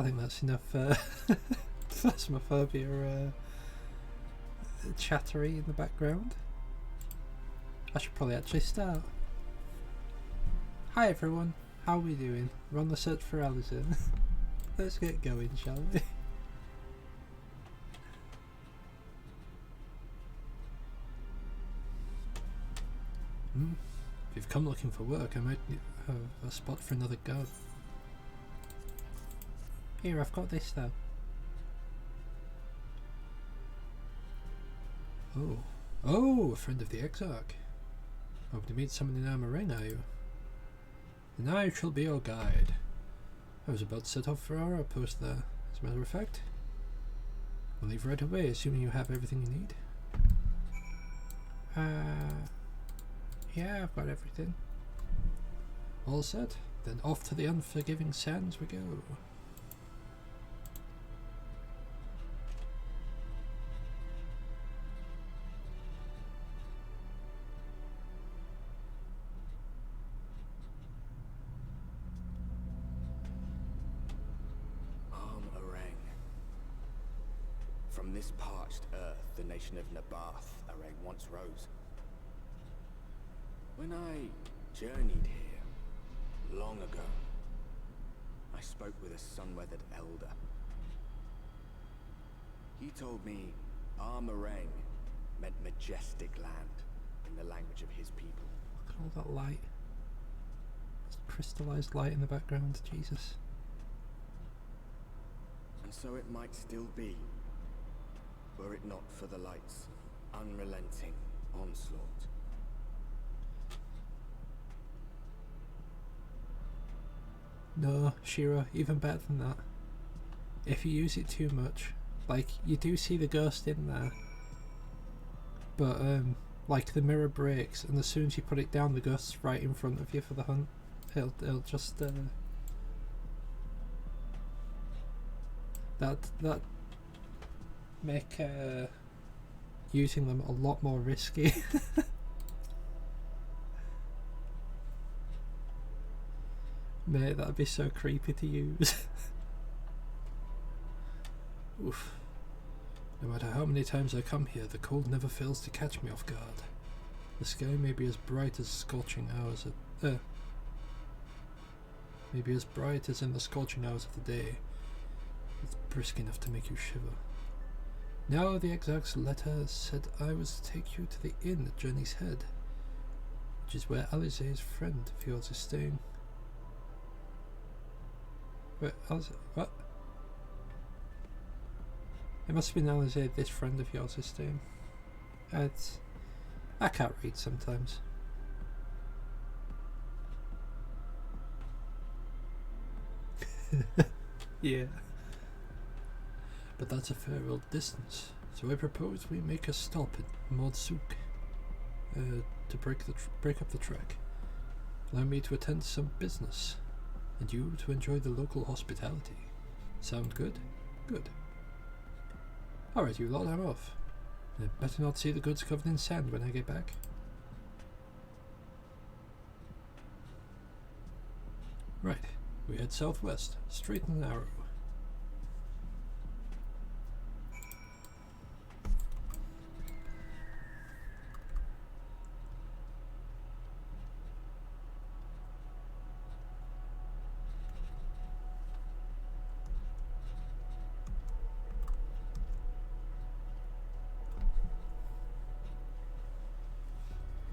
I think that's enough Phasmophobia chattery in the background. I should probably actually start. Hi everyone, how are we doing? We're on the search for Alison. Let's get going, shall we? If you've come looking for work, I might have a spot for another guard. Here, I've got this though. Oh, a friend of the Exarch. Hope to meet someone in Armor Ring, are you? Then I shall be your guide. I was about to set off for our outpost there, as a matter of fact. We'll leave right away, assuming you have everything you need. Yeah, I've got everything. All set? Then off to the unforgiving sands we go. From this parched earth, the nation of Nabath, Arang once rose. When I journeyed here, long ago, I spoke with a sun-weathered elder. He told me Armorang meant majestic land in the language of his people. Look at all that light. It's crystallized light in the background, Jesus. And so it might still be, were it not for the light's unrelenting onslaught. No, Shira, even better than that. If you use it too much, like, you do see the ghost in there, but like the mirror breaks, and as soon as you put it down, the ghost's right in front of you for the hunt. It'll just that make using them a lot more risky. Mate, that'd be so creepy to use. Oof. No matter how many times I come here, the cold never fails to catch me off guard. The sky may be as bright as scorching hours maybe as bright as in the scorching hours of the day. It's brisk enough to make you shiver. Now the Exarch's letter said I was to take you to the inn at Journey's Head, which is where Alizé's friend of yours is staying. Wait, Alizé, what? It must have been Alizé, this friend of yours is staying. I can't read sometimes. Yeah. But that's a fair old distance, so I propose we make a stop at Modsuk to break up the trek. Allow me to attend to some business, and you to enjoy the local hospitality. Sound good? Good. Alright, you lot, I'm off. I'd better not see the goods covered in sand when I get back. Right, we head southwest, straight and narrow.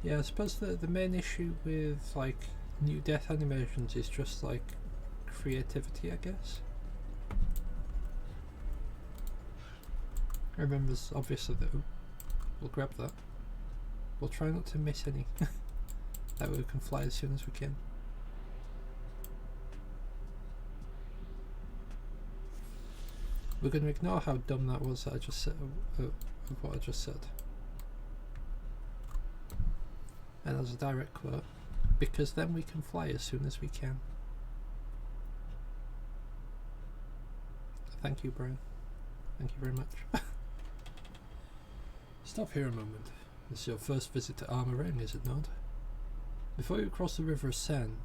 Yeah, I suppose the main issue with like new death animations is just like creativity, I guess. I remember obviously that we'll grab that. We'll try not to miss any. That way we can fly as soon as we can. We're going to ignore how dumb that was that I just said, of what I just said. And as a direct quote, because then we can fly as soon as we can. Thank you, Brian. Thank you very much. Stop here a moment. This is your first visit to Armorang, is it not? Before you cross the River of Sand,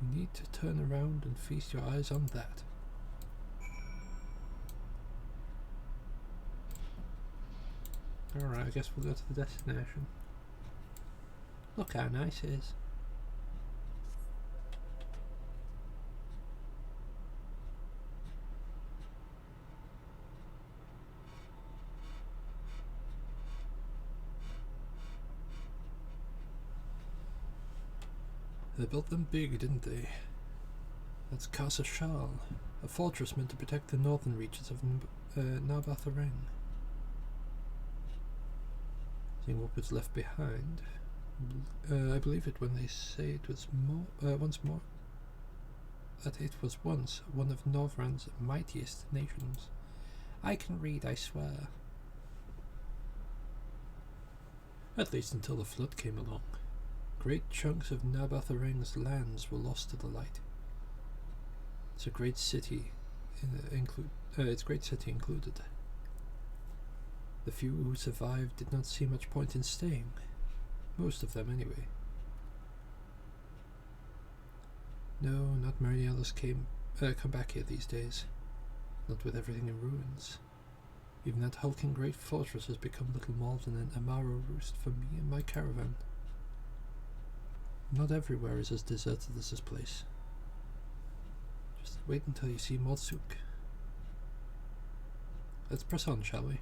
you need to turn around and feast your eyes on that. Alright, I guess we'll go to the destination. Look how nice it is. They built them big, didn't they? That's Casa Shal, a fortress meant to protect the northern reaches of Nabatha-Ring. Seeing what was left behind, I believe it when they say it was once more that it was once one of Norvrand's mightiest nations. I can read, I swear. At least until the flood came along. Great chunks of Nabatha-Ring's lands were lost to the light. It's a great city, its great city included. The few who survived did not see much point in staying. Most of them, anyway. No, not many others come back here these days. Not with everything in ruins. Even that hulking great fortress has become little more than an Amaro roost for me and my caravan. Not everywhere is as deserted as this place. Just wait until you see Mordsuk. Let's press on, shall we?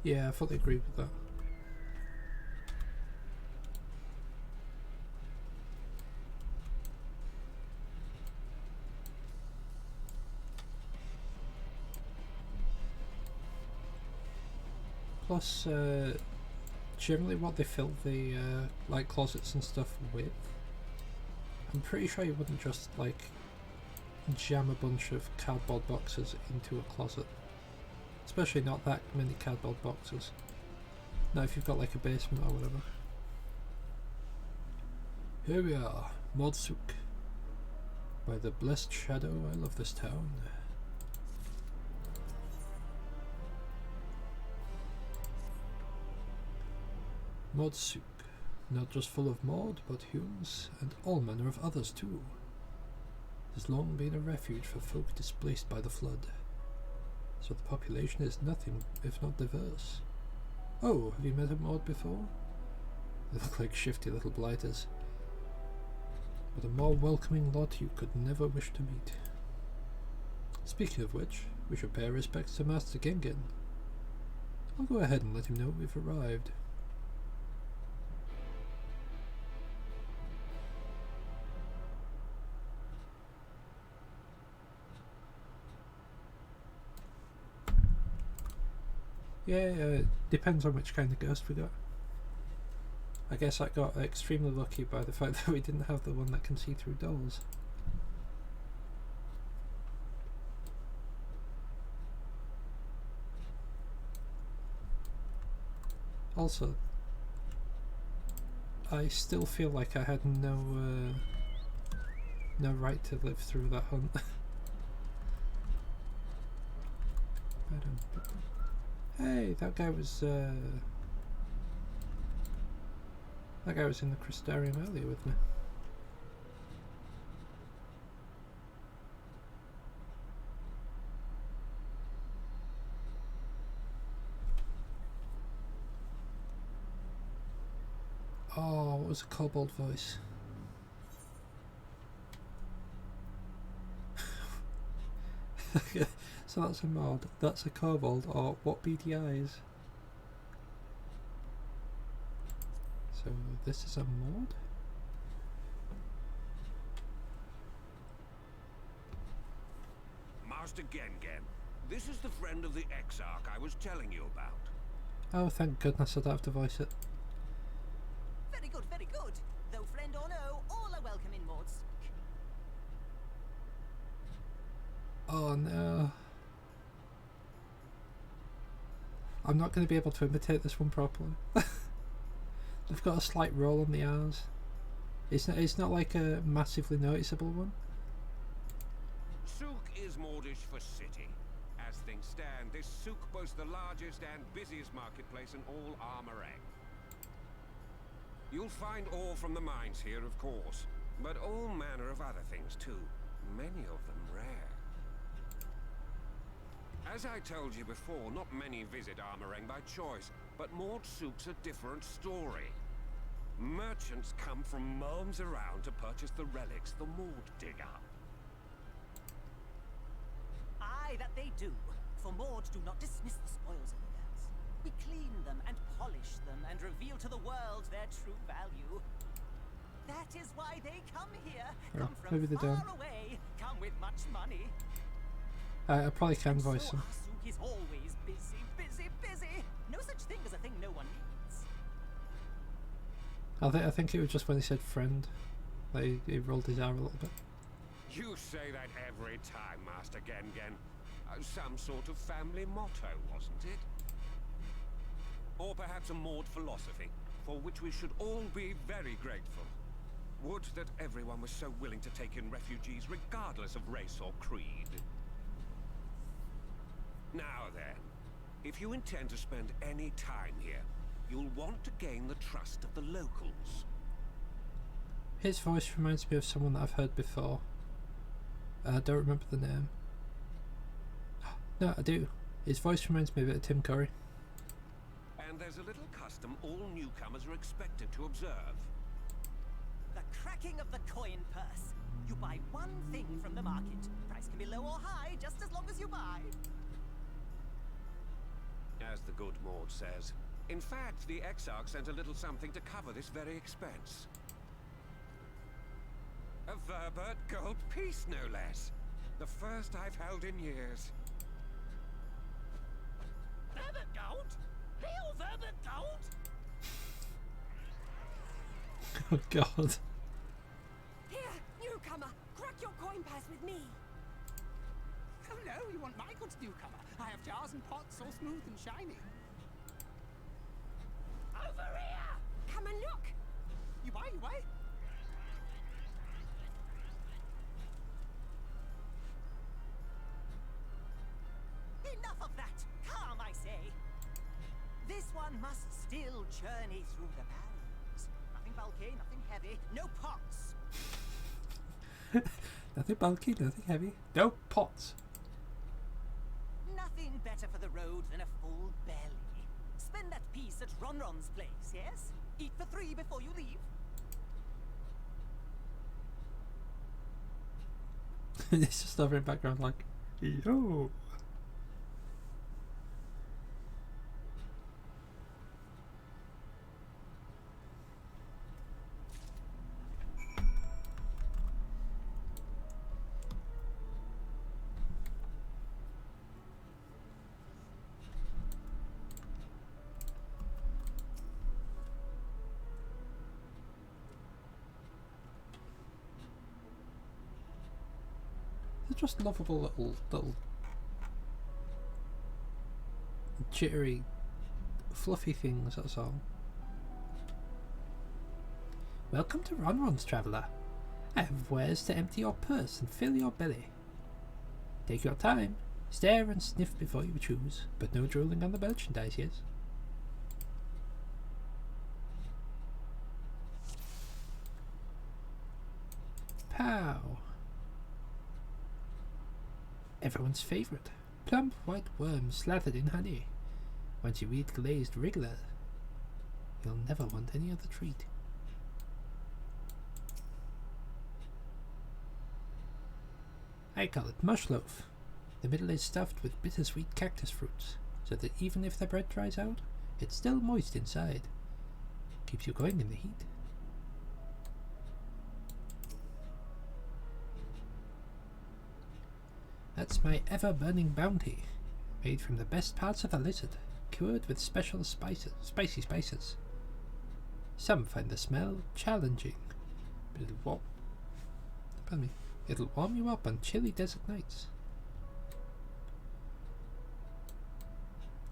Yeah, I fully agree with that. Plus, generally what they fill the like closets and stuff with, I'm pretty sure you wouldn't just like jam a bunch of cardboard boxes into a closet. Especially not that many cardboard boxes. Now if you've got like a basement or whatever. Here we are, Mordsuk. By the blessed shadow, I love this town. Mordsuk, not just full of Mord, but Humes, and all manner of others too. It has long been a refuge for folk displaced by the flood. So the population is nothing if not diverse. Oh, have you met a Mord before? They look like shifty little blighters. But a more welcoming lot you could never wish to meet. Speaking of which, we should pay our respects to Master Gengen. I'll go ahead and let him know we've arrived. Yeah, depends on which kind of ghost we got. I guess I got extremely lucky by the fact that we didn't have the one that can see through doors. Also, I still feel like I had no right to live through that hunt. Hey, that guy was in the Crystarium earlier with me. Oh, what was a kobold voice? So that's a mod, that's a kobold, or what beady eyes? So this is a mod? Master Gengen, this is the friend of the Exarch I was telling you about. Oh, thank goodness I don't have to voice it. Very good, very good. Though friend or no, all are welcome in Mords. Oh no. I'm not going to be able to imitate this one properly. They've got a slight roll on the R's. It's not like a massively noticeable one. Sook is Mordish for city, as as things stand, this souk boasts the largest and busiest marketplace in all Armorang. You'll find ore from the mines here, of course, but all manner of other things too, many of them rare. As I told you before, not many visit Armorang by choice, but Mord Souk's a different story. Merchants come from miles around to purchase the relics the Mord dig up. Aye, that they do. For Mord do not dismiss the spoils of the earth. We clean them and polish them and reveal to the world their true value. That is why they come here. Oh, Come maybe from they don't. far away. Come with much money. I probably can voice So him. our souk is always busy, busy, busy. No such thing as a thing no one needs. I think it was just when he said friend, that he rolled his R a little bit. You say that every time, Master Gengen. Some sort of family motto, wasn't it? Or perhaps a Mord philosophy, for which we should all be very grateful. Would that everyone was so willing to take in refugees regardless of race or creed. Now then, if you intend to spend any time here, you'll want to gain the trust of the locals. His voice reminds me of someone that I've heard before. I don't remember the name. No, I do. His voice reminds me a bit of Tim Curry. And there's a little custom all newcomers are expected to observe. The cracking of the coin purse. You buy one thing from the market. Price can be low or high, just as long as you buy. As the good Mord says. In fact, the Exarch sent a little something to cover this very expense. A Verbert gold piece, no less. The first I've held in years. Verbert gold? Real Verbert gold? Oh god. Here, newcomer, crack your coin purse with me. Oh no, you want my goods, newcomer? I have jars and pots all smooth and shiny. Over here! Come and look! You buy, you buy? Enough of that! Calm, I say! This one must still journey through the barrels. Nothing bulky, nothing heavy, no pots. Nothing bulky, nothing heavy. No pots. Nothing better for the road than a full belly. Spend that piece at Ronron's place, yes? Eat for 3 before you leave. It's just over in the background like, yo. They're just lovable little jittery, fluffy things, that's all. Welcome to Ronron's, traveller. I have wares to empty your purse and fill your belly. Take your time, stare and sniff before you choose, but no drooling on the merchandise, yes? Pow! Everyone's favourite. Plump white worms slathered in honey. Once you eat glazed wriggler, you'll never want any other treat. I call it mush loaf. The middle is stuffed with bittersweet cactus fruits, so that even if the bread dries out, it's still moist inside. Keeps you going in the heat. That's my ever-burning bounty, made from the best parts of the lizard, cured with special spicy spices. Some find the smell challenging, but it'll warm you up on chilly desert nights.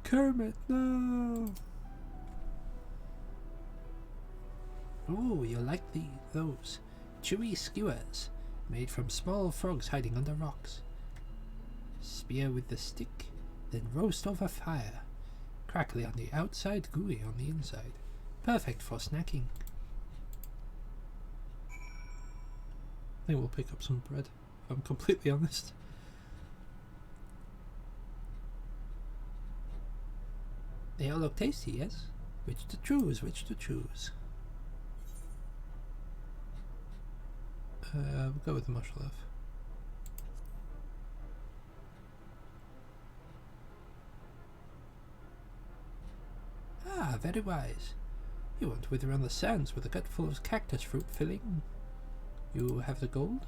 Kermit, no! Ooh, you'll like those chewy skewers, made from small frogs hiding under rocks. Spear with the stick, then roast over fire. Crackly on the outside, gooey on the inside. Perfect for snacking. I think we'll pick up some bread, if I'm completely honest. They all look tasty, yes? Which to choose, which to choose? We'll go with the mush loaf. Ah, very wise. You won't wither on the sands with a gut full of cactus fruit filling. You have the gold?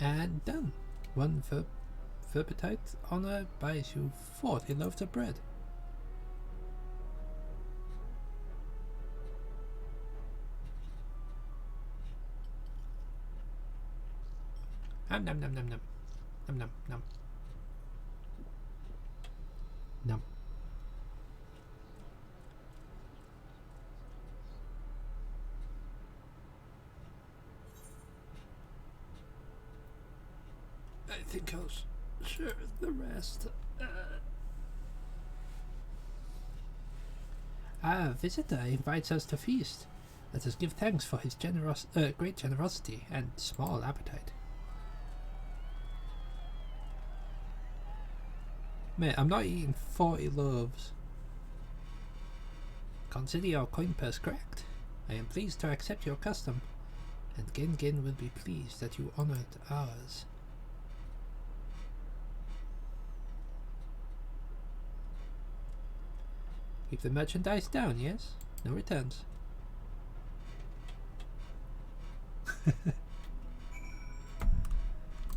And done. One verbitite honor buys you 40 loaves of bread. Nom nom nom nom nom. Nom nom nom. Nom. I think I'll share the rest. A visitor invites us to feast. Let us give thanks for his great generosity and small appetite. Mate, I'm not eating 40 loaves. Consider your coin purse correct. I am pleased to accept your custom, and Gen will be pleased that you honored ours. Keep the merchandise down, yes? No returns.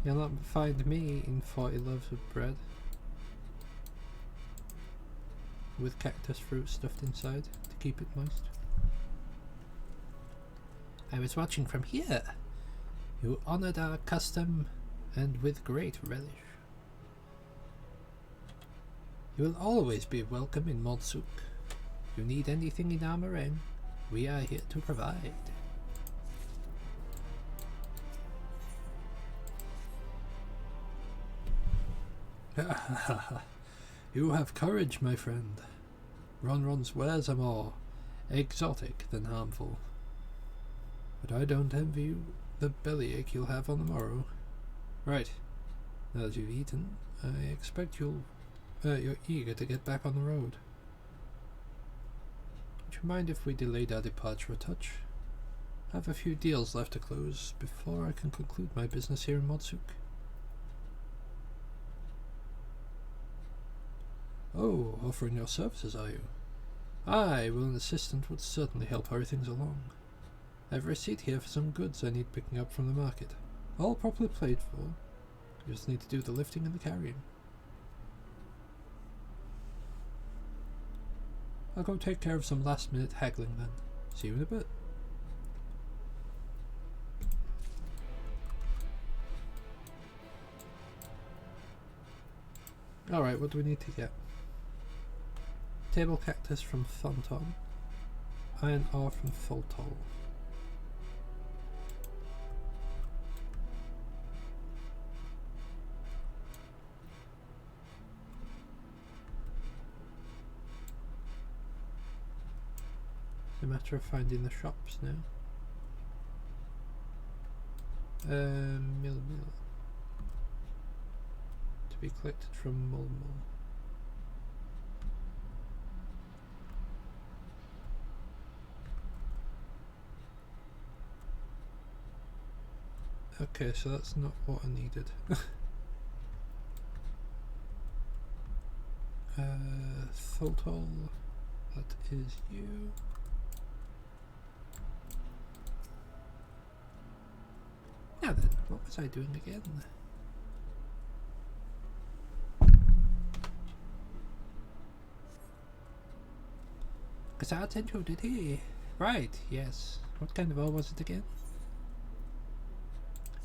You'll not find me eating 40 loaves of bread with cactus fruit stuffed inside to keep it moist. I was watching from here. You honored our custom, and with great relish. You will always be welcome in Modsuk. If you need anything in our moraine, we are here to provide. You have courage, my friend. Ronron's wares are more exotic than harmful. But I don't envy you the bellyache you'll have on the morrow. Right. Now that you've eaten, I expect you're eager to get back on the road. Would you mind if we delayed our departure a touch? I have a few deals left to close before I can conclude my business here in Modsuk. Oh, offering your services, are you? Aye, well, an assistant would certainly help hurry things along. I have a receipt here for some goods I need picking up from the market. All properly paid for. You just need to do the lifting and the carrying. I'll go take care of some last minute haggling then. See you in a bit. Alright, what do we need to get? Table cactus from Thonton. Iron ore from Foltol. It's a matter of finding the shops now. Mill. To be collected from Mulmul. Okay, so that's not what I needed. Foltol, that is you. Now then, what was I doing again? Gazard Central, did he? Right, yes. What kind of ore was it again?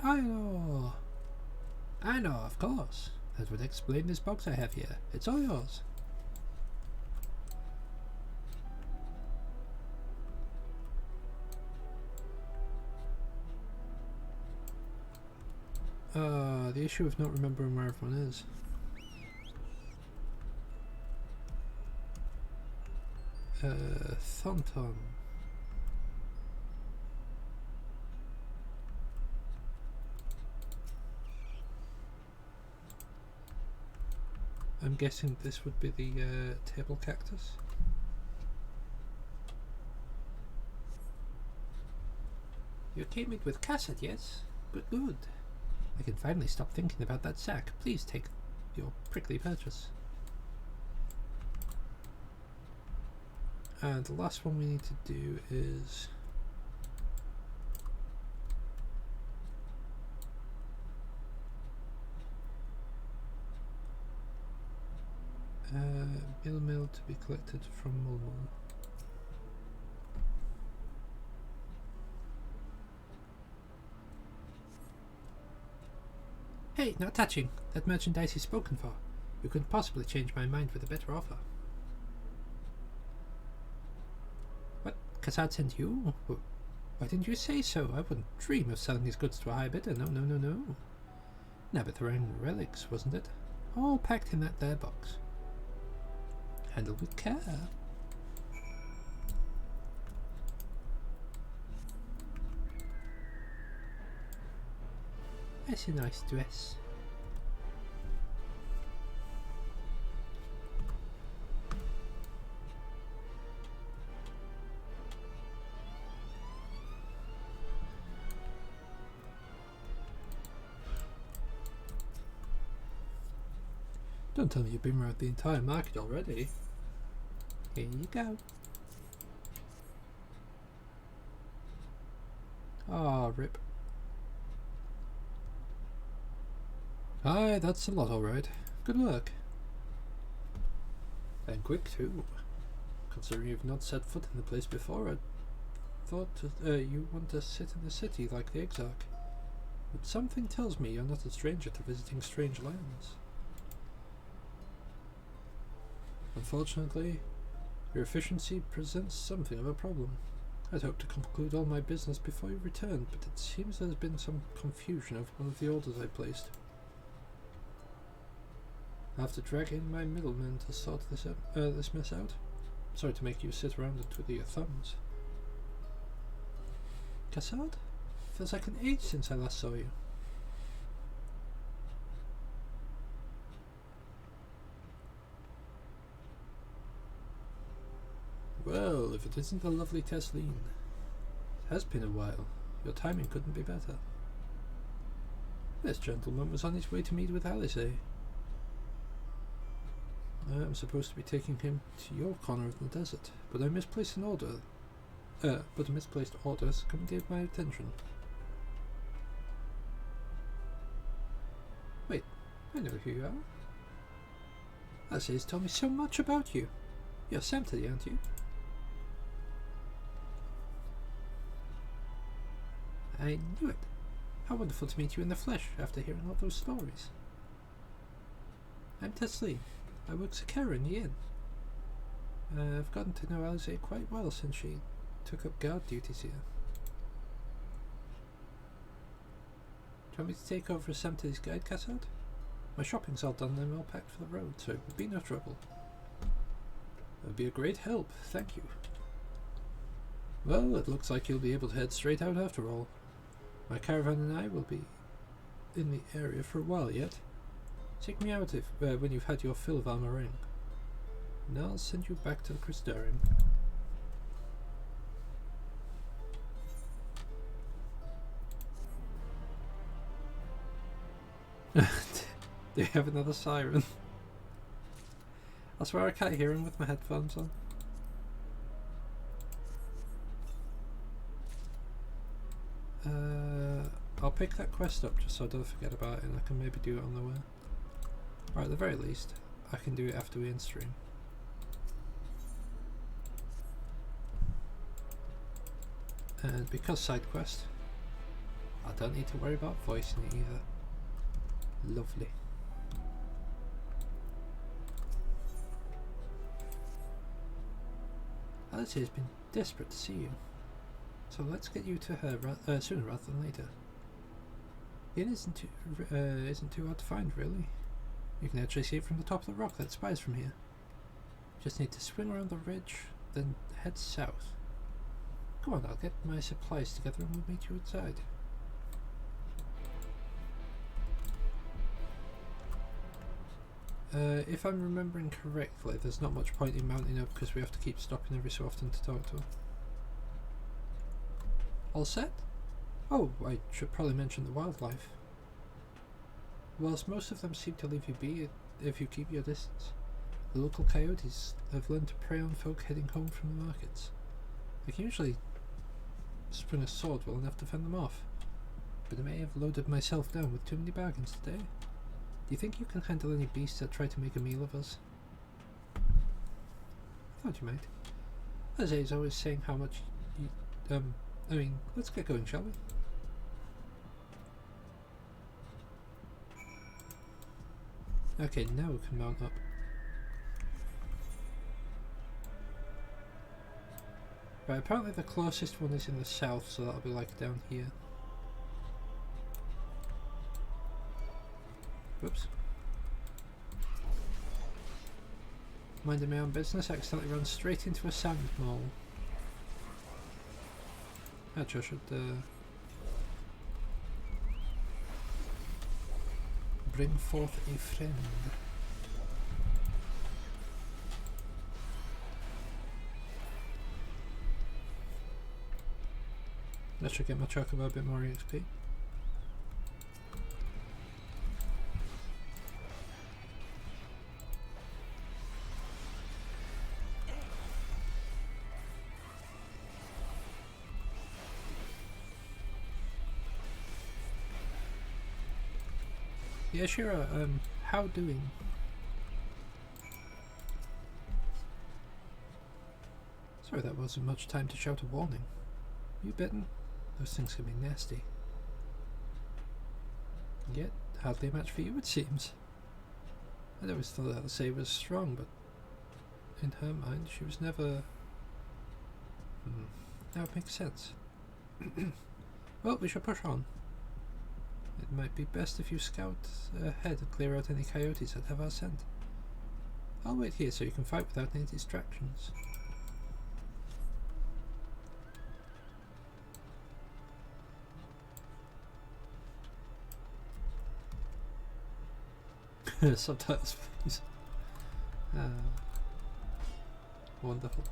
I know, of course. That would explain this box I have here. It's all yours. The issue of not remembering where everyone is. Thonton. I'm guessing this would be the table cactus. You came in with Cassette, yes? But good. I can finally stop thinking about that sack. Please take your prickly purchase. And the last one we need to do is... Mill to be collected from Mulmul. Hey, not touching. That merchandise is spoken for. You couldn't possibly change my mind with a better offer. What? Cassard sent you? Why didn't you say so? I wouldn't dream of selling these goods to a high bidder. No, no, no, no. Nabitharang relics, wasn't it? All packed in that there box. Handled with care. That's a nice dress. Don't tell me you've been around the entire market already. Here you go. Ah, rip. Aye, that's a lot alright. Good work. And quick too. Considering you've not set foot in the place before, I thought you want to sit in the city like the Exarch. But something tells me you're not a stranger to visiting strange lands. Unfortunately, your efficiency presents something of a problem. I'd hoped to conclude all my business before you returned, but it seems there's been some confusion over one of the orders I placed. I have to drag in my middlemen to sort this mess out. Sorry to make you sit around and twiddle your thumbs. Cassard? Feels like an age since I last saw you. Well, if it isn't the lovely Tesleen. It has been a while. Your timing couldn't be better. This gentleman was on his way to meet with Alice, eh? I'm supposed to be taking him to your corner of the desert, but I misplaced an order. But a misplaced order has come to my attention. Wait, I know who you are. Alice has told me so much about you. You're Samtedy, aren't you? I knew it. How wonderful to meet you in the flesh after hearing all those stories. I'm Tesleen. I work as a carer in the inn. I've gotten to know Alice quite well since she took up guard duties here. Do you want me to take over as Samtedy's guide, Cassard? My shopping's all done and I'm all packed for the road, so it would be no trouble. It would be a great help, thank you. Well, it looks like you'll be able to head straight out after all. My caravan and I will be in the area for a while yet. Take me out when you've had your fill of armoring. And I'll send you back to the Crystarium. Do you have another siren? I swear I can't hear him with my headphones on. I'll pick that quest up just so I don't forget about it and I can maybe do it on the way. Or at the very least, I can do it after we end stream. And because side quest, I don't need to worry about voicing it either. Lovely. Alice has been desperate to see you, so let's get you to her sooner rather than later. The inn isn't too hard to find, really. You can actually see it from the top of the rock that spies from here. Just need to swing around the ridge, then head south. Come on, I'll get my supplies together and we'll meet you outside. If I'm remembering correctly, there's not much point in mounting up because we have to keep stopping every so often to talk to her. All set? Oh, I should probably mention the wildlife. Whilst most of them seem to leave you be if you keep your distance, the local coyotes have learned to prey on folk heading home from the markets. I can usually spring a sword well enough to fend them off, but I may have loaded myself down with too many bargains today. Do you think you can handle any beasts that try to make a meal of us? I thought you might. Jose's always saying how much you, I mean, let's get going, shall we? Okay, now we can mount up. Right, apparently the closest one is in the south, so that'll be like down here. Whoops. Minding my own business, I accidentally ran straight into a sand mole. Actually, I should bring forth a friend. That should get my chocobo a bit more XP. Yeah, Shira, how doing? Sorry, that wasn't much time to shout a warning. You bitten? Those things can be nasty. Yet, hardly a match for you, it seems. I always thought Alice was strong, but in her mind, she was never... That would make sense. Well, we should push on. It might be best if you scout ahead and clear out any coyotes that have our scent. I'll wait here so you can fight without any distractions. Subtitles, please. Wonderful.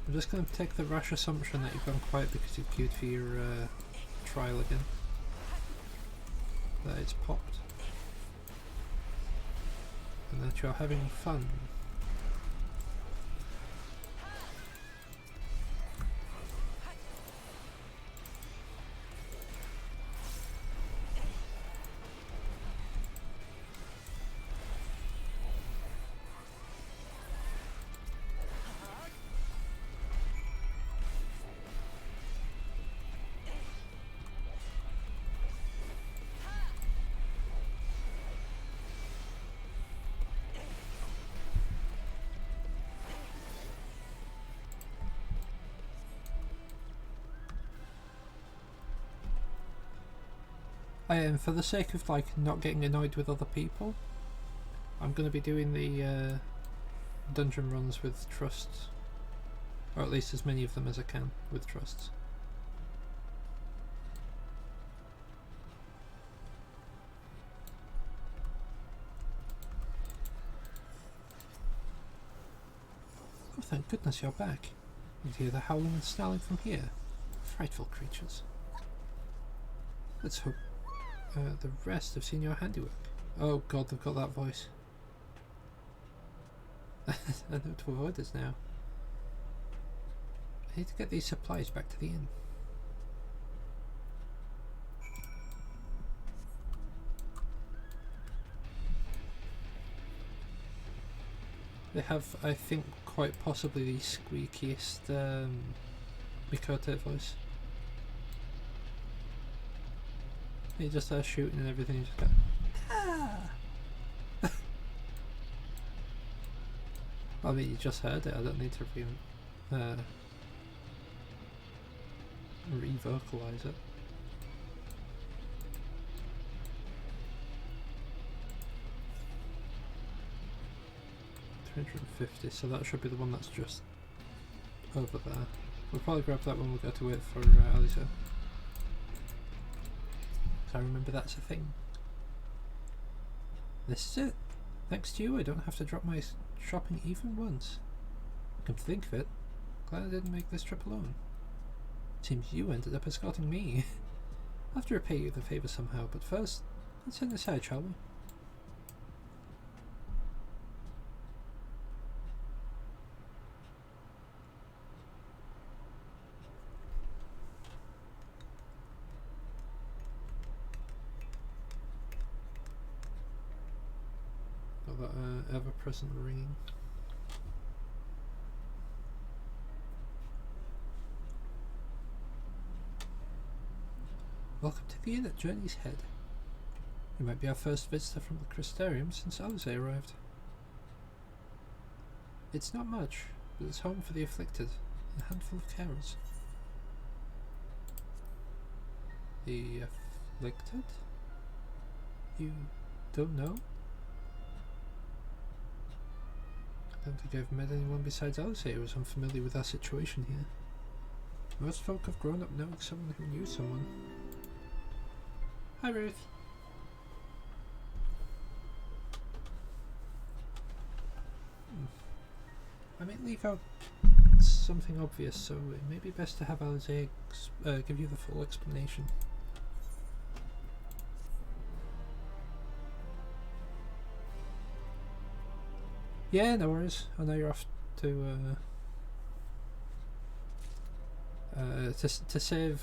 I'm just going to take the rash assumption that you've gone quiet because you've queued for your trial again. That it's popped. And that you're having fun. For the sake of like not getting annoyed with other people, I'm going to be doing the dungeon runs with trusts, or at least as many of them as I can with trusts. Oh, thank goodness you're back. You'd hear the howling and snarling from here. Frightful creatures. Let's hope the rest have seen your handiwork. Oh god, they've got that voice. I know to avoid this now. I need to get these supplies back to the inn. They have, I think, quite possibly the squeakiest Mikote voice. He just starts shooting and everything, just go, ah! I mean, you just heard it. I don't need to re-vocalize it. $350, so that should be the one that's just over there. We'll probably grab that when we go to wait for Alicia. I remember that's a thing. This is it. Thanks to you, I don't have to drop my shopping even once. Come to think of it, glad I didn't make this trip alone. Seems you ended up escorting me. I'll have to repay you the favour somehow, but first, let's head inside, shall we? Got that ever-present ringing. Welcome to the inn at Journey's Head. You might be our first visitor from the Crystarium since Alice arrived. It's not much, but it's home for the afflicted and a handful of carers. The afflicted? You don't know? I don't think I've met anyone besides Alice who is unfamiliar with our situation here. Most folk have grown up knowing someone who knew someone. Hi, Ruth. I might leave out something obvious, so it may be best to have Alice give you the full explanation. Yeah, no worries. I know you're off to save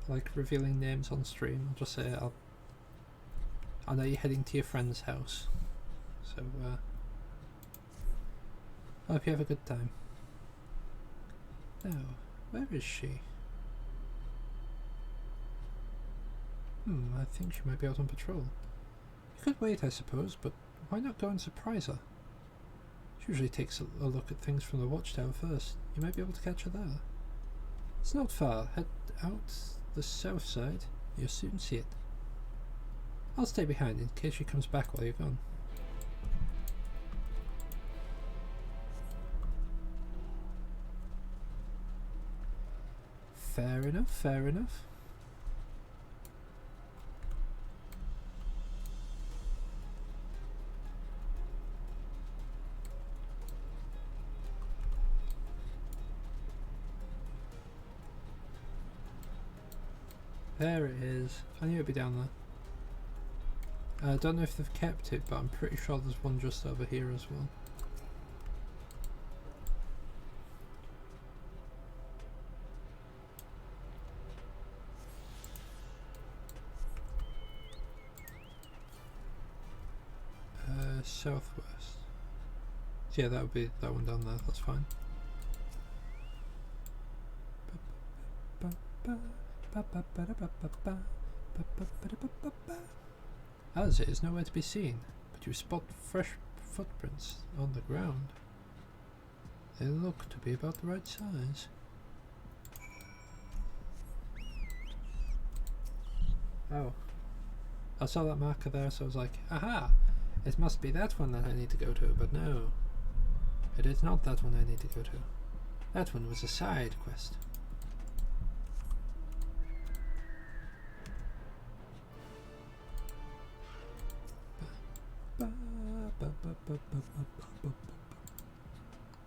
like revealing names on stream. I'll just say I know you're heading to your friend's house, so I hope you have a good time. Now, where is she? I think she might be out on patrol. You could wait, I suppose, but why not go and surprise her? She usually takes a look at things from the watchtower first. You might be able to catch her there. It's not far. Head out the south side. You'll soon see it. I'll stay behind in case she comes back while you're gone. Fair enough, fair enough. There it is. I knew it'd be down there. I don't know if they've kept it, but I'm pretty sure there's one just over here as well. Southwest. Yeah, that would be that one down there. That's fine. As it is nowhere to be seen, but you spot fresh footprints on the ground. They look to be about the right size. Oh. I saw that marker there, so I was like, aha! It must be that one that I need to go to, but no. It is not that one I need to go to. That one was a side quest.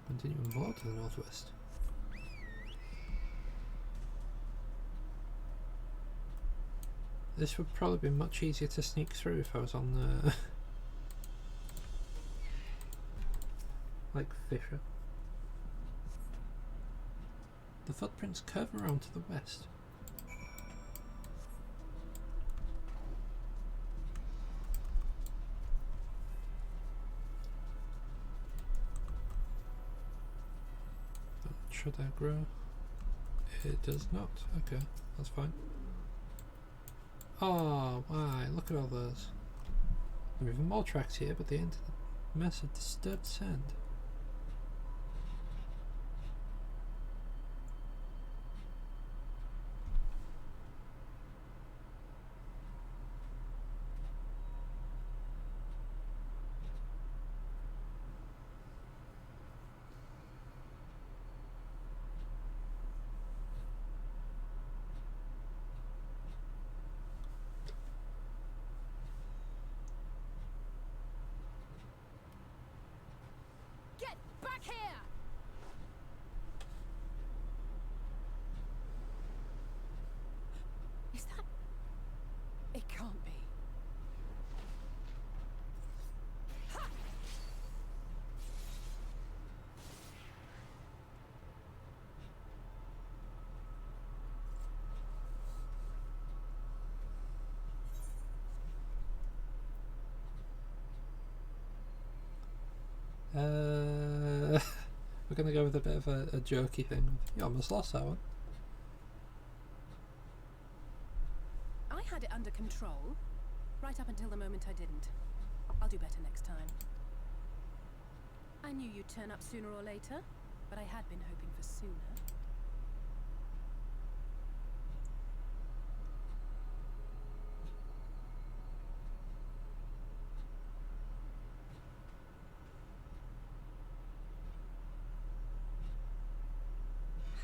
Continuing more to the northwest. This would probably be much easier to sneak through if I was on the like Fisher. The footprints curve around to the west. Should that grow? It does not. Okay, that's fine. Oh, why? Look at all those. There are even more tracks here, but they enter the mess of disturbed sand. we're gonna go with a bit of a jokey thing. You almost lost that one. I had it under control, right up until the moment I didn't. I'll do better next time. I knew you'd turn up sooner or later, but I had been hoping for sooner.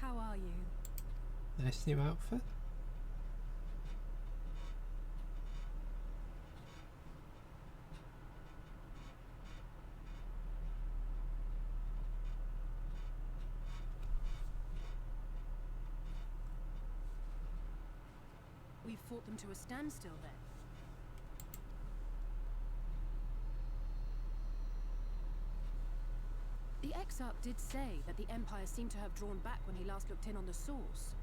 How are you? Nice new outfit. We've fought them to a standstill then. The Exarch did say that the Empire seemed to have drawn back when he last looked in on the source.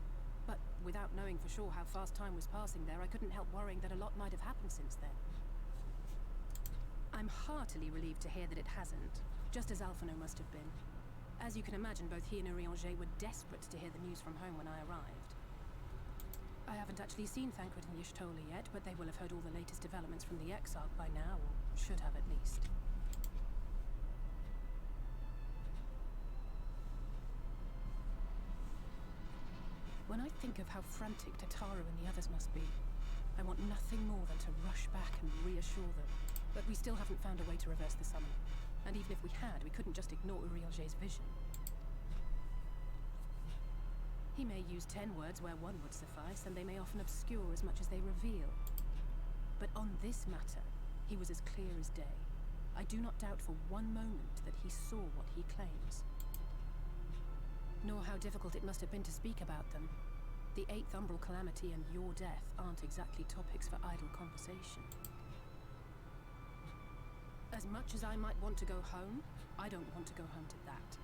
But without knowing for sure how fast time was passing there, I couldn't help worrying that a lot might have happened since then. I'm heartily relieved to hear that it hasn't, just as Alphino must have been. As you can imagine, both he and Urianger were desperate to hear the news from home when I arrived. I haven't actually seen Thancred and Y'shtola yet, but they will have heard all the latest developments from the Exarch by now, or should have at least. When I think of how frantic Tataru and the others must be, I want nothing more than to rush back and reassure them. But we still haven't found a way to reverse the summon. And even if we had, we couldn't just ignore Urianger's vision. He may use 10 words where one would suffice, and they may often obscure as much as they reveal. But on this matter, he was as clear as day. I do not doubt for one moment that he saw what he claims. Nor how difficult it must have been to speak about them. The 8th Umbral Calamity and your death aren't exactly topics for idle conversation. As much as I might want to go home, I don't want to go home to that.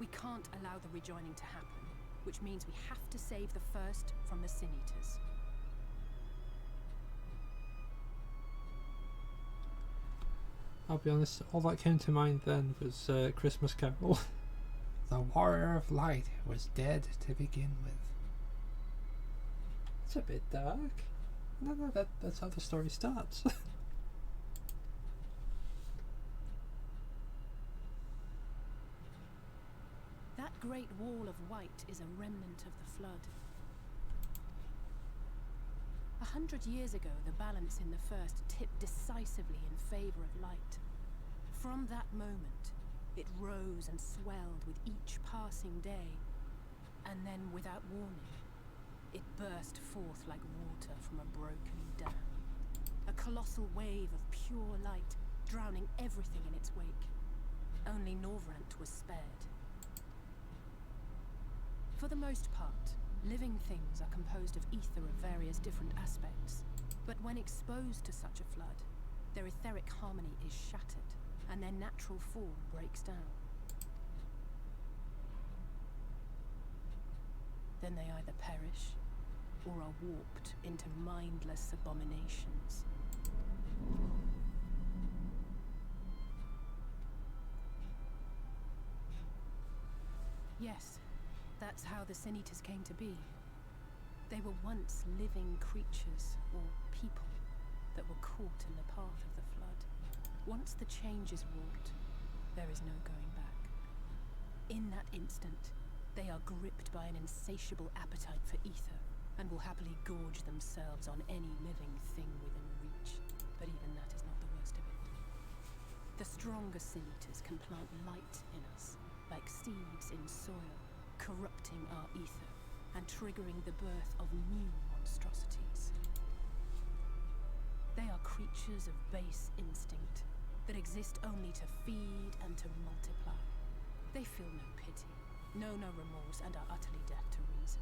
We can't allow the rejoining to happen, which means we have to save the first from the Sin Eaters. I'll be honest, all that came to mind then was Christmas Carol. The Warrior of Light was dead to begin with. It's a bit dark. No, that's how the story starts. That great wall of white is a remnant of the flood. 100 years ago, the balance in the first tipped decisively in favor of light. From that moment, it rose and swelled with each passing day, and then, without warning, it burst forth like water from a broken dam. A colossal wave of pure light, drowning everything in its wake. Only Norvrant was spared. For the most part, living things are composed of ether of various different aspects, but when exposed to such a flood, their etheric harmony is shattered, and their natural form breaks down. Then they either perish, or are warped into mindless abominations. Yes, that's how the Sin Eaters came to be. They were once living creatures, or people, that were caught in the path of the flood. Once the change is wrought, there is no going back. In that instant, they are gripped by an insatiable appetite for ether, and will happily gorge themselves on any living thing within reach. But even that is not the worst of it. The stronger Sin Eaters can plant light in us, like seeds in soil, corrupting our ether, and triggering the birth of new monstrosities. They are creatures of base instinct, that exist only to feed and to multiply. They feel no pity, know no remorse, and are utterly deaf to reason.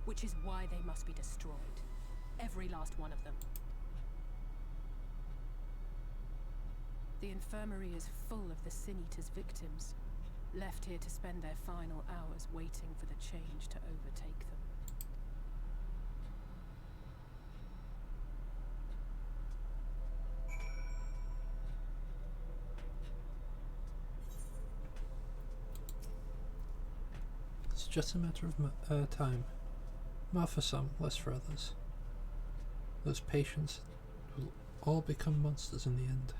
Which is why they must be destroyed. Every last one of them. The infirmary is full of the Sin Eaters' victims, left here to spend their final hours waiting for the change to overtake them. It's just a matter of time. More for some, less for others. Those patients will all become monsters in the end.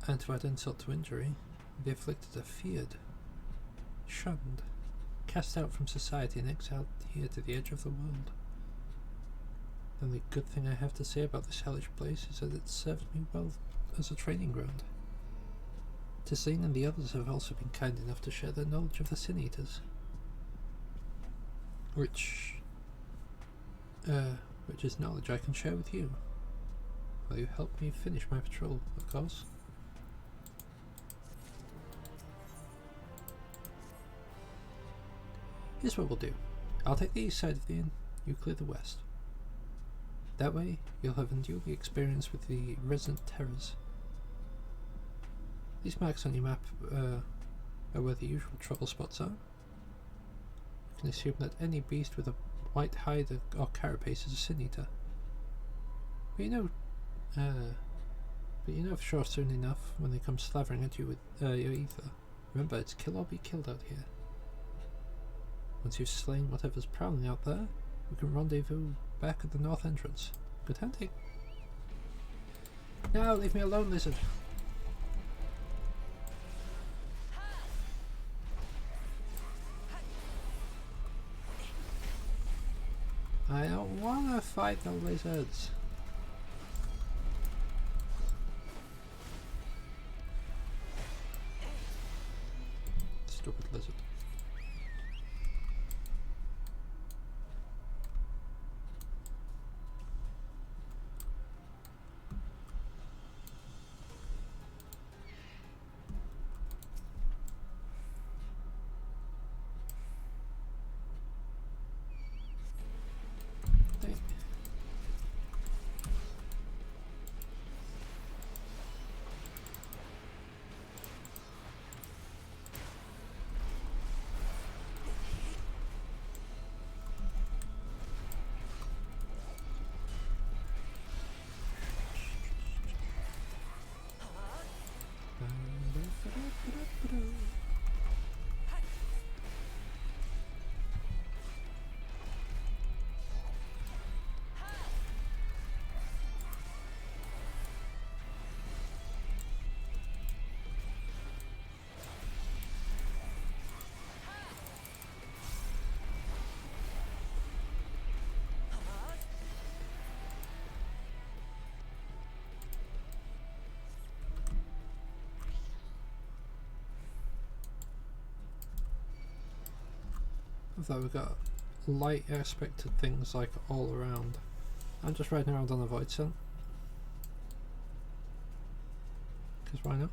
And to add insult to injury, the afflicted are feared, shunned, cast out from society and exiled here to the edge of the world. The only good thing I have to say about this hellish place is that it served me well as a training ground. Tisane and the others have also been kind enough to share their knowledge of the Sin Eaters. Which is knowledge I can share with you. Will you help me finish my patrol, of course? Here's what we'll do. I'll take the east side of the inn, you clear the west. That way, you'll have endured the experience with the resident terrors. These marks on your map are where the usual trouble spots are. You can assume that any beast with a white hide or carapace is a Sin Eater. But you know for sure soon enough when they come slavering at you with your ether. Remember, it's kill or be killed out here. Once you've slain whatever's prowling out there, we can rendezvous back at the north entrance. Good hunting. Now leave me alone, lizard. I don't wanna fight the lizards. Stupid lizard. Though we've got light aspect to things like all around. I'm just riding around on a void cell. Because why not?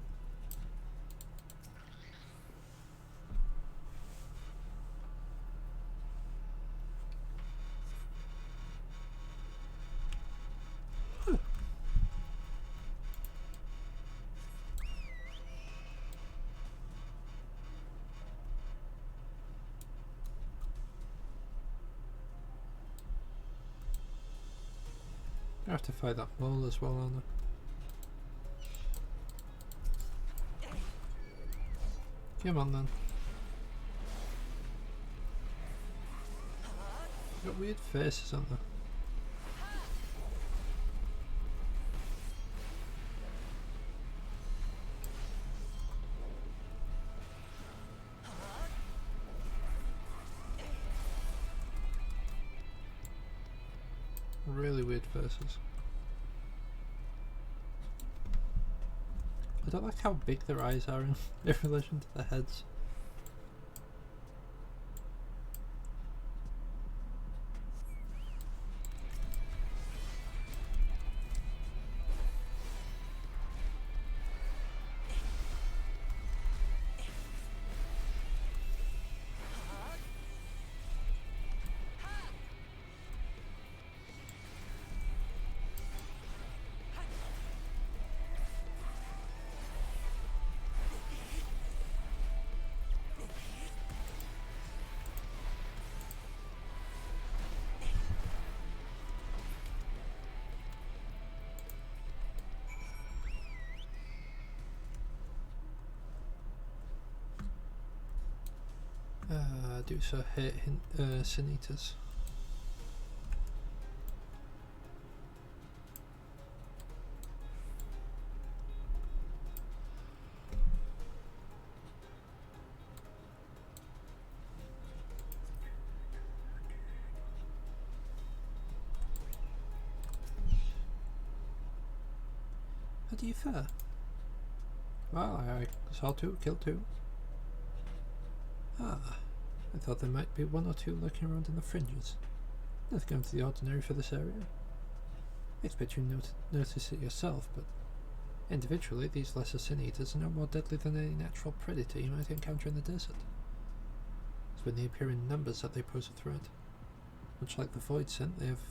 I have to fight that mole as well, aren't I? Come on then. Got weird faces, aren't they? Really weird faces. I don't like how big their eyes are in relation to their heads. Do so hit Sanitas. How do you fare? Well, I saw two, killed two. Ah, I thought there might be one or two lurking around in the fringes. Nothing out of the ordinary for this area. I expect you notice it yourself, but individually these lesser sin eaters are no more deadly than any natural predator you might encounter in the desert. It's when they appear in numbers that they pose a threat. Much like the void scent, they have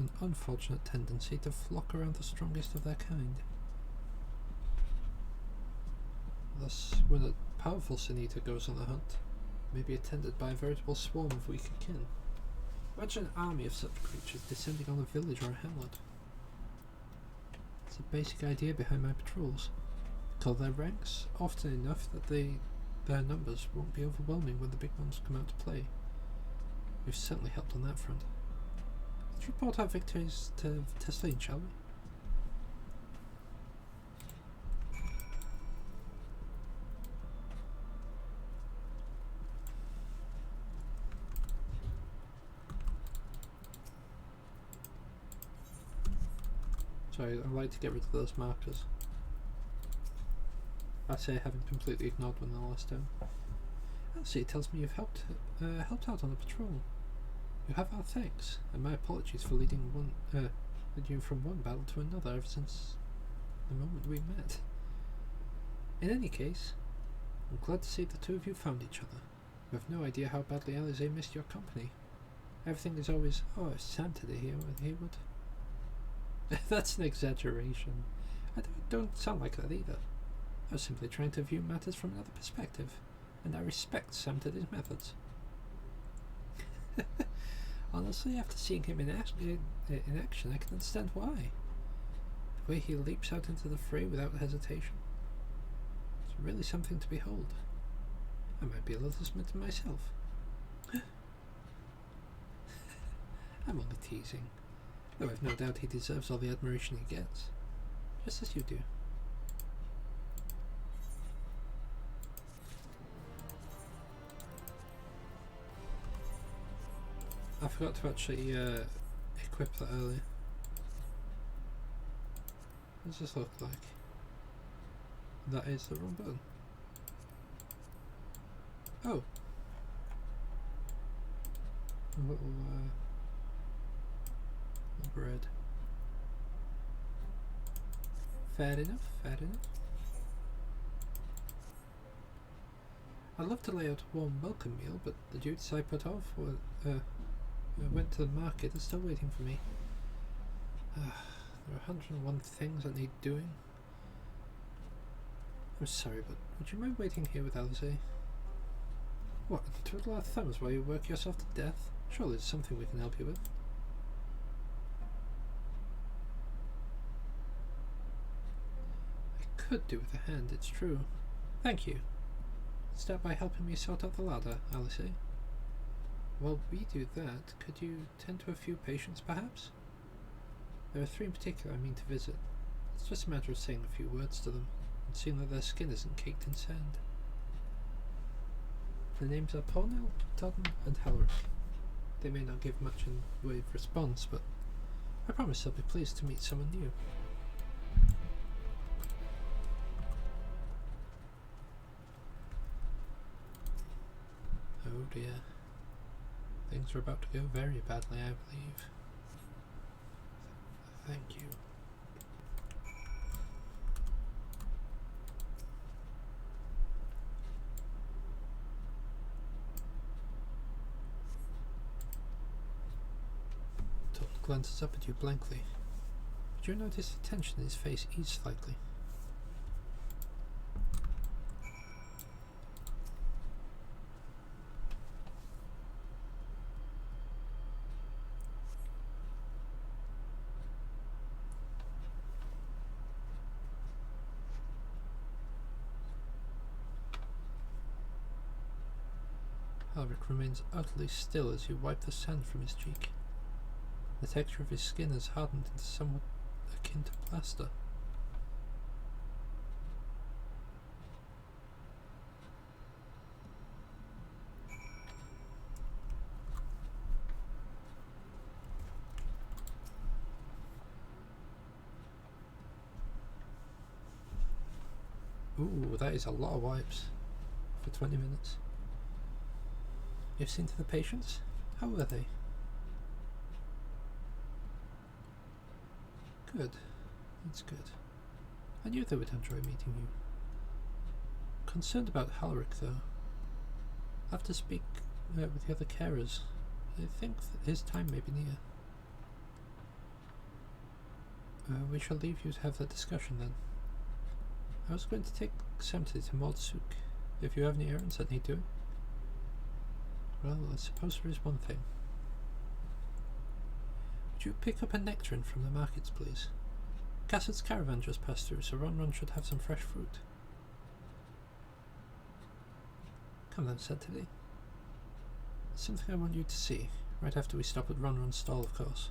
an unfortunate tendency to flock around the strongest of their kind. Thus, when a powerful sin eater goes on the hunt, it may be attended by a veritable swarm of weaker kin. Imagine an army of such creatures descending on a village or a hamlet. It's the basic idea behind my patrols. Call their ranks often enough that their numbers won't be overwhelming when the big ones come out to play. We've certainly helped on that front. Let's report our victories to Tesleen, shall we? Sorry, I'd like to get rid of those markers. I say having completely ignored one the last time. See, it tells me you've helped out on the patrol. You have our thanks, and my apologies for leading you from one battle to another ever since the moment we met. In any case, I'm glad to see the two of you found each other. You have no idea how badly Alizé missed your company. Everything is always, oh, if Santa here, he would. That's an exaggeration. I don't sound like that either. I was simply trying to view matters from another perspective, and I respect Samtid's methods. Honestly, after seeing him in action, I can understand why. The way he leaps out into the fray without hesitation. It's really something to behold. I might be a little smitten myself. I'm only teasing. Though I've no doubt he deserves all the admiration he gets. Just as you do. I forgot to actually equip that earlier. What does this look like? That is the wrong button. Oh! A little bread. Fair enough, fair enough. I'd love to lay out a warm welcome meal, but the dudes I put off went to the market are still waiting for me. There are 101 things that need doing. I'm sorry, but would you mind waiting here with Alizé? What, twiddle our thumbs while you work yourself to death? Surely there's something we can help you with. I could do with a hand, it's true. Thank you. Start by helping me sort out the ladder, Alizé. While we do that, could you tend to a few patients, perhaps? There are 3 in particular I mean to visit. It's just a matter of saying a few words to them, and seeing that their skin isn't caked in sand. The names are Pornell, Todden, and Halloran. They may not give much in the way of response, but I promise they'll be pleased to meet someone new. Oh dear. Things are about to go very badly, I believe. Thank you. Todd glances up at you blankly. But you notice the tension in his face ease slightly. Alric remains utterly still as you wipe the sand from his cheek. The texture of his skin has hardened into somewhat akin to plaster. Ooh, that is a lot of wipes for 20 minutes. You've seen to the patients? How were they? Good. That's good. I knew they would enjoy meeting you. Concerned about Halric, though. I have to speak with the other carers. I think that his time may be near. We shall leave you to have that discussion then. I was going to take Semte to Mordsuk. If you have any errands that need doing. Well, I suppose there is one thing. Would you pick up a nectarine from the markets, please? Cassett's caravan just passed through, so Ron should have some fresh fruit. Come then, said Teddy. Something I want you to see, right after we stop at Ron's stall, of course.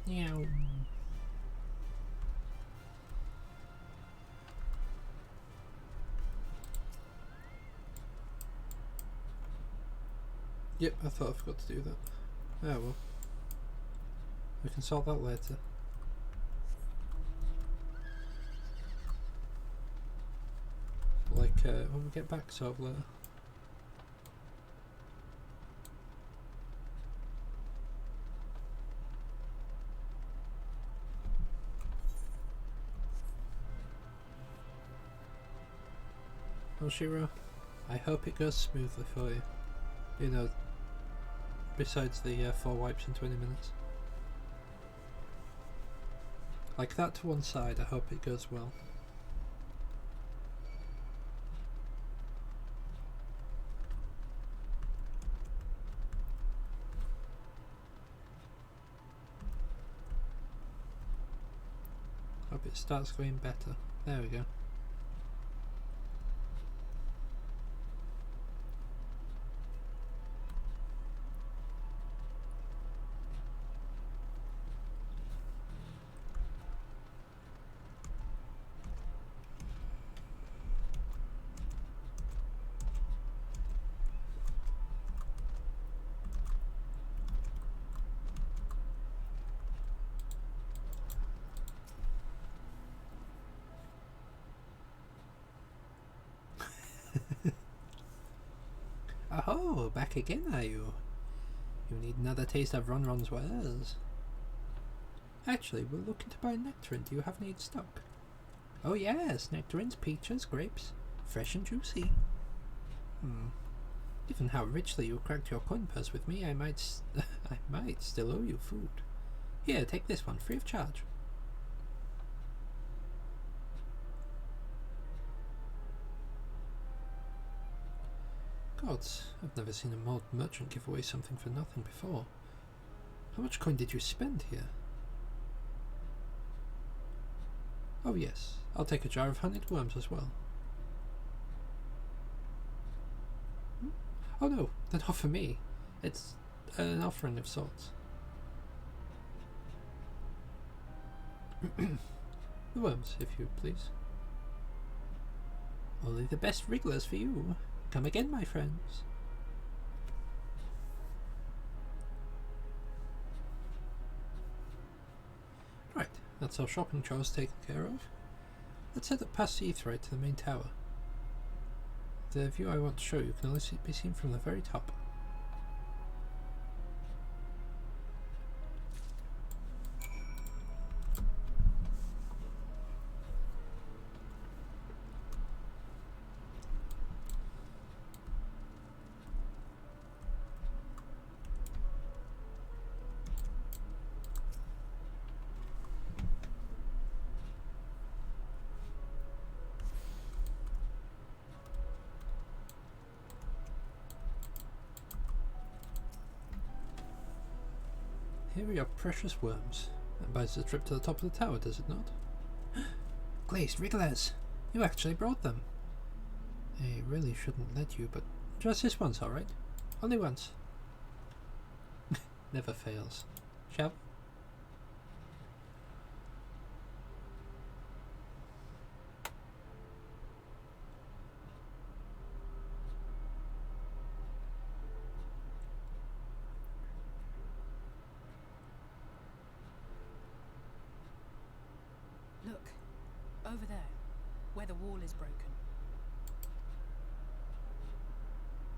Meow. Yep, I thought I forgot to do that. Oh well. We can sort that later. Like when we get back, sort of later. Well, Shiro, I hope it goes smoothly for you. You know, besides the 4 wipes in 20 minutes. Like that to one side, I hope it goes well. Hope it starts going better. There we go. Oh, back again, are you? You need another taste of Ron's wares. Actually, we're looking to buy nectarine. Do you have any in stock? Oh yes, nectarines, peaches, grapes, fresh and juicy. Given how richly you cracked your coin purse with me, I might still owe you food. Here, take this one, free of charge. Gods, I've never seen a merchant give away something for nothing before. How much coin did you spend here? Oh yes, I'll take a jar of honeyed worms as well. Oh no, they're not for me. It's an offering of sorts. The worms, if you please. Only the best wrigglers for you. Come again, my friends. Right, that's our shopping chores taken care of. Let's head up past the Aetheryte to the main tower. The view I want to show you can only be seen from the very top. Here are your precious worms. That buys the trip to the top of the tower, does it not? Glazed Wrigglers! You actually brought them. I really shouldn't let you, but just this once, alright? Only once. Never fails. Shall we? Look, over there, where the wall is broken.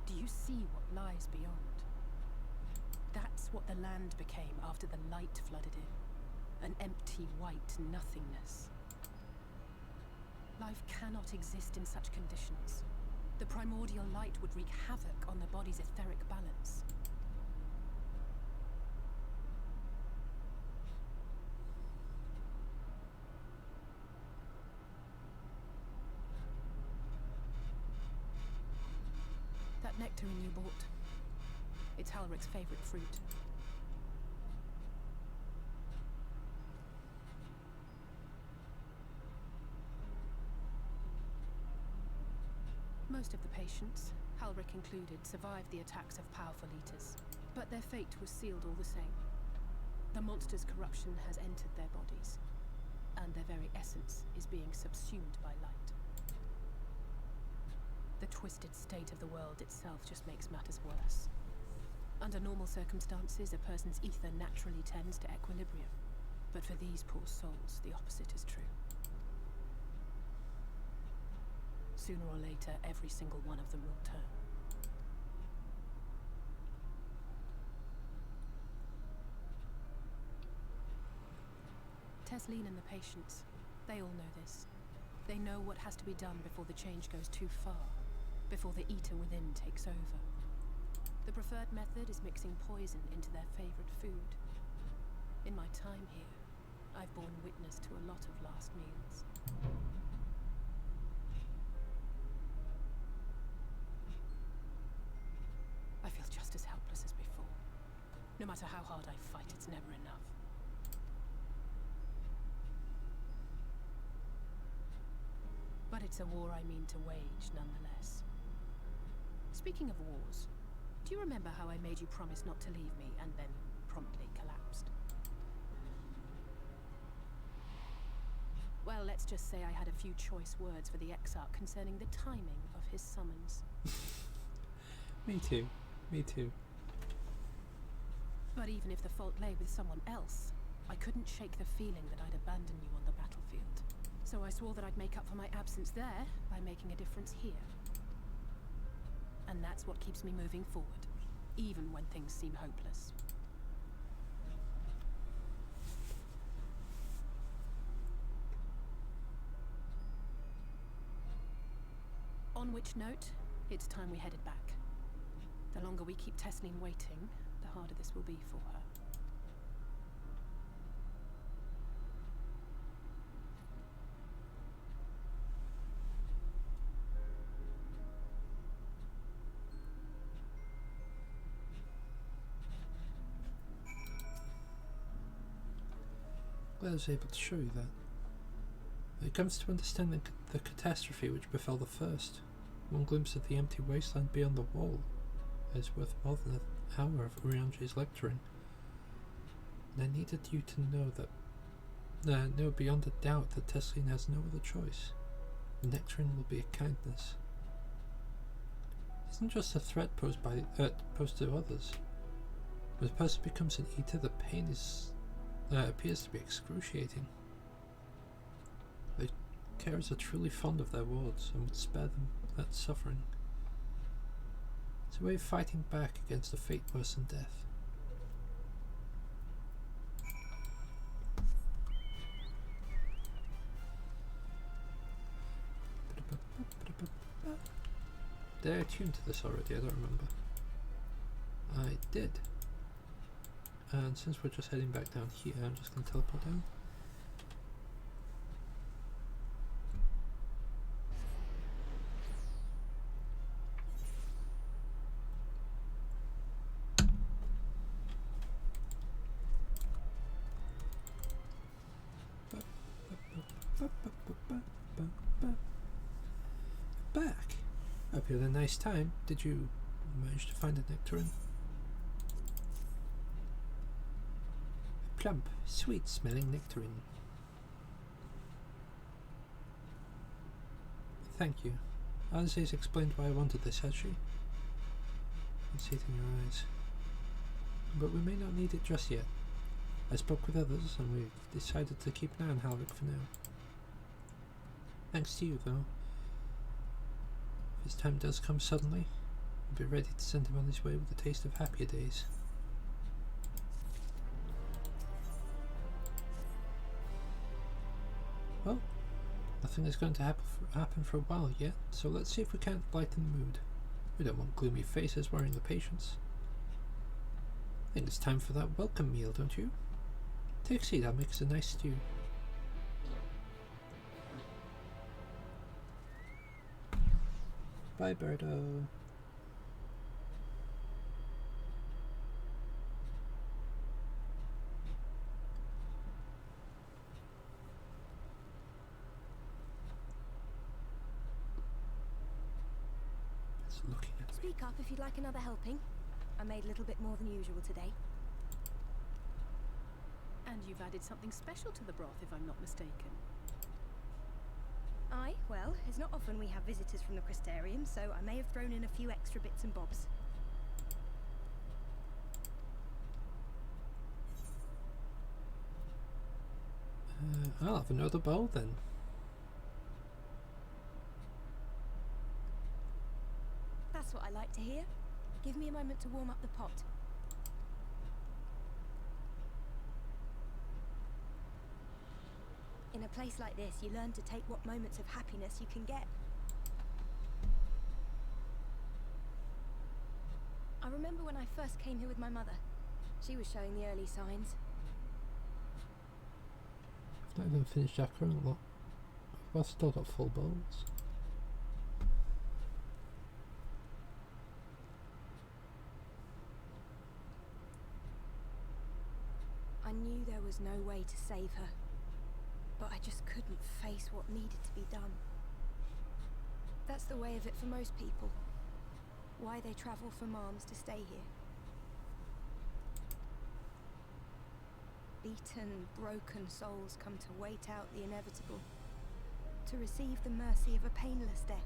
Do you see what lies beyond? That's what the land became after the light flooded in. An empty white nothingness. Life cannot exist in such conditions. The primordial light would wreak havoc on the body's etheric balance. That nectarine you bought, it's Halrick's favorite fruit. Most of the patients, Halrick included, survived the attacks of powerful eaters, but their fate was sealed all the same. The monster's corruption has entered their bodies, and their very essence is being subsumed by light. The twisted state of the world itself just makes matters worse. Under normal circumstances, a person's ether naturally tends to equilibrium. But for these poor souls, the opposite is true. Sooner or later, every single one of them will turn. Tesleen and the patients, they all know this. They know what has to be done before the change goes too far. Before the eater within takes over. The preferred method is mixing poison into their favorite food. In my time here, I've borne witness to a lot of last meals. I feel just as helpless as before. No matter how hard I fight, it's never enough. But it's a war I mean to wage, nonetheless. Speaking of wars, do you remember how I made you promise not to leave me and then promptly collapsed? Well, let's just say I had a few choice words for the Exarch concerning the timing of his summons. Me too. Me too. But even if the fault lay with someone else, I couldn't shake the feeling that I'd abandon you on the battlefield. So I swore that I'd make up for my absence there by making a difference here. And that's what keeps me moving forward, even when things seem hopeless. On which note, it's time we headed back. The longer we keep Tesleen waiting, the harder this will be for her. Glad I was able to show you that. When it comes to understanding the catastrophe which befell the first, one glimpse of the empty wasteland beyond the wall is worth more than an hour of Uriange's lecturing. And I needed you to know that, know beyond a doubt that Tesleen has no other choice. The nectarine will be a kindness. It isn't just a threat posed to others. When a person becomes an eater, the pain appears to be excruciating. The carers are truly fond of their wards and would spare them that suffering. It's a way of fighting back against a fate worse than death. Did I tune to this already? I don't remember. I did. And since we're just heading back down here, I'm just going to teleport down. Hope you had a nice time. Did you manage to find a nectarine? A plump, sweet-smelling nectarine. Thank you. Alice's explained why I wanted this, has she? I can see it in your eyes. But we may not need it just yet. I spoke with others, and we've decided to keep an eye on Halvik for now. Thanks to you, though. If his time does come suddenly, I'll be ready to send him on his way with a taste of happier days. Well, nothing is going to happen for a while yet, so let's see if we can't lighten the mood. We don't want gloomy faces worrying the patients. I think it's time for that welcome meal, don't you? Take a seat, I'll make us a nice stew. Bye, Birdo. It's looking at me. Speak up if you'd like another helping. I made a little bit more than usual today. And you've added something special to the broth, if I'm not mistaken. Aye, well, it's not often we have visitors from the Crystarium, so I may have thrown in a few extra bits and bobs. I'll have another bowl then. That's what I like to hear. Give me a moment to warm up the pot. In a place like this, you learn to take what moments of happiness you can get. I remember when I first came here with my mother. She was showing the early signs. I've not even finished our current lot. I've still got full bowls. I knew there was no way to save her, but I just couldn't face what needed to be done. That's the way of it for most people. Why they travel from arms to stay here. Beaten, broken souls come to wait out the inevitable, to receive the mercy of a painless death.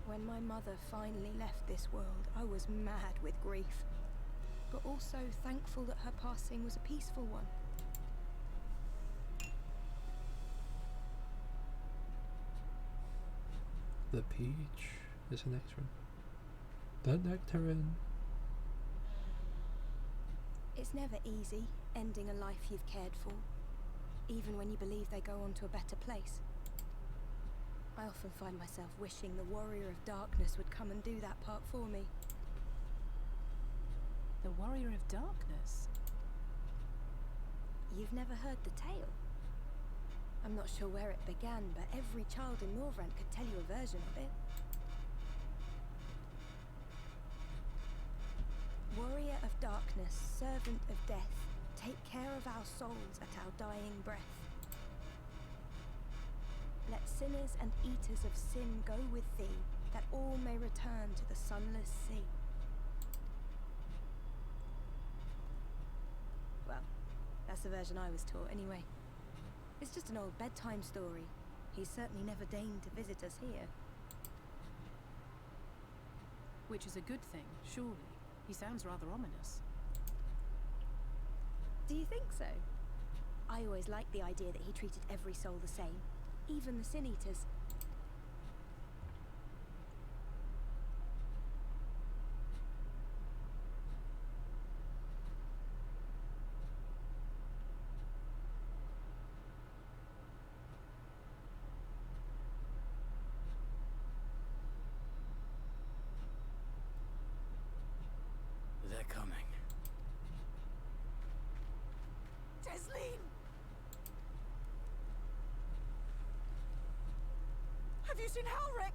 When my mother finally left this world, I was mad with grief, but also thankful that her passing was a peaceful one. The peach is a nectarine. The nectarine. It's never easy, ending a life you've cared for, even when you believe they go on to a better place. I often find myself wishing the Warrior of Darkness would come and do that part for me. The Warrior of Darkness? You've never heard the tale? I'm not sure where it began, but every child in Norvrant could tell you a version of it. Warrior of Darkness, servant of death, take care of our souls at our dying breath. Let sinners and eaters of sin go with thee, that all may return to the sunless sea. Well, that's the version I was taught anyway. It's just an old bedtime story. He's certainly never deigned to visit us here. Which is a good thing, surely. He sounds rather ominous. Do you think so? I always liked the idea that he treated every soul the same, even the Sin Eaters. They're coming. Desleen! Have you seen Halric?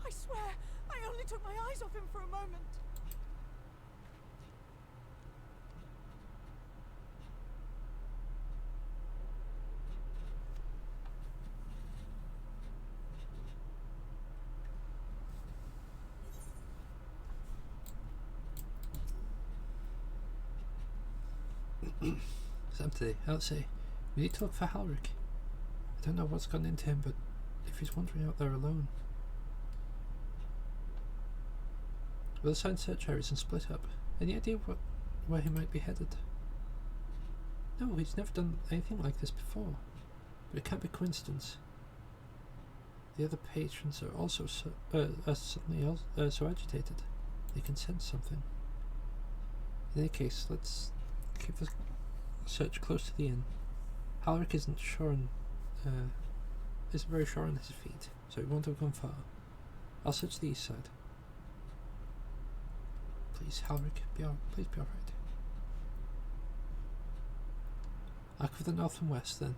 I swear, I only took my eyes off him for a moment. It's empty. I'll say, we need to look for Halric. I don't know what's gone into him, but if he's wandering out there alone. We'll assign search areas and split up. Any idea where he might be headed? No, he's never done anything like this before. But it can't be coincidence. The other patrons are also suddenly so agitated. They can sense something. In any case, let's keep the search close to the inn. Halric isn't very sure on his feet, so he won't have gone far. I'll search the east side. Please, Halric, please be alright. I'll cover the north and west then.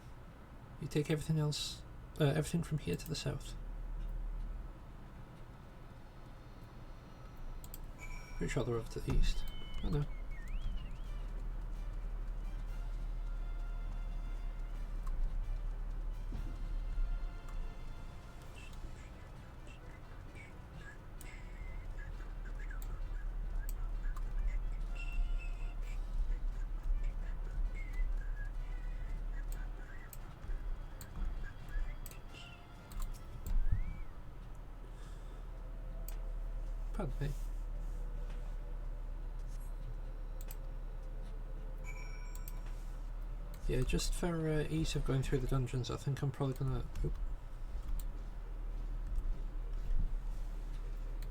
You take everything else, everything from here to the south. Pretty sure they're over to the east. Oh no. Pardon me. Yeah, just for ease of going through the dungeons, I think I'm probably gonna.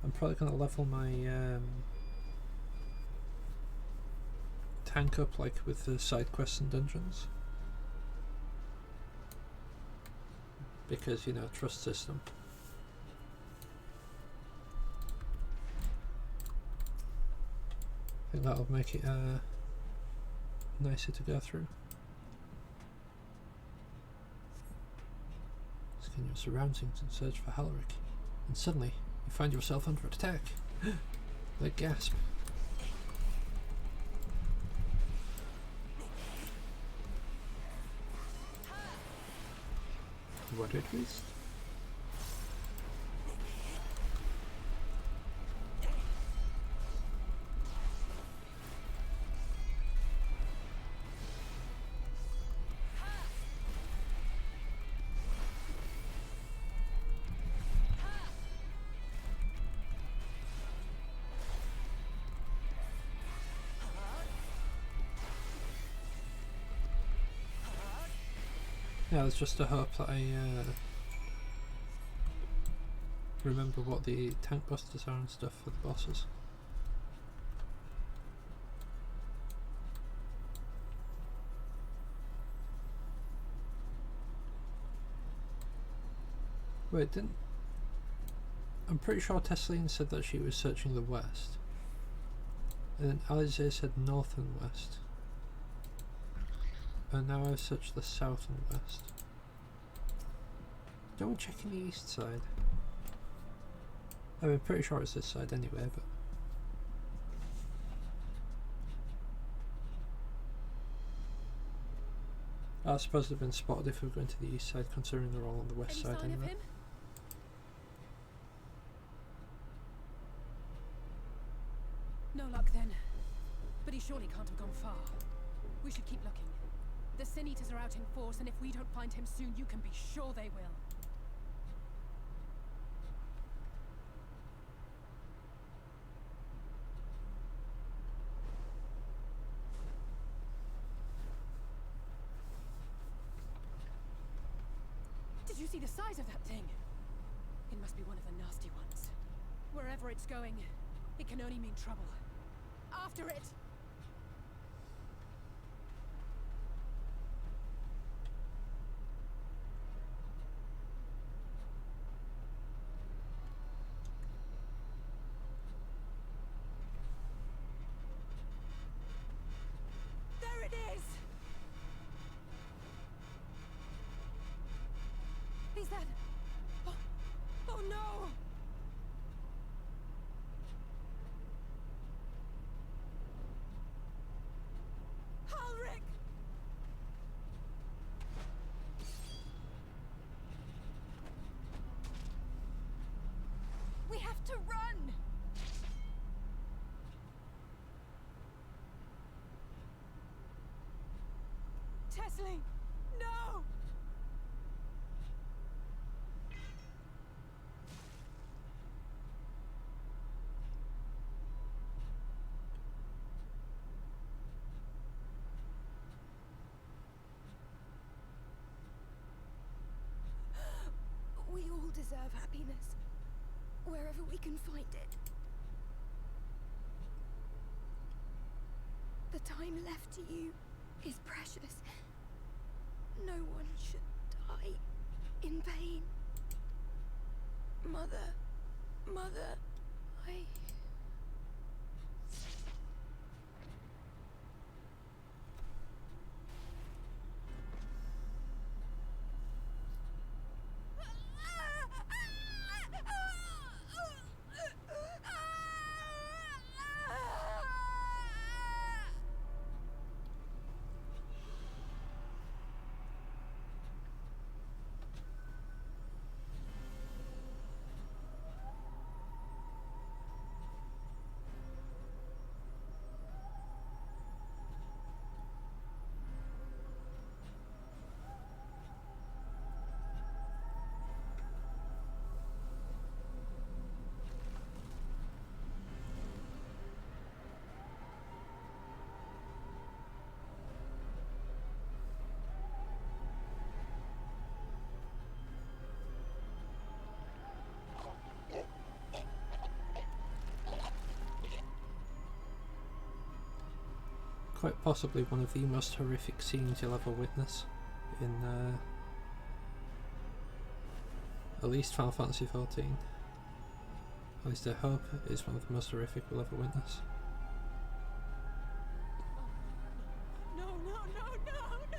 I'm probably gonna level my tank up like with the side quests and dungeons, because you know, trust system. I think that'll make it nicer to go through. Scan your surroundings and search for Halric, and suddenly you find yourself under attack. They gasp. What it is? Yeah, there's just a hope that I remember what the tank busters are and stuff for the bosses. Wait, I'm pretty sure Tesseline said that she was searching the west, and then Alizair said north and west. And now I've searched the south and west. Don't check in the east side. I mean, pretty sure it's this side anyway, but... I suppose they've been spotted if we're going to the east side, considering they're all on the west side anyway. Him? No luck then. But he surely can't have gone far. We should keep looking. The Sin Eaters are out in force, and if we don't find him soon, you can be sure they will. Did you see the size of that thing? It must be one of the nasty ones. Wherever it's going, it can only mean trouble. After it! Is that... Oh no! Halric! We have to run! Kesling! No! We all deserve happiness, wherever we can find it. The time left to you is precious. No one should die in vain. Mother, I... Quite possibly one of the most horrific scenes you'll ever witness in at least Final Fantasy XIV. At least I hope it's one of the most horrific we'll ever witness. No, no, no, no, no!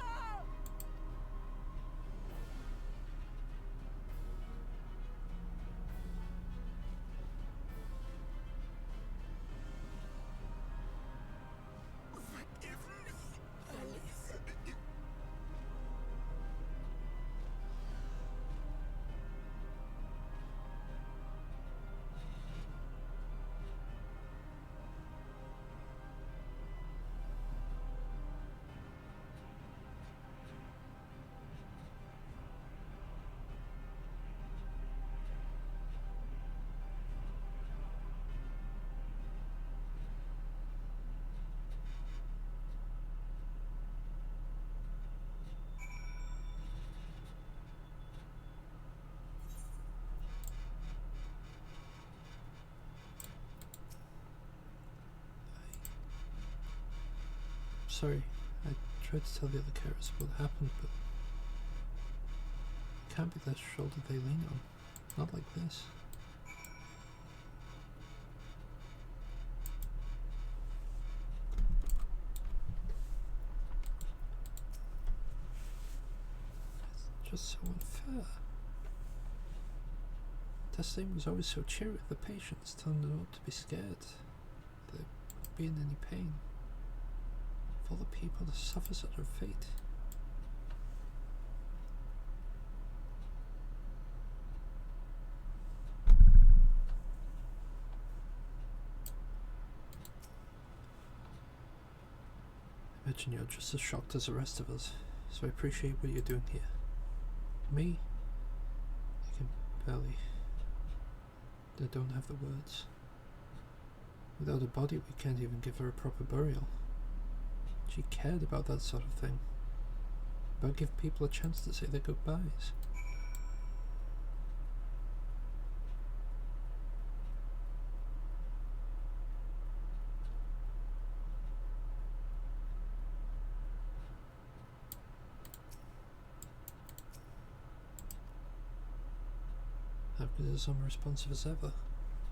Sorry, I tried to tell the other carers what happened, but it can't be the shoulder they lean on. Not like this. It's just so unfair. Testing was always so cheery with the patients, telling them not to be scared. They won't be in any pain. For all the people that suffer such a fate. I imagine you're just as shocked as the rest of us, so I appreciate what you're doing here. Me? I can barely... I don't have the words. Without a body, we can't even give her a proper burial. She cared about that sort of thing. About give people a chance to say their goodbyes. Hapgood is as unresponsive as ever.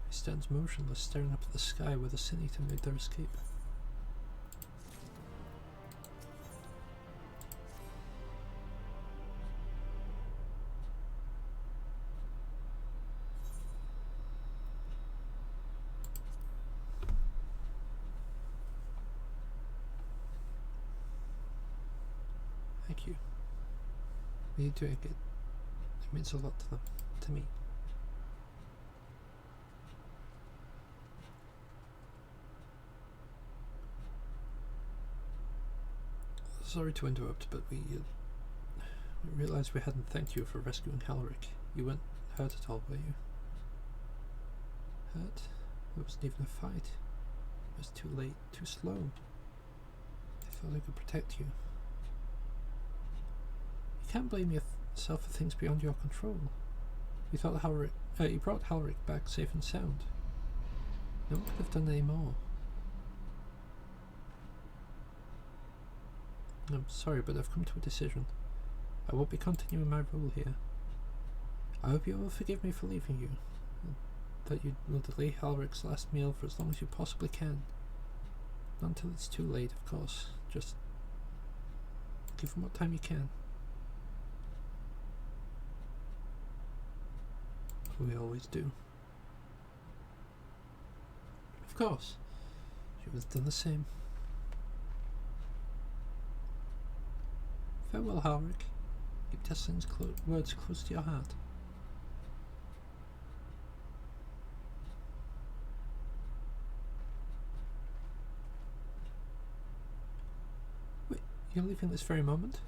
He stands motionless, staring up at the sky where the Sin-Eater made their escape. Thank you. Me doing it. It means a lot to them. To me. Sorry to interrupt, but we realized we hadn't thanked you for rescuing Halric. You weren't hurt at all, were you? Hurt? It wasn't even a fight. It was too late, too slow. I thought I could protect you. You can't blame yourself for things beyond your control. You thought you brought Halric back safe and sound. No one could have done any more. I'm sorry, but I've come to a decision. I won't be continuing my role here. I hope you will forgive me for leaving you, and that you will delay Halric's last meal for as long as you possibly can. Not until it's too late, of course. Just give him what time you can. We always do. Of course, she would have done the same. Farewell, Halric. Keep Teslin's words close to your heart. Wait, you're leaving this very moment?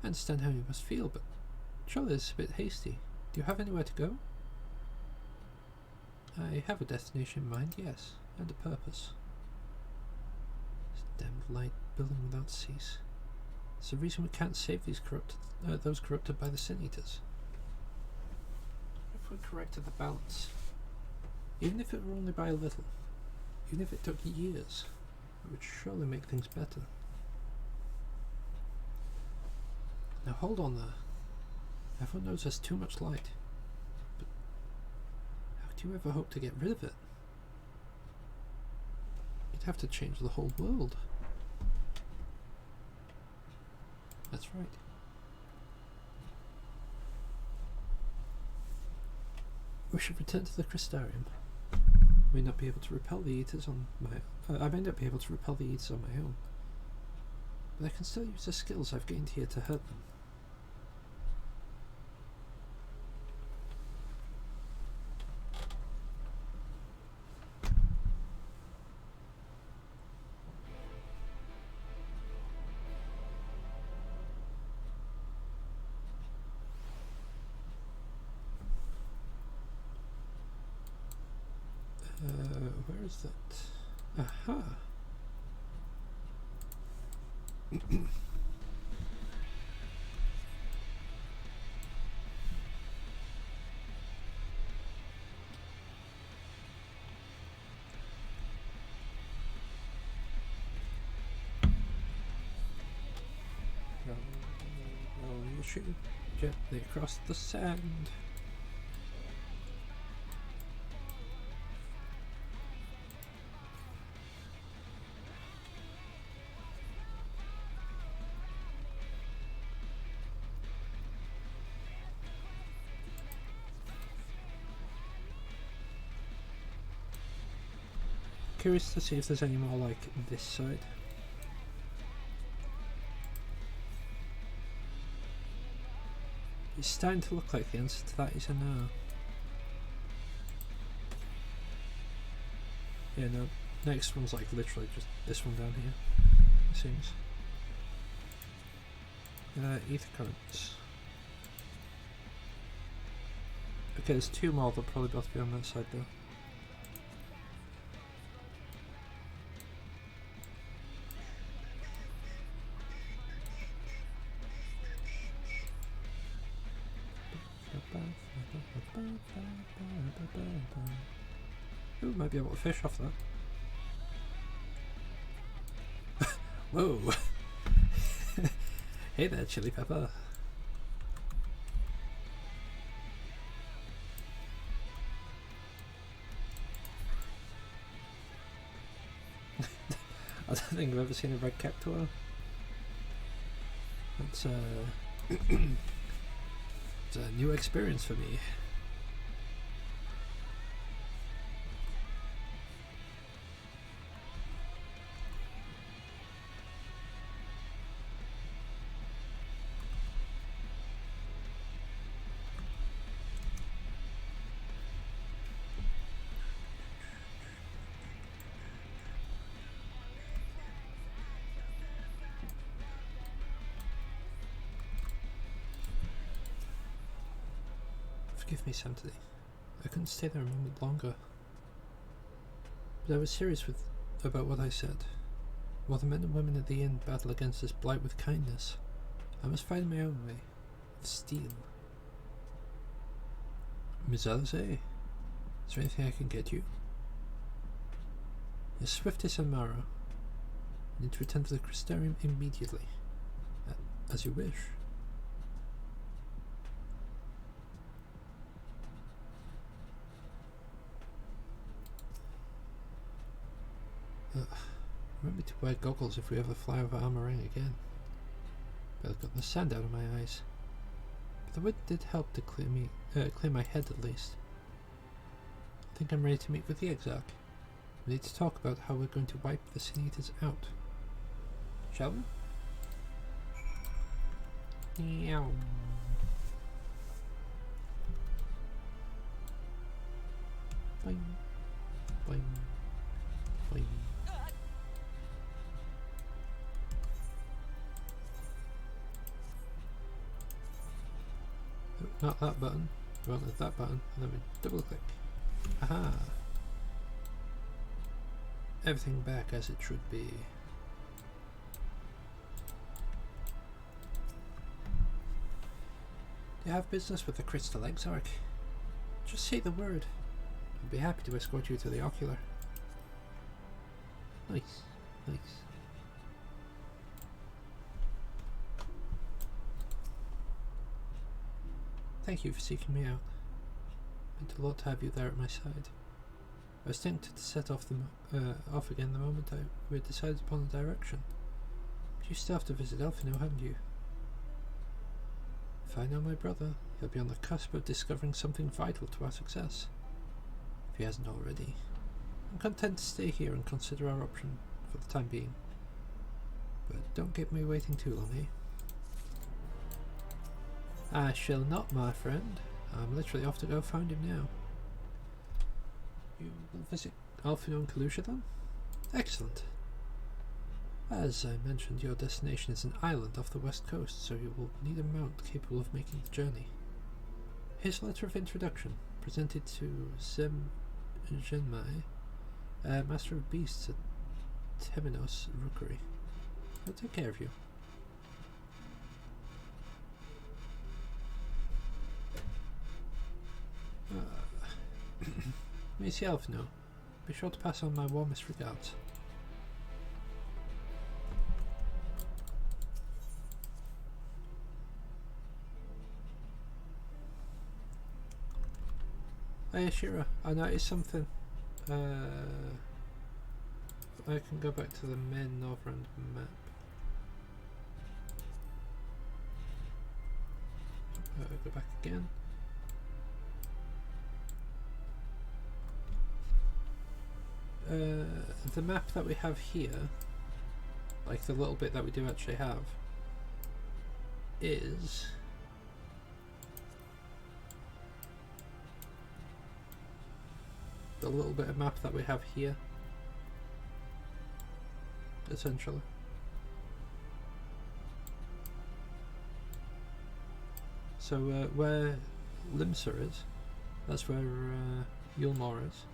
I understand how you must feel, but surely it's a bit hasty. Do you have anywhere to go? I have a destination in mind, yes, and a purpose. This damned light building without cease. It's the reason we can't save these those corrupted by the Sin Eaters. If we corrected the balance, even if it were only by a little, even if it took years, it would surely make things better. Now hold on there. Everyone knows there's too much light. But how do you ever hope to get rid of it? You'd have to change the whole world. That's right. We should return to the Crystarium. I may not be able to repel the Eaters on my own, but I can still use the skills I've gained here to hurt them. Where is that? Aha! Roll your shoe gently across the sand. Curious to see if there's any more like this side. It's starting to look like the answer to that is a no. Yeah, no. Next one's like literally just this one down here, it seems. Ether currents. Okay, there's two more, they'll probably both be on that side though. Ooh, might be able to fish off that. Whoa! Hey there, Chili Pepper. I don't think I've ever seen a red cactuar. That's it's a new experience for me. Forgive me, Sanctity. I couldn't stay there a moment longer. But I was serious about what I said. While the men and women at the inn battle against this blight with kindness, I must find my own way. Of steel. Miss Alice, is there anything I can get you? As swift as Amara. I need to return to the Crystarium immediately. As you wish. Remember to wear goggles if we ever fly over Amarang again. But I've got the sand out of my eyes. But the wind did help to clear my head at least. I think I'm ready to meet with the Exarch. We need to talk about how we're going to wipe the Sin Eaters out. Shall we? Meow. Boing. Boing. Boing. Not that button. We wanted that button, and then we double click. Aha! Everything back as it should be. Do you have business with the Crystal Exarch? Just say the word. I'd be happy to escort you to the Ocular. Nice, nice. Thank you for seeking me out. It meant a lot to have you there at my side. I was tempted to set off again the moment we had decided upon the direction. But you still have to visit Elfino, haven't you? If I know my brother, he'll be on the cusp of discovering something vital to our success. If he hasn't already. I'm content to stay here and consider our option for the time being. But don't keep me waiting too long, eh? I shall not, my friend. I'm literally off to go find him now. You will visit Alfino and Kalusha then? Excellent. As I mentioned, your destination is an island off the west coast, so you will need a mount capable of making the journey. Here's a letter of introduction, presented to Zem Genmai, Master of Beasts at Temenos Rookery. I'll take care of you. Miss Elfino, be sure to pass on my warmest regards. Hey Shira, I noticed something. I can go back to the main Northrend map. Go back again. The map that we have here, like the little bit that we do actually have, is the little bit of map that we have here, essentially. So where Limsa is, that's where Yulmore is.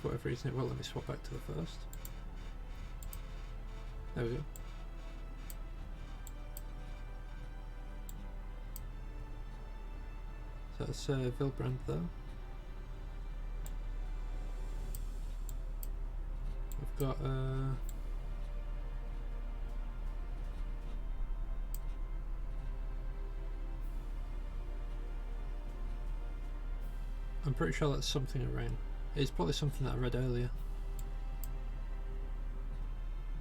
For whatever reason it won't let me swap back to the first. There we go. So that's Vilbrand though. We've got I'm pretty sure that's something around. It's probably something that I read earlier.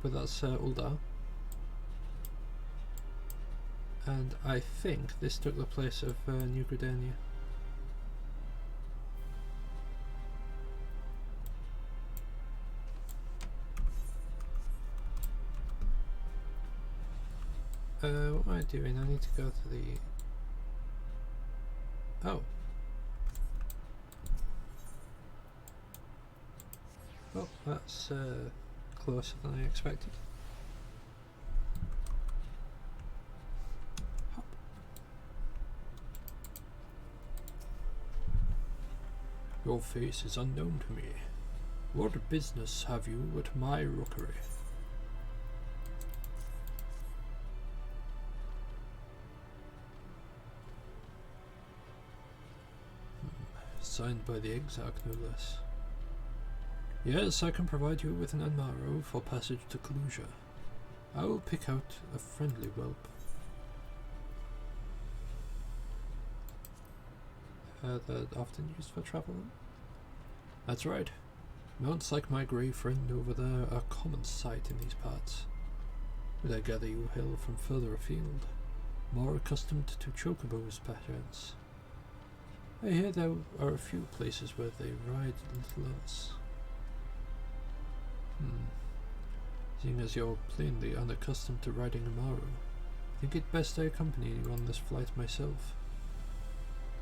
But that's Uldar. And I think this took the place of New Gridania. What am I doing? I need to go to the... Oh. Well, that's closer than I expected. Your face is unknown to me. What business have you at my rookery? Signed by the Exarch, no less. Yes, I can provide you with an Amaro for passage to Kalusia. I will pick out a friendly whelp. That often used for travel? That's right. Mounts like my grey friend over there are common sight in these parts. But I gather you hail from further afield, more accustomed to chocobos, perchance. I hear there are a few places where they ride little else. Seeing as you're plainly unaccustomed to riding Amaro, I think it best I accompany you on this flight myself.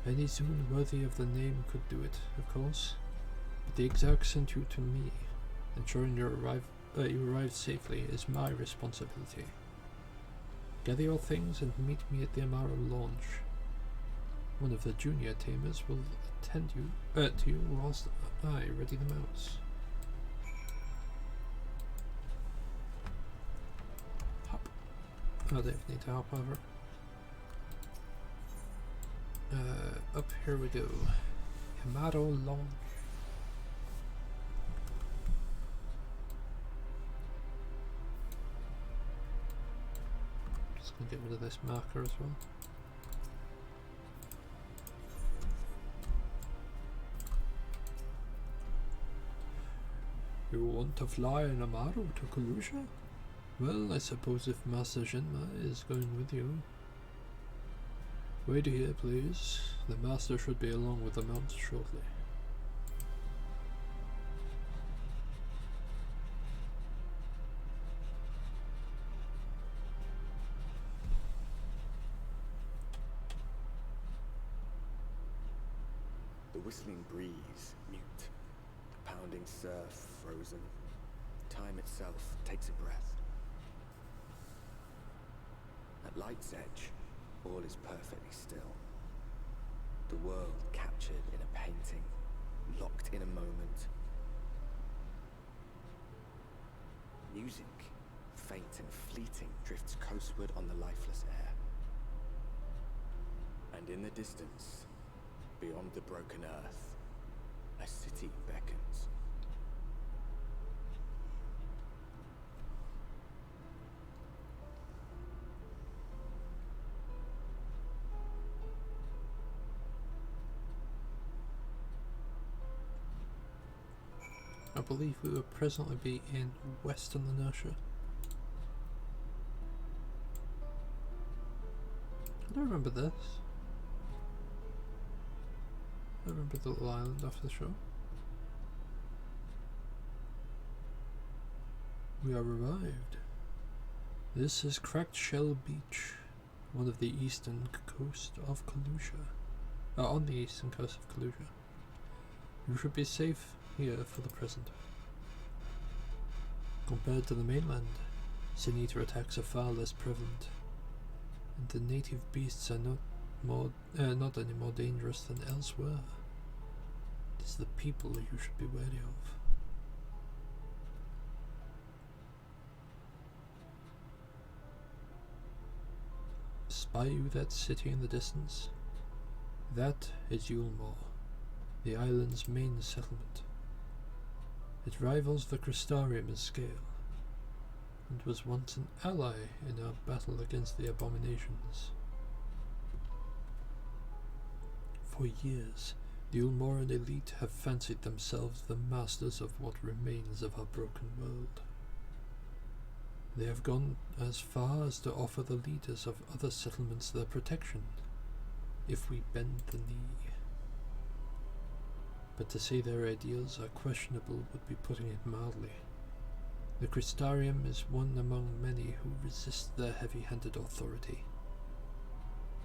Any Zune worthy of the name could do it, of course, but the Exarch sent you to me. Ensuring you arrived safely is my responsibility. Gather your things and meet me at the Amaro launch. One of the junior tamers will attend to you whilst I ready the mounts. Hop. Oh, they need to hop over. Up here we go. Amaro launch. Just gonna get rid of this marker as well. You want to fly an Amaro to Kalusia? Well, I suppose if Master Shinma is going with you. Wait here, please. The Master should be along with the mounts shortly. The whistling breeze, mute. The pounding surf, frozen. Time itself takes a breath. At light's edge, all is perfectly still. The world captured in a painting, locked in a moment. Music, faint and fleeting, drifts coastward on the lifeless air. And in the distance, beyond the broken earth, a city beckons. I believe we will presently be in Western Inertia. I don't remember this. I remember the little island off the shore. We are arrived. This is Cracked Shell Beach, one of the eastern coast of Kalusia. On the eastern coast of Kalusia. You should be safe here for the present. Compared to the mainland, Sin-Eater attacks are far less prevalent, and the native beasts are not any more dangerous than elsewhere. It is the people you should be wary of. Spy you that city in the distance? That is Yulmore, the island's main settlement. It rivals the Crystarium in scale, and was once an ally in our battle against the abominations. For years, the Ulmoran elite have fancied themselves the masters of what remains of our broken world. They have gone as far as to offer the leaders of other settlements their protection, if we bend the knee. But to say their ideals are questionable would be putting it mildly. The Crystarium is one among many who resist their heavy-handed authority.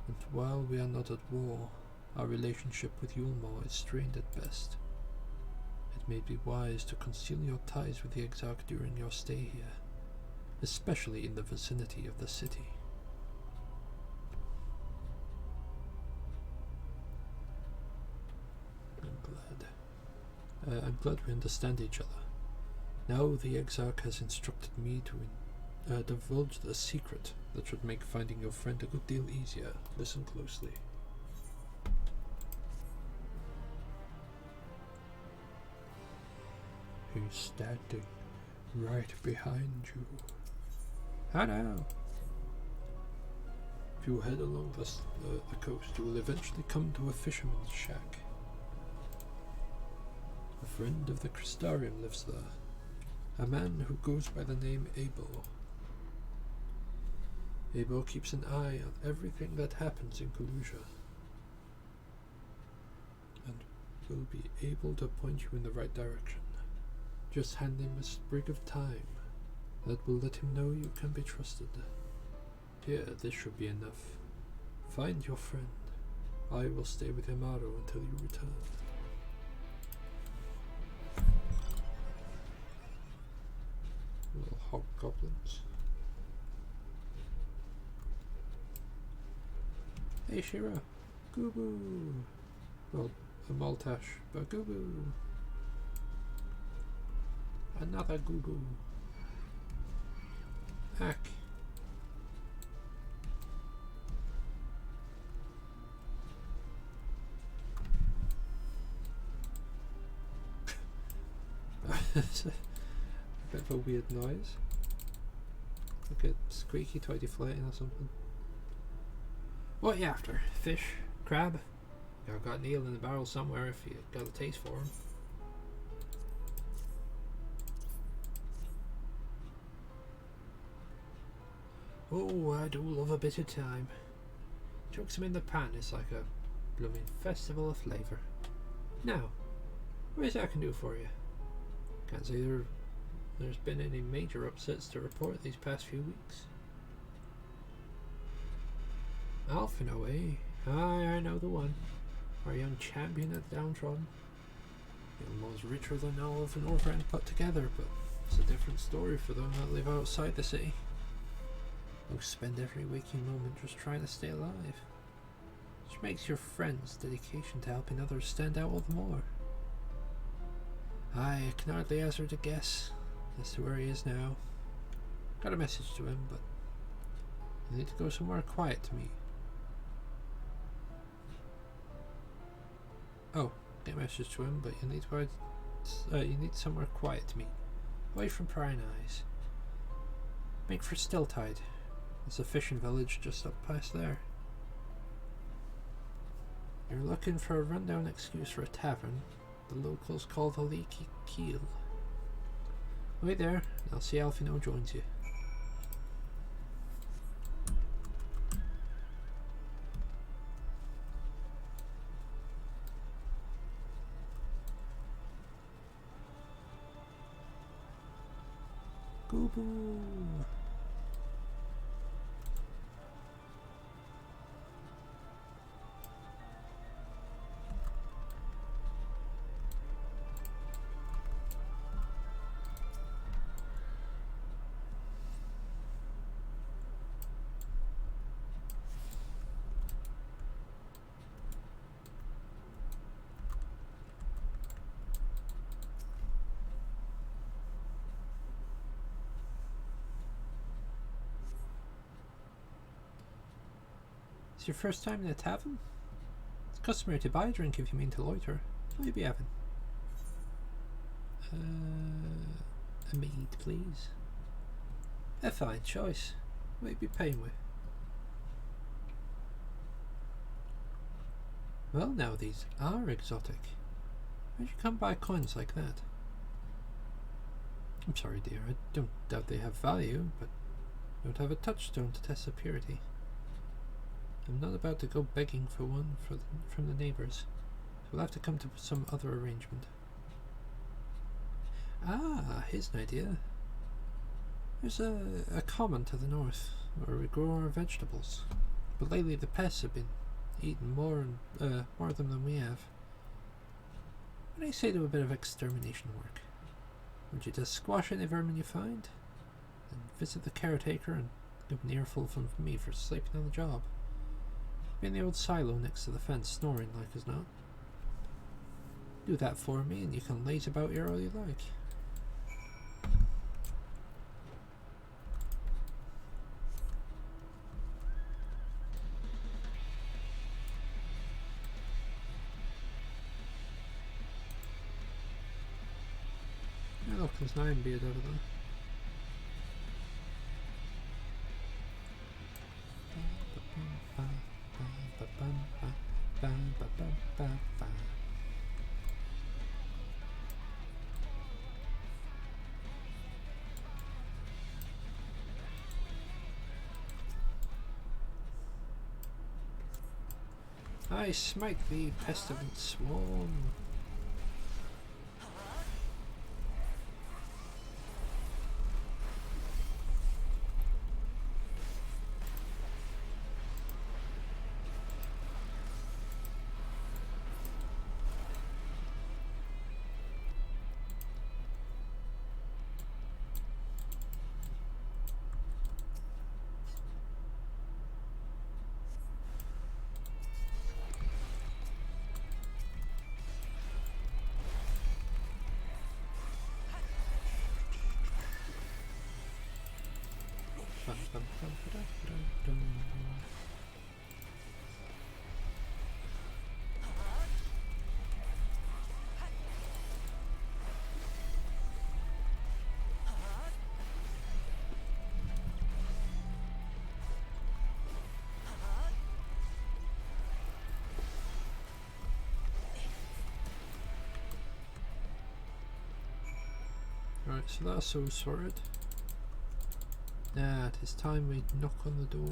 And while we are not at war, our relationship with Yulmore is strained at best. It may be wise to conceal your ties with the Exarch during your stay here, especially in the vicinity of the city. I'm glad. I'm glad we understand each other. Now the Exarch has instructed me to divulge the secret that should make finding your friend a good deal easier. Listen closely. He's standing right behind you. Hello! If you head along the coast, you will eventually come to a fisherman's shack. A friend of the Crystarium lives there, a man who goes by the name Abel. Abel keeps an eye on everything that happens in Kalusia, and will be able to point you in the right direction. Just hand him a sprig of thyme that will let him know you can be trusted. Here, this should be enough. Find your friend. I will stay with Yamato until you return. Little hobgoblins. Hey Shira, Gubu. Well, a Maltash, but Gubu. Another Gubu. Hack. It's a bit of a weird noise. Like a squeaky toity floating or something. What you after? Fish? Crab? I've got an eel in the barrel somewhere if you got a taste for him. Oh, I do love a bit of time. Chucks them in the pan, it's like a blooming festival of flavour. Now, what is that I can do for you? Can't say there's been any major upsets to report these past few weeks. Alphino, eh? Aye, I know the one. Our young champion at the downtrodden. Almost richer than all of the Northrend put together, but it's a different story for them that live outside the city. Who spend every waking moment just trying to stay alive. Which makes your friend's dedication to helping others stand out all the more. I can hardly hazard a guess as to where he is now. Got a message to him, but you need to go somewhere quiet to meet. Oh, get a message to him, but you need somewhere quiet to meet, away from prying eyes. Make for Stilltide. There's a fishing village just up past there. You're looking for a rundown excuse for a tavern. The locals call the Leaky Keel. Wait there, and I'll see Alphino joins you. Gubu! Your first time in a tavern? It's customary to buy a drink if you mean to loiter. What will you be having? A mead, please. A fine choice. What will you be paying with? Well, now these are exotic. Where'd you come by coins like that? I'm sorry, dear. I don't doubt they have value, but don't have a touchstone to test their purity. I'm not about to go begging for one from the neighbours, so we'll have to come to some other arrangement. Ah, here's an idea. There's a common to the north, where we grow our vegetables, but lately the pests have been eating more of them than we have. What do you say to a bit of extermination work? Would you just squash any vermin you find, and visit the caretaker and give an earful from me for sleeping on the job? Be in the old silo next to the fence, snoring like as not. Do that for me and you can laze about here all you like. Yeah, look, there's 9 beard over there. I smite thee, pestilent swarm. Right, so that's all sorted. Now it is time we knock on the door.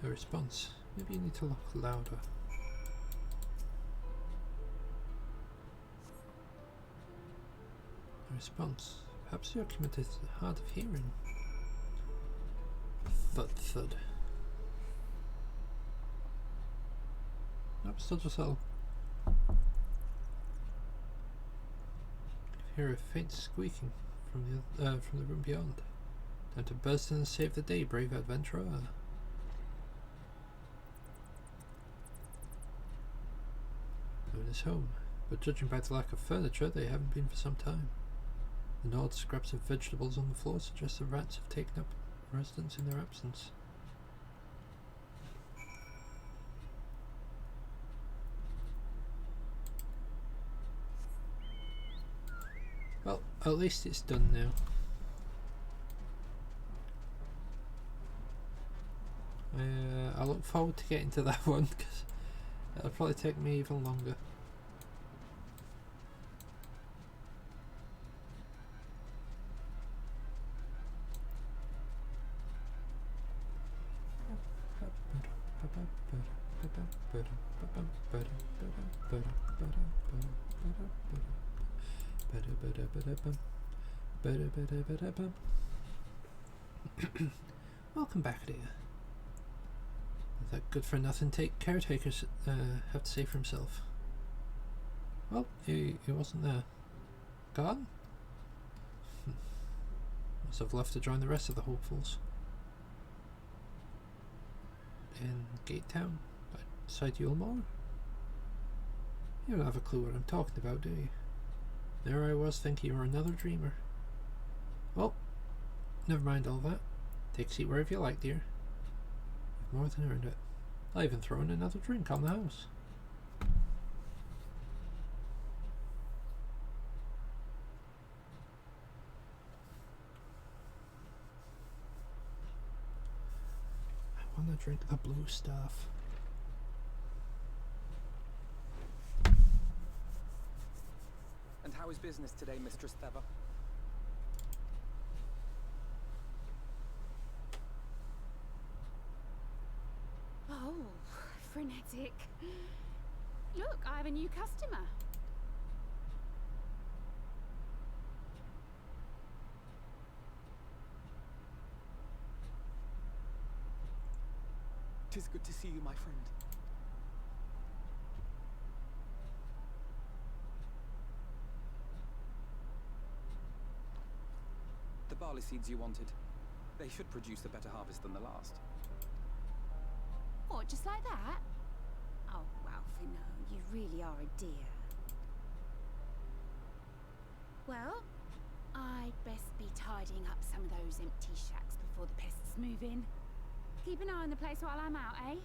A response. Maybe you need to look louder. A response. Perhaps your document is hard of hearing. Thud thud. Nope, still just settle. Hear a faint squeaking from the room beyond. Time to burst in and save the day, brave adventurer. No one is home, but judging by the lack of furniture, they haven't been for some time. The gnawed scraps of vegetables on the floor suggest the rats have taken up residence in their absence. Well, at least it's done now. I look forward to getting to that one because it'll probably take me even longer. Welcome back, dear. That good-for-nothing caretaker have to say for himself. Well, he wasn't there. Gone? Must have left to join the rest of the hopefuls. In Gate Town, outside Yulmore? You don't have a clue what I'm talking about, do you? There I was thinking you were another dreamer. Well, never mind all that. Take a seat wherever you like, dear. You've more than earned it. I'll even throw in another drink on the house. I want to drink the blue stuff. And how is business today, Mistress Theva? Oh, frenetic. Look, I have a new customer. Tis good to see you, my friend. The barley seeds you wanted. They should produce a better harvest than the last. What, just like that? Oh, Alfino, you really are a dear. Well, I'd best be tidying up some of those empty shacks before the pests move in. Keep an eye on the place while I'm out, eh?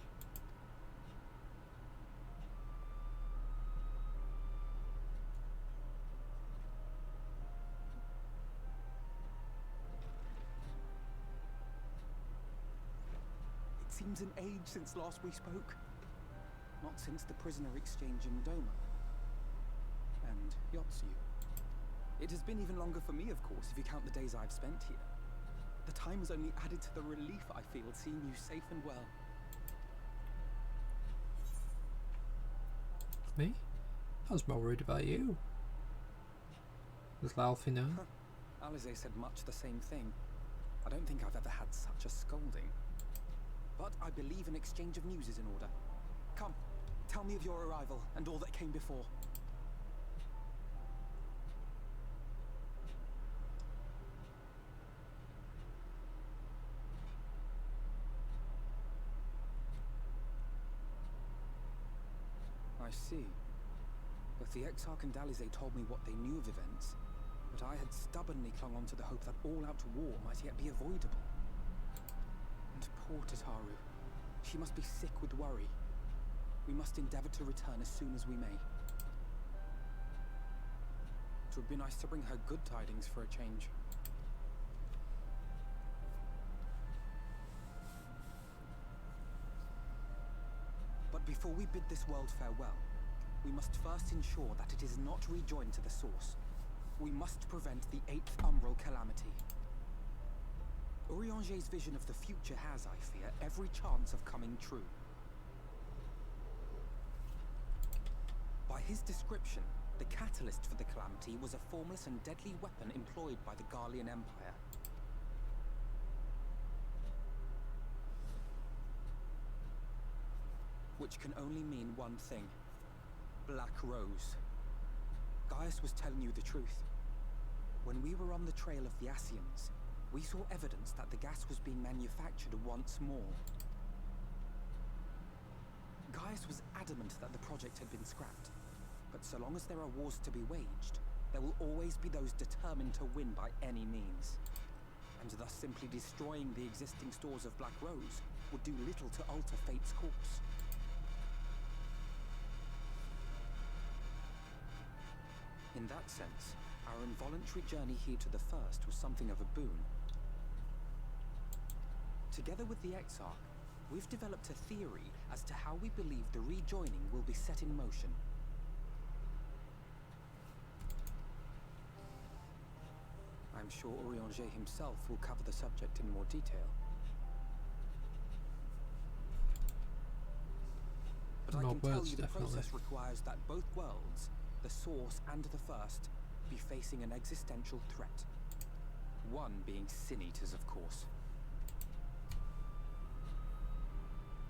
It seems an age since last we spoke. Not since the prisoner exchange in Doma. And Yotsu. It has been even longer for me, of course, if you count the days I've spent here. The time has only added to the relief I feel seeing you safe and well. Me? I was more worried about you. Little Alfie now. Alize said much the same thing. I don't think I've ever had such a scolding. But I believe an exchange of news is in order. Come, tell me of your arrival and all that came before. I see. Both the Exarch and Alize told me what they knew of events, but I had stubbornly clung on to the hope that all-out war might yet be avoidable. And poor Tataru. She must be sick with worry. We must endeavor to return as soon as we may. It would be nice to bring her good tidings for a change. But before we bid this world farewell, we must first ensure that it is not rejoined to the source. We must prevent the 8th Umbral calamity. Urianger's vision of the future has, I fear, every chance of coming true. By his description, the catalyst for the calamity was a formless and deadly weapon employed by the Garlean Empire. Which can only mean one thing. Black Rose. Gaius was telling you the truth. When we were on the trail of the Ascians, we saw evidence that the gas was being manufactured once more. Gaius was adamant that the project had been scrapped. But so long as there are wars to be waged, there will always be those determined to win by any means. And thus simply destroying the existing stores of Black Rose would do little to alter fate's course. In that sense, our involuntary journey here to the First was something of a boon. Together with the Exarch, we've developed a theory as to how we believe the rejoining will be set in motion. I'm sure Urianger himself will cover the subject in more detail. But I can tell you the process requires that both worlds, the Source and the First, be facing an existential threat. One being Sin-Eaters, of course.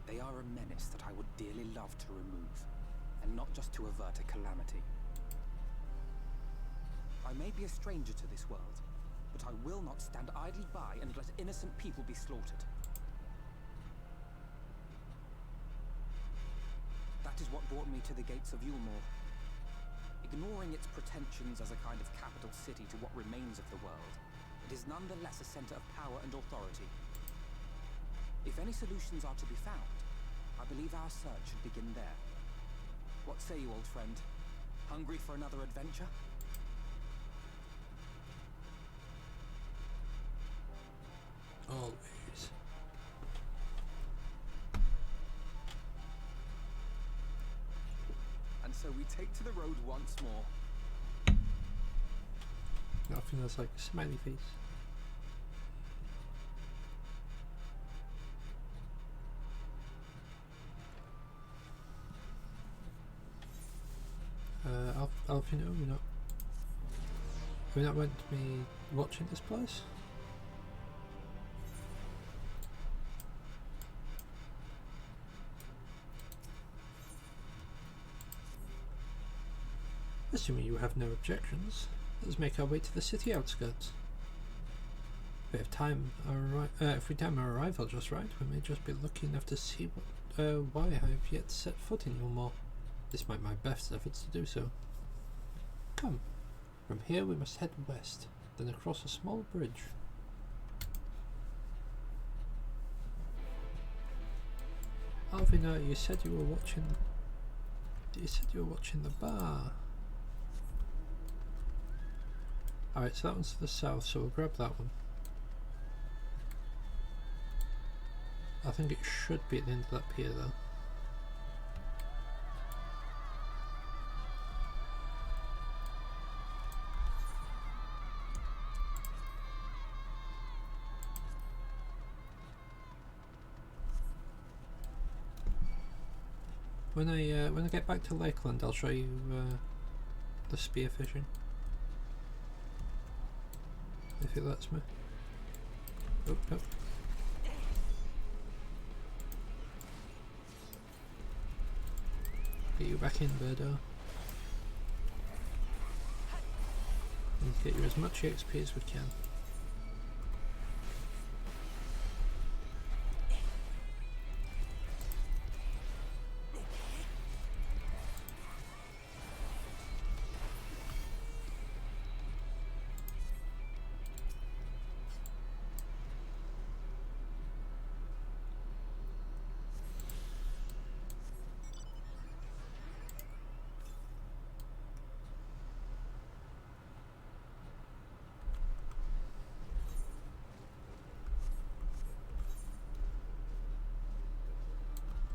They are a menace that I would dearly love to remove, and not just to avert a calamity. I may be a stranger to this world, but I will not stand idly by and let innocent people be slaughtered. That is what brought me to the gates of Yulmore. Ignoring its pretensions as a kind of capital city to what remains of the world, it is nonetheless a center of power and authority. If any solutions are to be found, I believe our search should begin there. What say you, old friend? Hungry for another adventure? Always. And so we take to the road once more. I think that's like a smiley face. Alfino, we're not meant to be watching this place? Assuming you have no objections, let's make our way to the city outskirts. If we time our arrival just right, we may just be lucky enough to see why I have yet set foot in Yulmore, despite my best efforts to do so. Come, from here we must head west, then across a small bridge. Alvina, you said you were watching. You said you were watching the bar. Alright, so that one's to the south, so we'll grab that one. I think it should be at the end of that pier though. When I get back to Lakeland, I'll show you the spear fishing, if it lets me. Oh, no. Get you back in, Birdo. And get you as much XP as we can.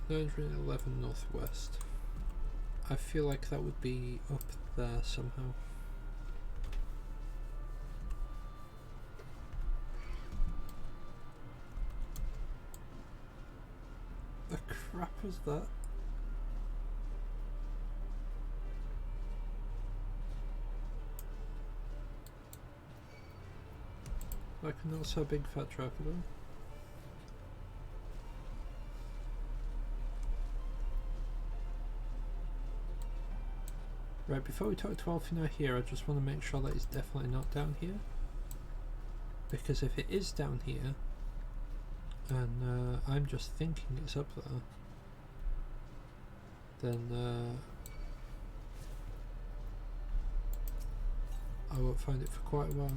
Hundred 11 northwest. I feel like that would be up there somehow. The crap was that? I can also a big fat crocodile. Right, before we talk to Alfina here, I just want to make sure that it's definitely not down here. Because if it is down here, and I'm just thinking it's up there, then I won't find it for quite a while.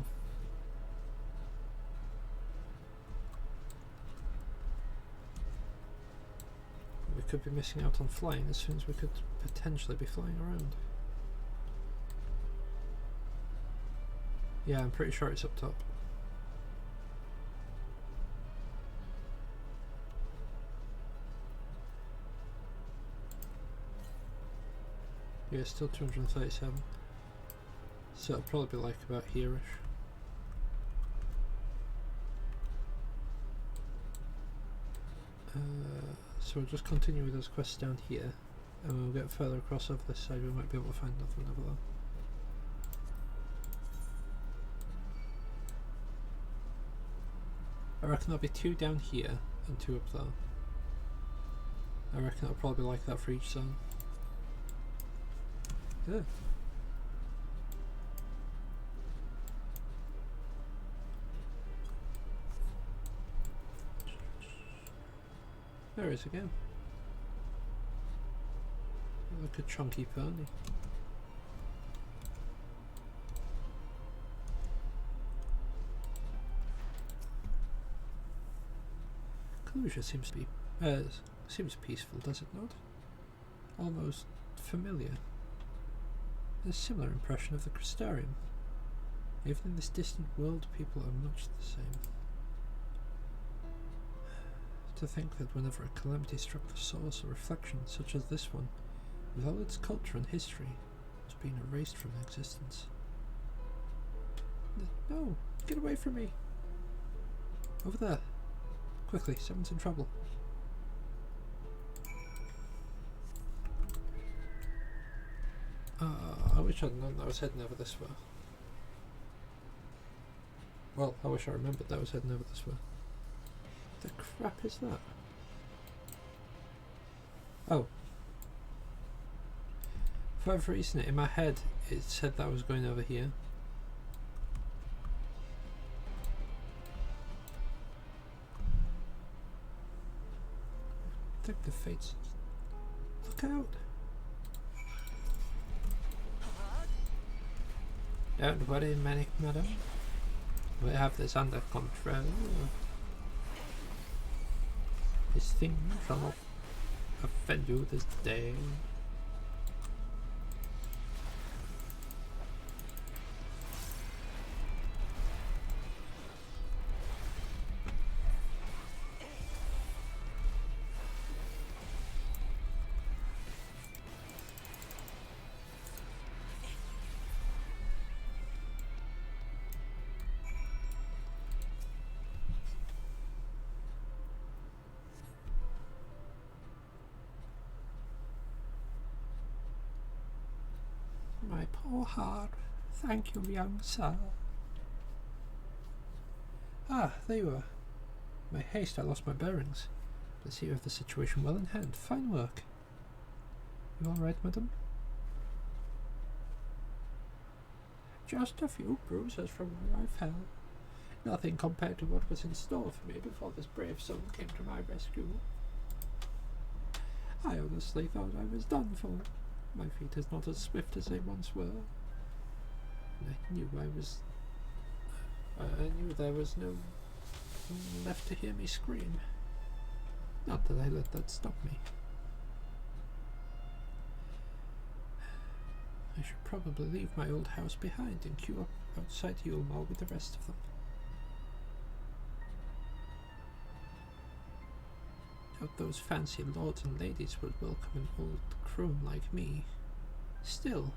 We could be missing out on flying as soon as we could potentially be flying around. Yeah, I'm pretty sure it's up top. Yeah, still 237. So it'll probably be like about here-ish. So we'll just continue with those quests down here, and when we get further across over this side we might be able to find nothing over there. I reckon there'll be 2 down here and 2 up there. I reckon it'll probably be like that for each zone. Yeah. There it is again. Look a chunky pony. Clusia seems to be seems peaceful, does it not? Almost familiar. A similar impression of the Crystarium. Even in this distant world, people are much the same. To think that whenever a calamity struck the source, a reflection such as this one, with all its culture and history, was being erased from existence. No! Get away from me! Over there! Quickly, someone's in trouble. I wish I'd known that I was heading over this way. Well, I wish I remembered that I was heading over this way. The crap is that? Oh. For whatever reason, in my head, it said that I was going over here. think the fates. Look out! Don't worry, Manic Madam. We have this under control. This thing shall not offend you this day. My poor heart. Thank you, young sir. Ah, there you are. In my haste, I lost my bearings. But I see you have the situation well in hand. Fine work. You all right, madam? Just a few bruises from where I fell. Nothing compared to what was in store for me before this brave soul came to my rescue. I honestly thought I was done for. My feet are not as swift as they once were. And I knew there was no one left to hear me scream. Not that I let that stop me. I should probably leave my old house behind and queue up outside Yulmore with the rest of them. Doubt those fancy lords and ladies would welcome an old crone like me. Still,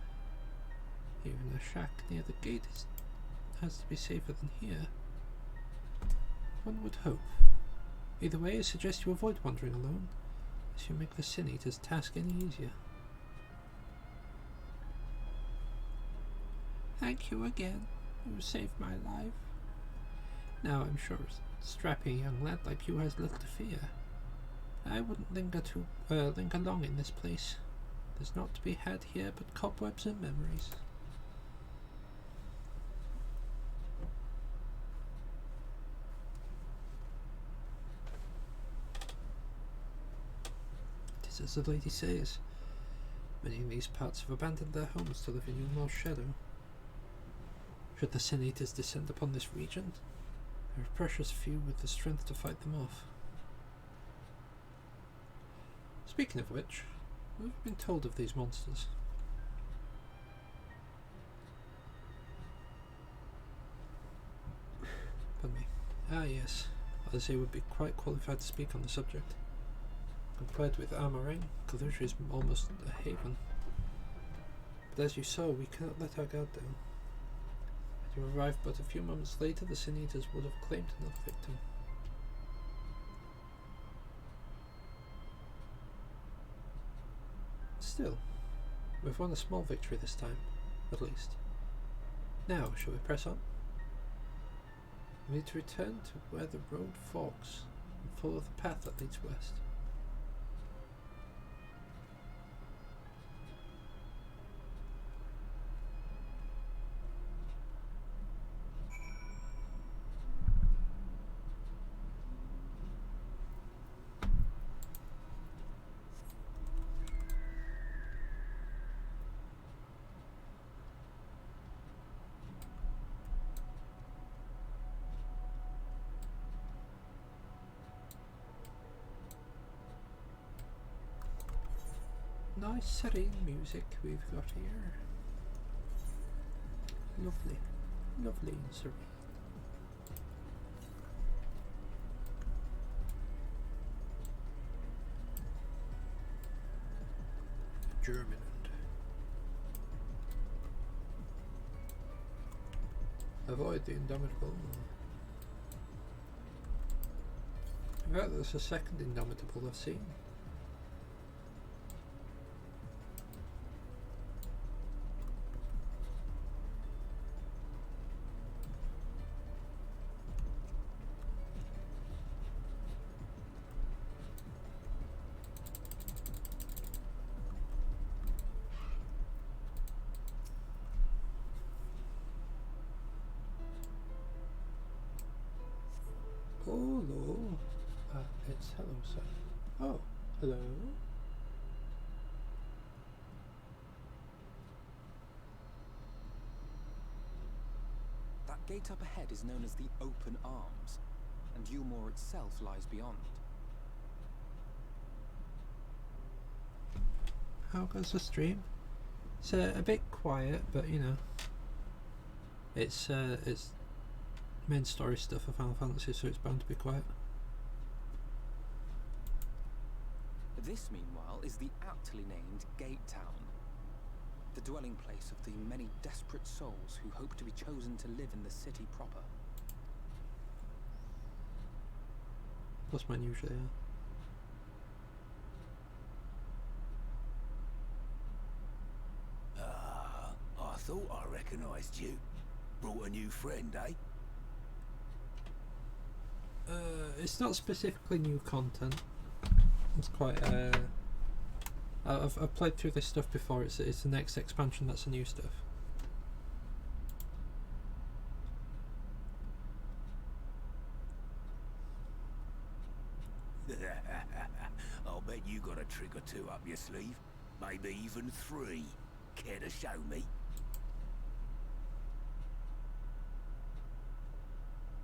even a shack near the gate has to be safer than here. One would hope. Either way, I suggest you avoid wandering alone, as you make the Sin Eater's task any easier. Thank you again. You saved my life. Now I'm sure a strapping young lad like you has little to fear. I wouldn't linger long in this place. There's naught to be had here but cobwebs and memories. It is as the lady says. Many in these parts have abandoned their homes to live in Yulmore's shadow. Should the Sin Eaters descend upon this region, there are precious few with the strength to fight them off. Speaking of which, what have you been told of these monsters? Pardon me. Ah yes, Odyssey would be quite qualified to speak on the subject. Compared with Armorain, Kalusha is almost a haven. But as you saw, we cannot let our guard down. Had you arrived but a few moments later, the Sin Eaters would have claimed another victim. Still, we've won a small victory this time, at least. Now, shall we press on? We need to return to where the road forks and follow the path that leads west. Nice serene music we've got here. Lovely, lovely and serene. German. Avoid the Indomitable. In fact, there's a second Indomitable I've seen. Hello. It's hello, sir. Oh, Hello? That gate up ahead is known as the Open Arms, and Yulmore itself lies beyond. How goes the stream? It's a bit quiet, but you know, it's main story stuff for Final Fantasy, so it's bound to be quiet. This, meanwhile, is the aptly named Gate Town, the dwelling place of the many desperate souls who hope to be chosen to live in the city proper. Plus mine usually are. I thought I recognised you. Brought a new friend, eh? It's not specifically new content. It's quite. I've played through this stuff before. It's the next expansion that's the new stuff. I'll bet you got a trick or two up your sleeve. Maybe even 3. Care to show me?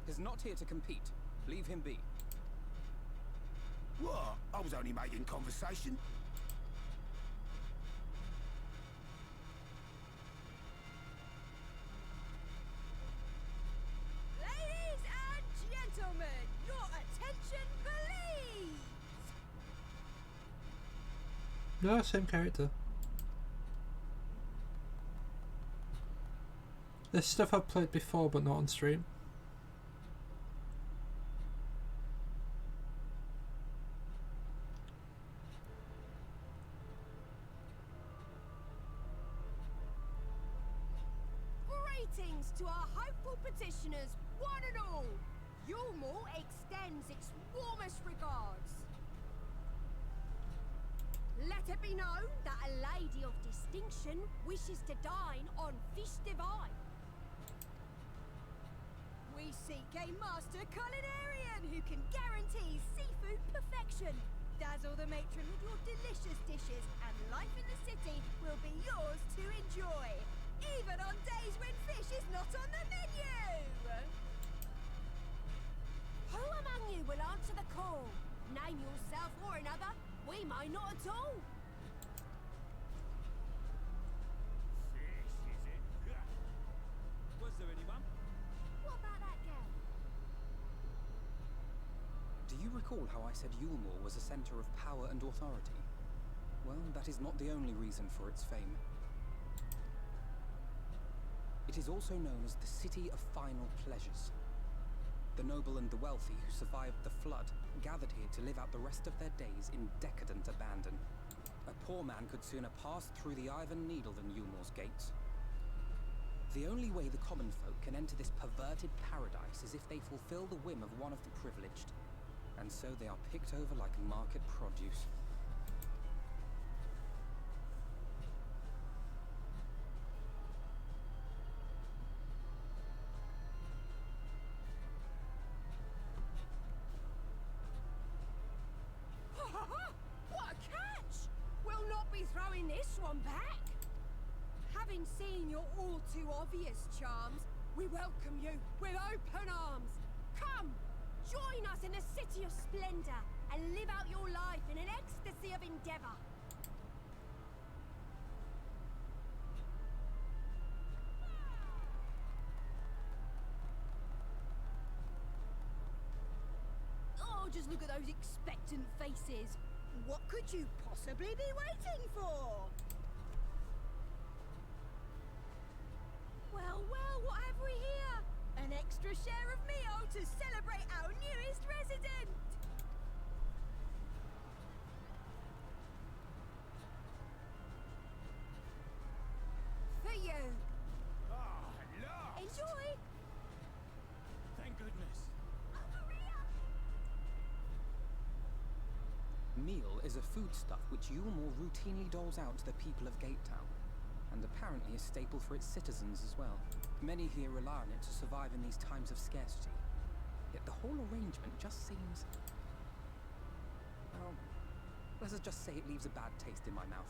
He's not here to compete. Leave him be. What? I was only making conversation. Ladies and gentlemen, your attention please! No, same character. There's stuff I've played before, but not on stream. Greetings to our hopeful petitioners, one and all. Yulmore extends its warmest regards. Let it be known that a lady of distinction wishes to dine on fish divine. We seek a master culinarian who can guarantee seafood perfection. Dazzle the matron with your delicious dishes, and life in the city will be yours to enjoy, even on days when fish is not on the menu. Who among you will answer the call? Name yourself or another. We may not at all. Fish, is it? Was there anyone? What about that girl? Do you recall how I said Yulmore was a center of power and authority? Well, that is not the only reason for its fame. It is also known as the City of Final Pleasures. The noble and the wealthy who survived the flood gathered here to live out the rest of their days in decadent abandon. A poor man could sooner pass through the Iron Needle than Yulmore's gates. The only way the common folk can enter this perverted paradise is if they fulfill the whim of one of the privileged. And so they are picked over like market produce. What a catch! We'll not be throwing this one back. Having seen your all too obvious charms, we welcome you with open arms. Come, join us in the city of splendor and live out your life in an ecstasy of endeavor. Oh, just look at those expectant faces. What could you possibly be waiting for? Well, well, what have we here? An extra share of meal to celebrate our newest resident! For you. Ah, hello! Enjoy! Thank goodness. Over here! Meal is a foodstuff which Yulmore routinely doles out to the people of Gate Town, and apparently a staple for its citizens as well. Many here rely on it to survive in these times of scarcity. Yet the whole arrangement just seems, well, Let us just say it leaves a bad taste in my mouth.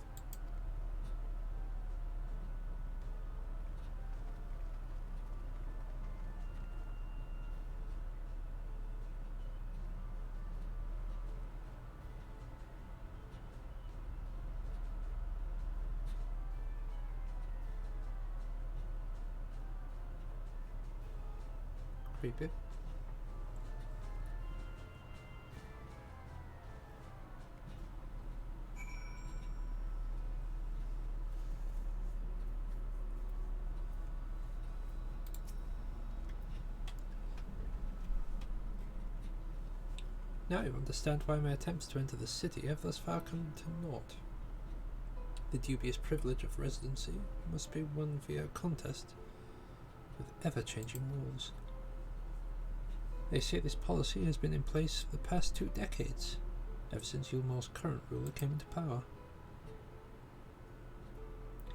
Creepy. Now you understand why my attempts to enter the city have thus far come to naught. The dubious privilege of residency must be won via contest with ever-changing rules. They say this policy has been in place for the past 2 decades, ever since Yulmore's current ruler came into power.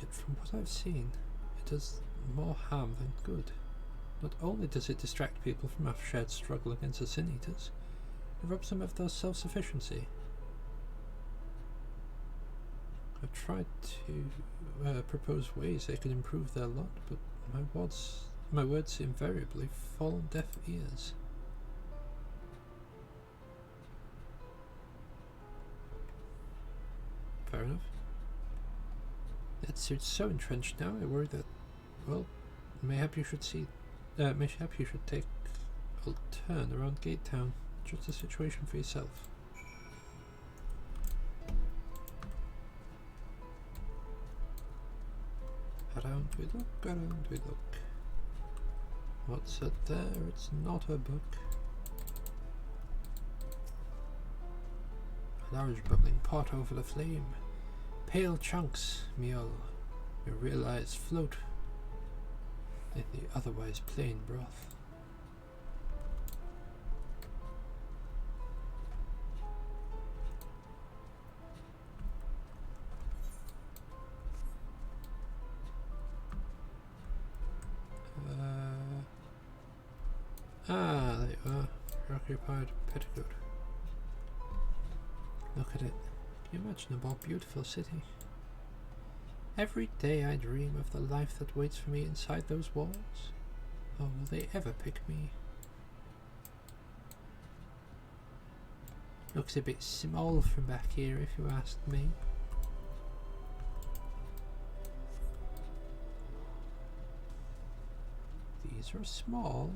Yet from what I've seen, it does more harm than good. Not only does it distract people from our shared struggle against the Sin Eaters, it robs them of their self-sufficiency. I've tried to propose ways they could improve their lot, but my words invariably fall on deaf ears. Fair enough. That suit's so entrenched now, I worry that, well, mayhap you should take a turn around Gate Town, judge the situation for yourself. Around we look, around we look. What's it there? It's not a book. A large bubbling pot over the flame. Pale chunks, meal. You realize float in the otherwise plain broth. There you are. Preoccupied petticoat. Look at it. Can you imagine a more beautiful city? Every day I dream of the life that waits for me inside those walls. Oh, will they ever pick me? Looks a bit small from back here, if you asked me. These are small.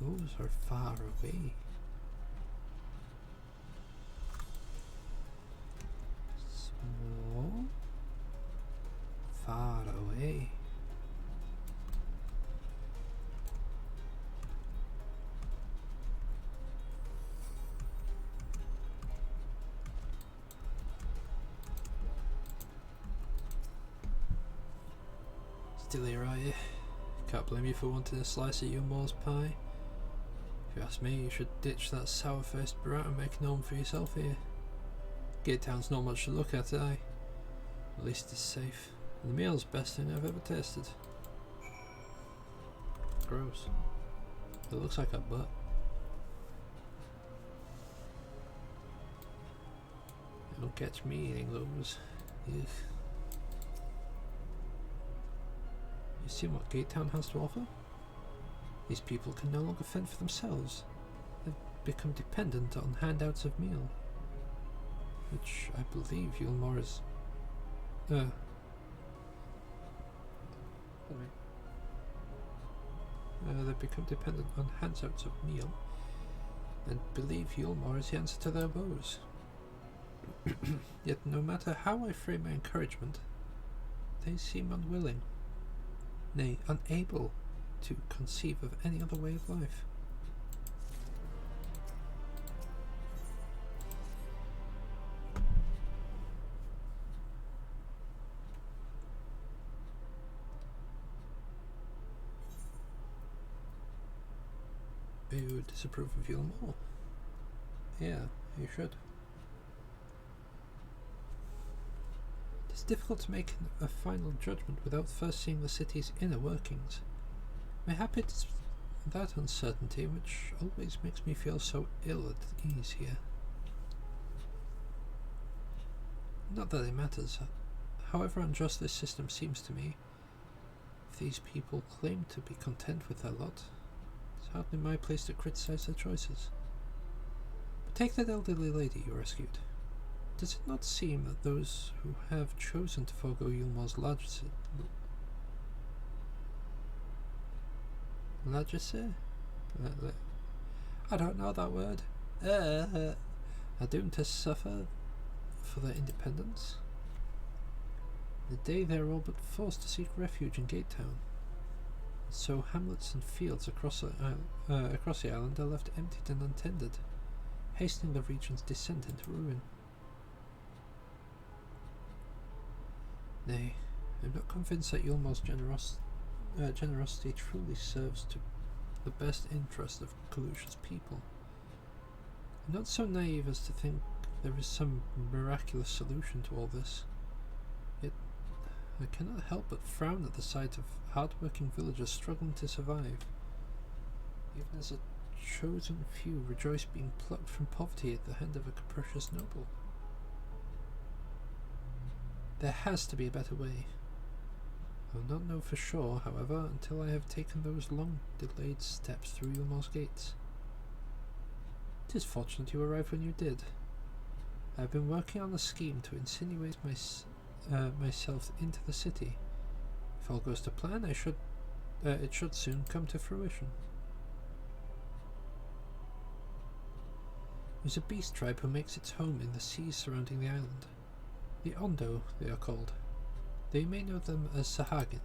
Those are far away. Small. Far away. Still here, are you? Can't blame you for wanting a slice of Yulmore's pie. If you ask me, you should ditch that sour-faced brat and make a home for yourself here. Gate Town's not much to look at, At least it's safe. And the meal's the best thing I've ever tasted. Gross. It looks like a butt. You don't catch me eating those. Ugh. You see what Gate Town has to offer? These people can no longer fend for themselves. They've become dependent on handouts of meal. Which I believe Yulmore is... they've become dependent on handouts of meal and believe Yulmore is the answer to their woes. Yet no matter how I frame my encouragement, they seem unwilling, nay, unable to conceive of any other way of life. You disapprove of Yulmore? Yeah, you should. It's difficult to make a final judgment without first seeing the city's inner workings. Mayhap it's that uncertainty which always makes me feel so ill at ease here. Not that it matters. However unjust this system seems to me, if these people claim to be content with their lot, it's hardly my place to criticize their choices. But take that elderly lady you rescued. Does it not seem that those who have chosen to forego Yulmar's largesse I don't know that word. Are doomed to suffer for their independence? The day they are all but forced to seek refuge in Gate Town. So hamlets and fields across the island are left emptied and untended, hastening the region's descent into ruin. Nay, I'm not convinced that Yulmar's generosity truly serves to the best interest of Kalusha's people. I'm not so naive as to think there is some miraculous solution to all this. Yet I cannot help but frown at the sight of hard-working villagers struggling to survive, even as a chosen few rejoice being plucked from poverty at the hand of a capricious noble. There has to be a better way. I will not know for sure, however, until I have taken those long-delayed steps through Yulmar's gates. It is fortunate you arrived when you did. I have been working on a scheme to insinuate myself into the city. If all goes to plan, it should soon come to fruition. There's a beast tribe who makes its home in the seas surrounding the island. The Ondo, they are called. They may know them as Sahagin.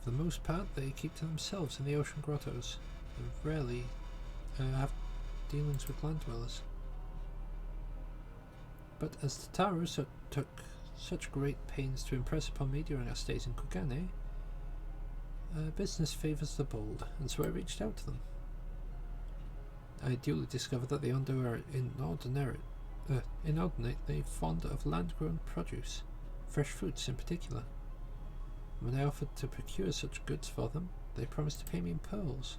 For the most part, they keep to themselves in the ocean grottos, and rarely have dealings with land dwellers. But as Tataru took such great pains to impress upon me during our stays in Kugane, business favours the bold, and so I reached out to them. I duly discovered that the Ondo are inordinately fond of land-grown produce, fresh fruits in particular. When I offered to procure such goods for them, they promised to pay me in pearls.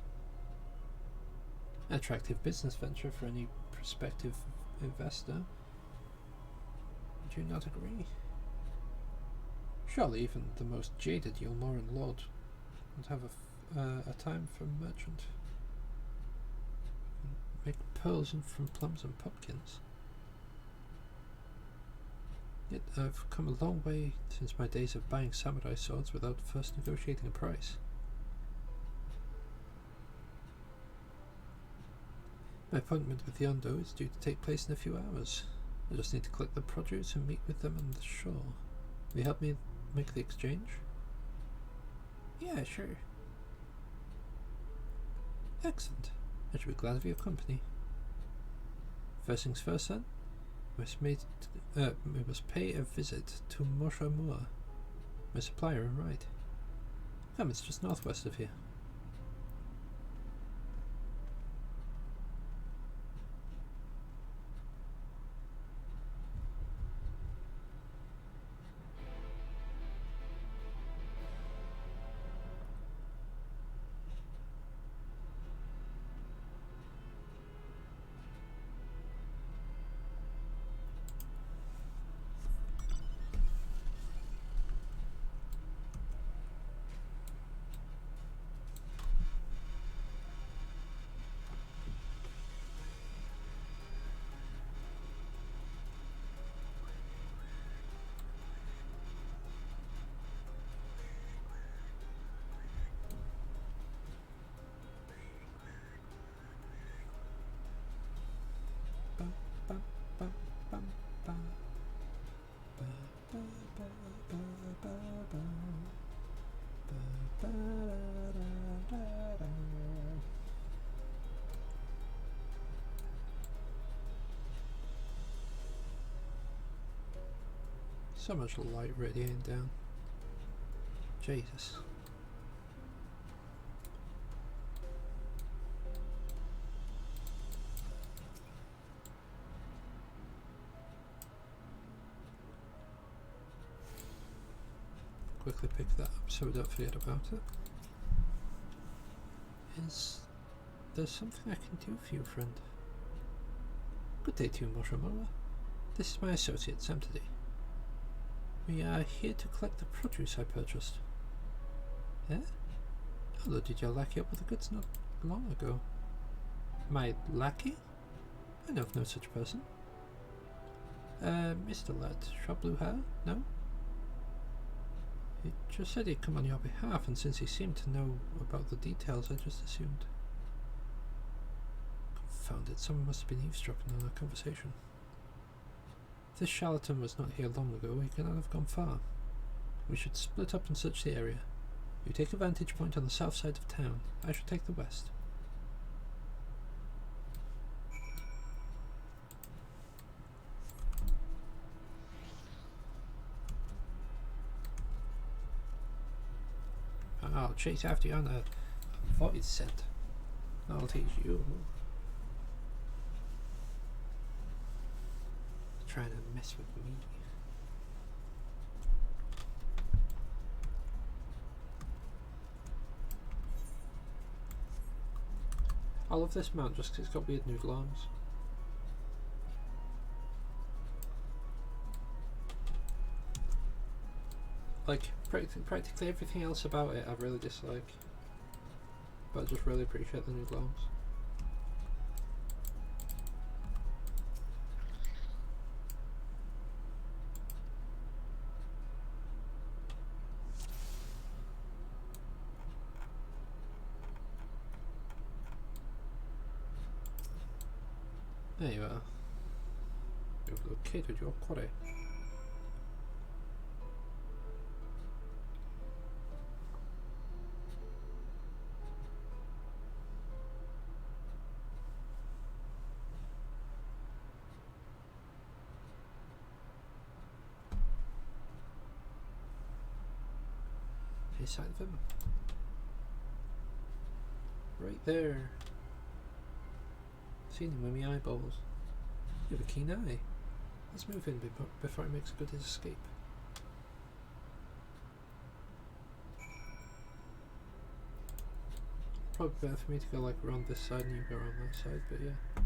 An attractive business venture for any prospective investor. Would you not agree? Surely even the most jaded Yulmoran lord would have a time for a merchant. Make pearls from plums and pumpkins. Yet I've come a long way since my days of buying samurai swords without first negotiating a price. My appointment with the Ondo is due to take place in a few hours. I just need to collect the produce and meet with them on the shore. Will you help me make the exchange? Yeah, sure. Excellent. I should be glad of your company. First things first then. We must pay a visit to Moshamua, my supplier in Ride. Come, it's just northwest of here. So much light radiating down. Jesus. Quickly pick that up so we don't forget about it. Is there something I can do for you, friend? Good day to you, Moshamura. This is my associate, Samtidi. We are here to collect the produce I purchased. Eh? I loaded your lackey up with the goods not long ago. My lackey? I know of no such person. Mr. Lad, short blue hair? No? He just said he'd come on your behalf, and since he seemed to know about the details, I just assumed. Confound it, someone must have been eavesdropping on our conversation. If this charlatan was not here long ago, he cannot have gone far. We should split up and search the area. You take a vantage point on the south side of town. I shall take the west. I'll chase after you on a voice scent. I'll teach you. Trying to mess with me. I love this mount just because it's got weird noodle arms. Like, practically everything else about it I really dislike. But I just really appreciate the noodle arms. There you are. You've located your quarry. Any sign of him? Right there. Seen him with my eyeballs. You have a keen eye. Let's move in before he makes a good escape. Probably better for me to go like around this side and you go around that side, but yeah.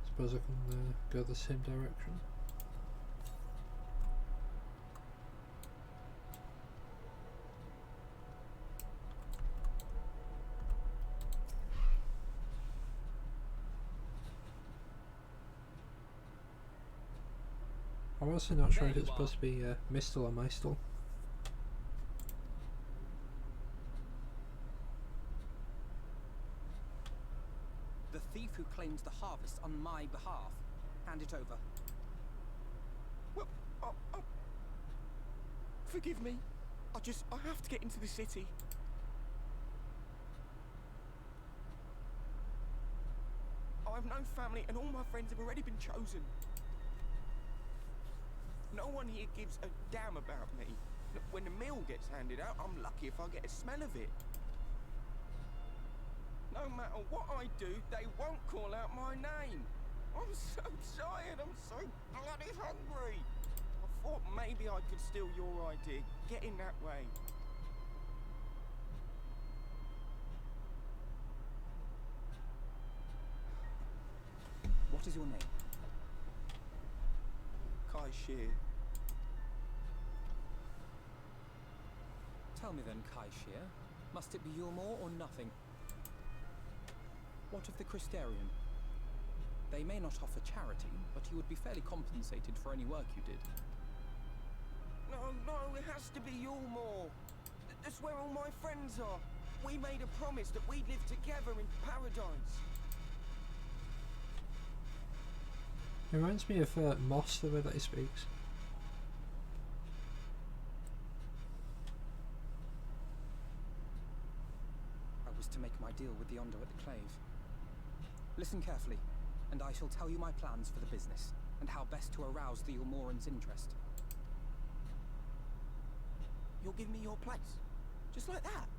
Suppose I can go the same direction. I'm also not sure if it's supposed to be Mistle or Mystle. The thief who claims the harvest on my behalf. Hand it over. Well, forgive me. I have to get into the city. I have no family and all my friends have already been chosen. No one here gives a damn about me. Look, when the meal gets handed out, I'm lucky if I get a smell of it. No matter what I do, they won't call out my name. I'm so tired, I'm so bloody hungry. I thought maybe I could steal your idea, get in that way. What is your name? Kai Shear. Tell me then, Kai Shear, must it be Yulmore or nothing? What of the Christerian? They may not offer charity, but you would be fairly compensated for any work you did. No, it has to be Yulmore. That's where all my friends are. We made a promise that we'd live together in paradise. It reminds me of Moss, the way that he speaks. I was to make my deal with the Ondo at the Clave. Listen carefully, and I shall tell you my plans for the business, and how best to arouse the Yulmoran's interest. You'll give me your place? Just like that?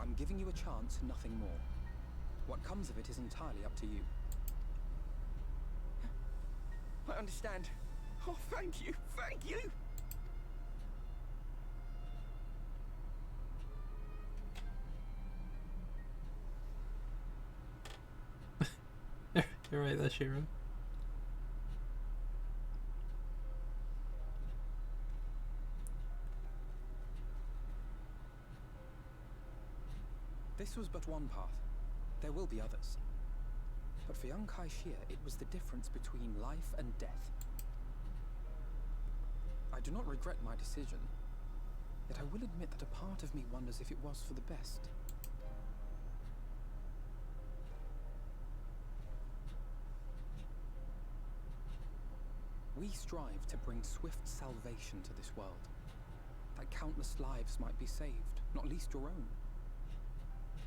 I'm giving you a chance, nothing more. What comes of it is entirely up to you. I understand. Oh, thank you, thank you! You're right there, Shiro. This was but one path. There will be others. But for young Kaishia, it was the difference between life and death. I do not regret my decision, yet I will admit that a part of me wonders if it was for the best. We strive to bring swift salvation to this world, that countless lives might be saved, not least your own.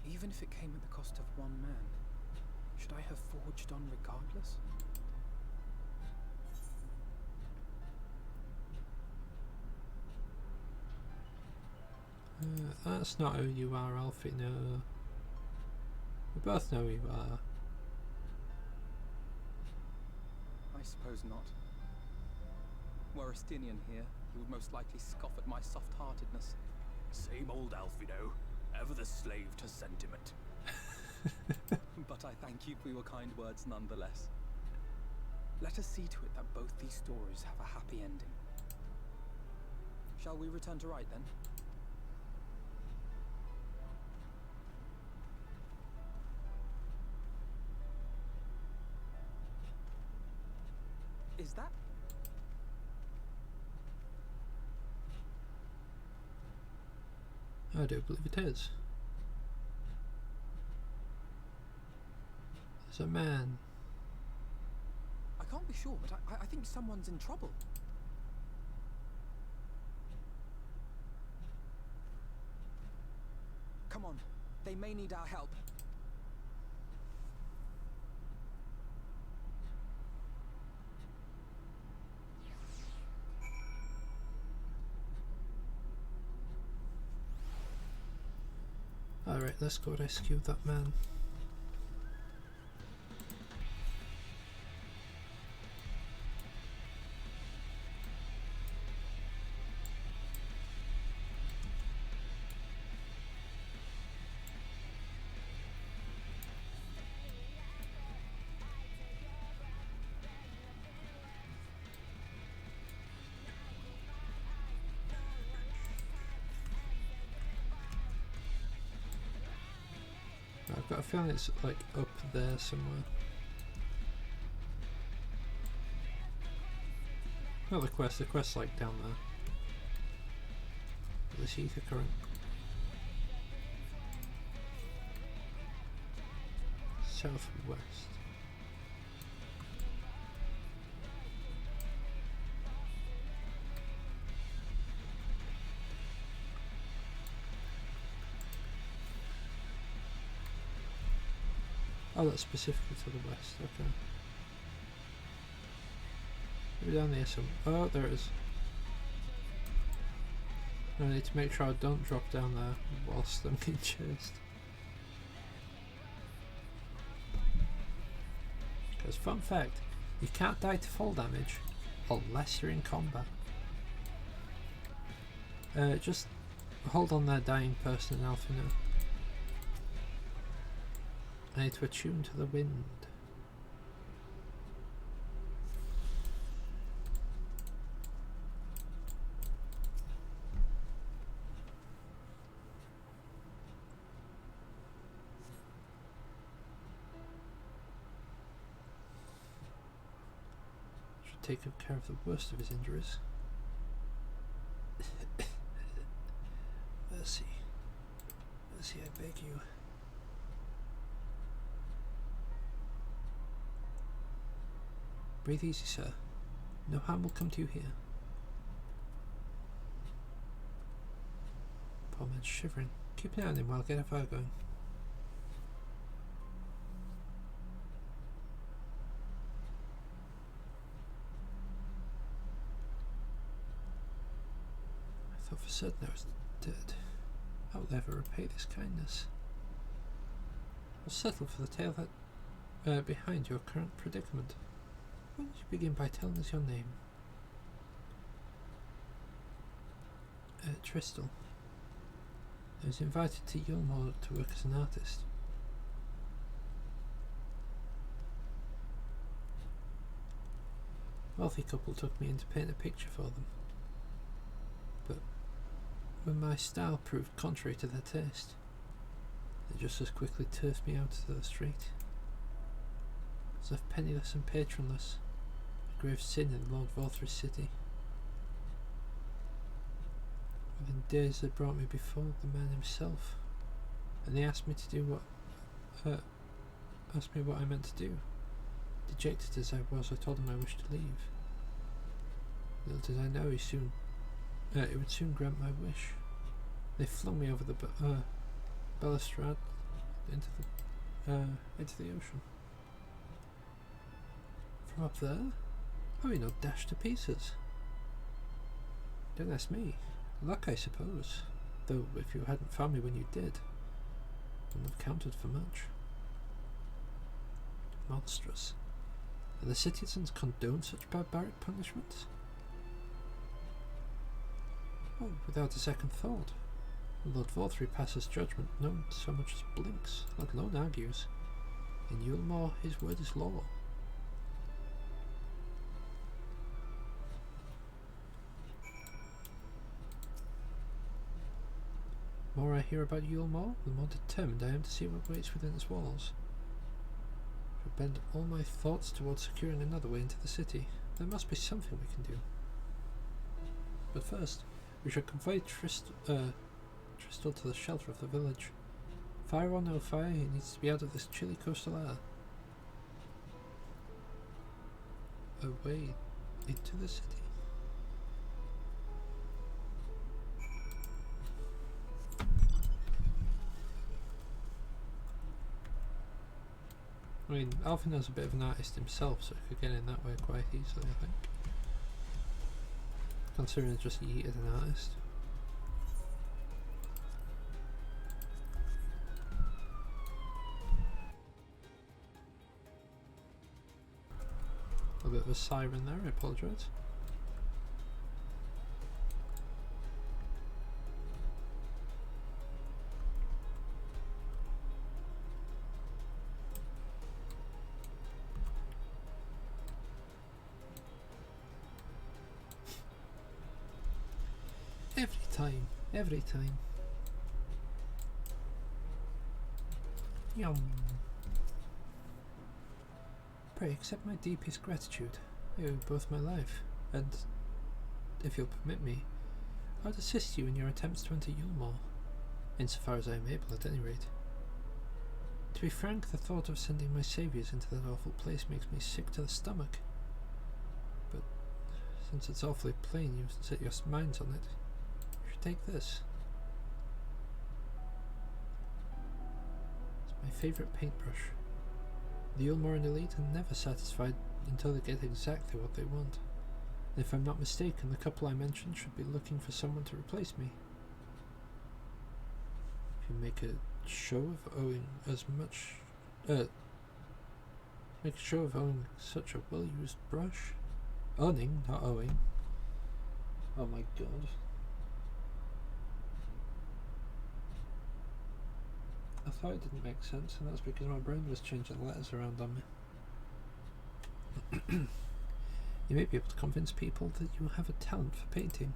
Even if it came at the cost of one man, should I have forged on regardless? That's not who you are, Alfie, no. We both know who you are. I suppose not. Were Estinian here, he would most likely scoff at my soft-heartedness. Same old Alfino, ever the slave to sentiment. But I thank you for your kind words nonetheless. Let us see to it that both these stories have a happy ending. Shall we return to Wright then? Is that? I do believe it is. There's a man. I can't be sure, but I think someone's in trouble. Come on, they may need our help. Alright, let's go rescue that man. I've got a feeling it's like up there somewhere. Not the quest's like down there. This ether current. Southwest. Oh, that's specifically to the west, okay. Maybe down there some. Oh, there it is. I need to make sure I don't drop down there whilst I'm getting chased. Because, fun fact, you can't die to fall damage unless you're in combat. Just hold on there, dying person in Alfino. I need to attune to the wind. Should take care of the worst of his injuries. Mercy, I beg you. Breathe easy, sir. No harm will come to you here. Poor man's shivering. Keep an eye on him while I get a fire going. I thought for certain I was dead. How will I ever repay this kindness? I'll settle for the tale that behind your current predicament. Why don't you begin by telling us your name? Tristel. I was invited to Yulmore to work as an artist. wealthy couple took me in to paint a picture for them. But when my style proved contrary to their taste, they just as quickly turfed me out to the street. I was left penniless and patronless, a grave sin in Lord Vorthry's city. Within days they brought me before the man himself, and they asked me to do what I meant to do. Dejected as I was, I told them I wished to leave. Little did I know it would soon grant my wish. They flung me over the balustrade into the ocean. From up there, I mean, not dashed to pieces. Don't ask me. Luck, I suppose. Though, if you hadn't found me when you did, it wouldn't have counted for much. Monstrous. And the citizens condone such barbaric punishments? Oh, without a second thought. Lord Vorthry passes judgment none so much as blinks, let alone argues. In Yulmore, his word is law. The more I hear about Yulmore, the more determined I am to see what waits within its walls. If I bend all my thoughts towards securing another way into the city, there must be something we can do. But first, we should convey Tristel to the shelter of the village. Fire or no fire, he needs to be out of this chilly coastal air. Away into the city. I mean, Alvin is a bit of an artist himself, so he could get in that way quite easily, I think. Considering it's just yeeted an artist. A bit of a siren there, I apologise. Every time. Yum. Pray accept my deepest gratitude. You owe both my life, and, if you'll permit me, I would assist you in your attempts to enter Yulmore, insofar as I am able at any rate. To be frank, the thought of sending my saviours into that awful place makes me sick to the stomach. But, since it's awfully plain you've set your minds on it, take this. It's my favourite paintbrush. The Yulmoran elite are never satisfied until they get exactly what they want. And if I'm not mistaken, the couple I mentioned should be looking for someone to replace me. If you make a show of owing as much... make a show of owning such a well-used brush. Owning, not owing. Oh my god. I thought it didn't make sense, and that's because my brain was changing letters around on me. You may be able to convince people that you have a talent for painting.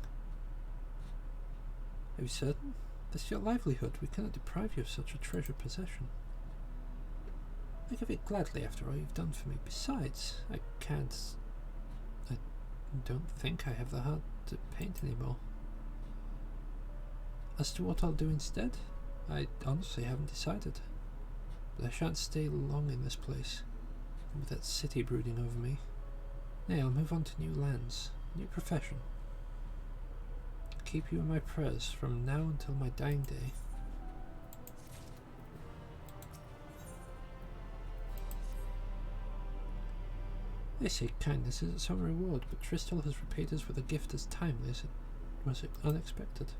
Are you certain? This is your livelihood. We cannot deprive you of such a treasured possession. I give it gladly after all you've done for me. Besides, I don't think I have the heart to paint anymore. As to what I'll do instead, I honestly haven't decided, but I shan't stay long in this place, with that city brooding over me. Nay, I'll move on to new lands, new profession. I'll keep you in my prayers from now until my dying day. They say kindness is its own reward, but Tristel has repaid us with a gift as timely as it was unexpected.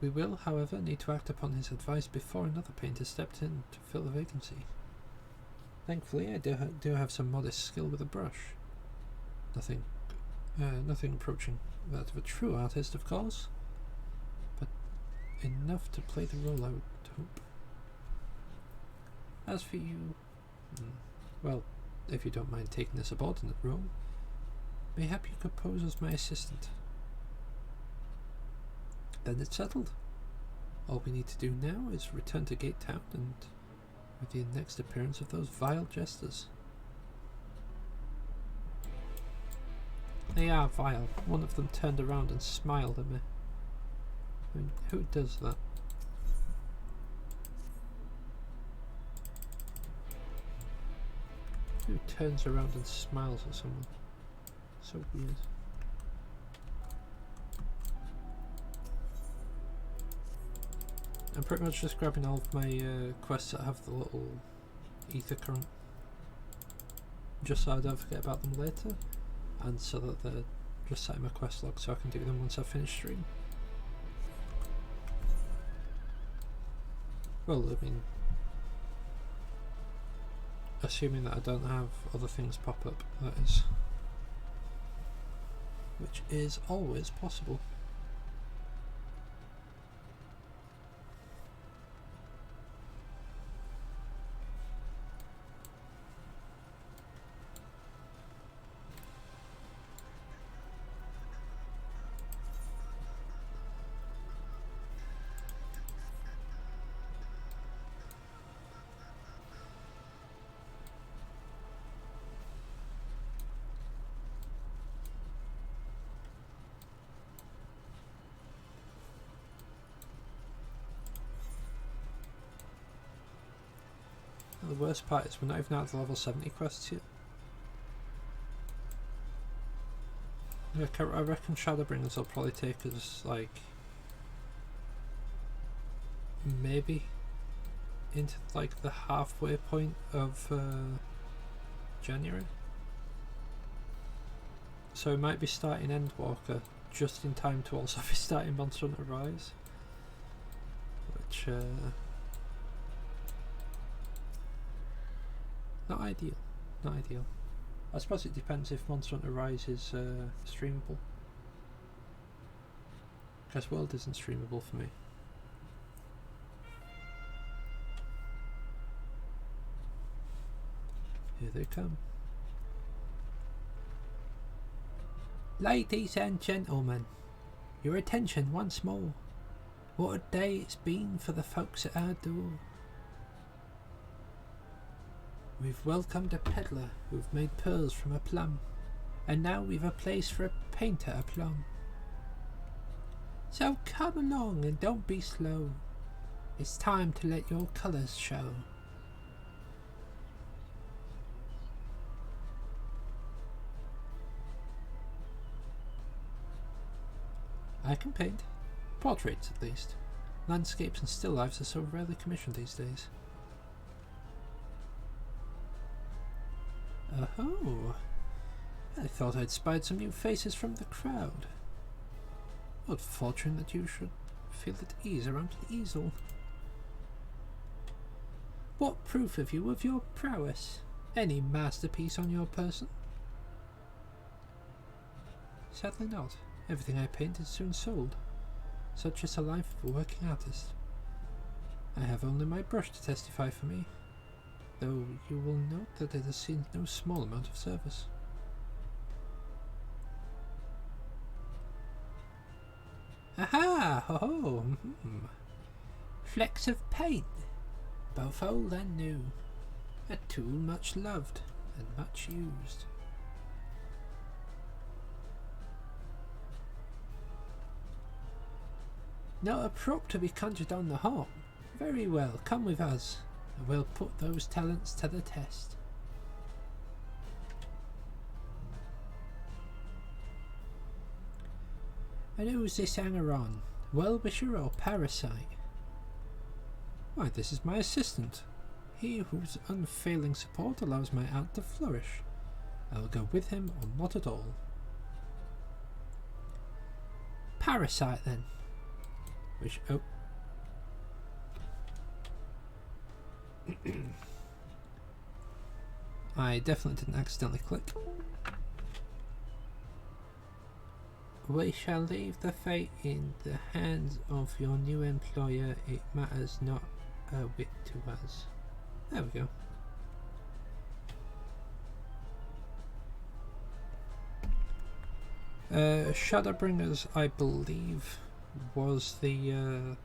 We will, however, need to act upon his advice before another painter stepped in to fill the vacancy. Thankfully, I do have some modest skill with a brush. Nothing approaching that of a true artist, of course, but enough to play the role, I would hope. As for you, well, if you don't mind taking a subordinate role, mayhap you could pose as my assistant. Then it's settled. All we need to do now is return to Gate Town and with the next appearance of those vile jesters. They are vile. One of them turned around and smiled at me. I mean, who does that? Who turns around and smiles at someone? So weird. I'm pretty much just grabbing all of my quests that have the little ether current, just so I don't forget about them later, and so that they're just set in my quest log so I can do them once I finish stream. Well, I mean, assuming that I don't have other things pop up, that is. Which is always possible. The worst part is we're not even at the level 70 quests yet. I reckon Shadowbringers will probably take us like maybe into like the halfway point of January. So we might be starting Endwalker just in time to also be starting Monster Hunter Rise, which not ideal, not ideal. I suppose it depends if Monster Hunter Rise is streamable, because World isn't streamable for me. Here they come. Ladies and gentlemen, your attention once more. What a day it's been for the folks at our door. We've welcomed a peddler who've made pearls from a plum, and now we've a place for a painter aplomb. So come along and don't be slow. It's time to let your colours show. I can paint. Portraits, at least. Landscapes and still lifes are so rarely commissioned these days. Oh, I thought I'd spied some new faces from the crowd. What fortune that you should feel at ease around the easel. What proof have you of your prowess? Any masterpiece on your person? Sadly not. Everything I paint is soon sold. Such is the life of a working artist. I have only my brush to testify for me, though you will note that it has seen no small amount of service. Aha! Ho ho! Flecks of paint, both old and new, a tool much loved and much used. Not a prop to be conjured on the hop. Very well, come with us, and we'll put those talents to the test. And who's this hanger-on? Well-wisher or parasite? Why, this is my assistant. He whose unfailing support allows my art to flourish. I'll go with him or not at all. Parasite, then. Which, oh. I definitely didn't accidentally click. We shall leave the fate in the hands of your new employer. It matters not a whit to us. There we go. Shadowbringers, I believe, was the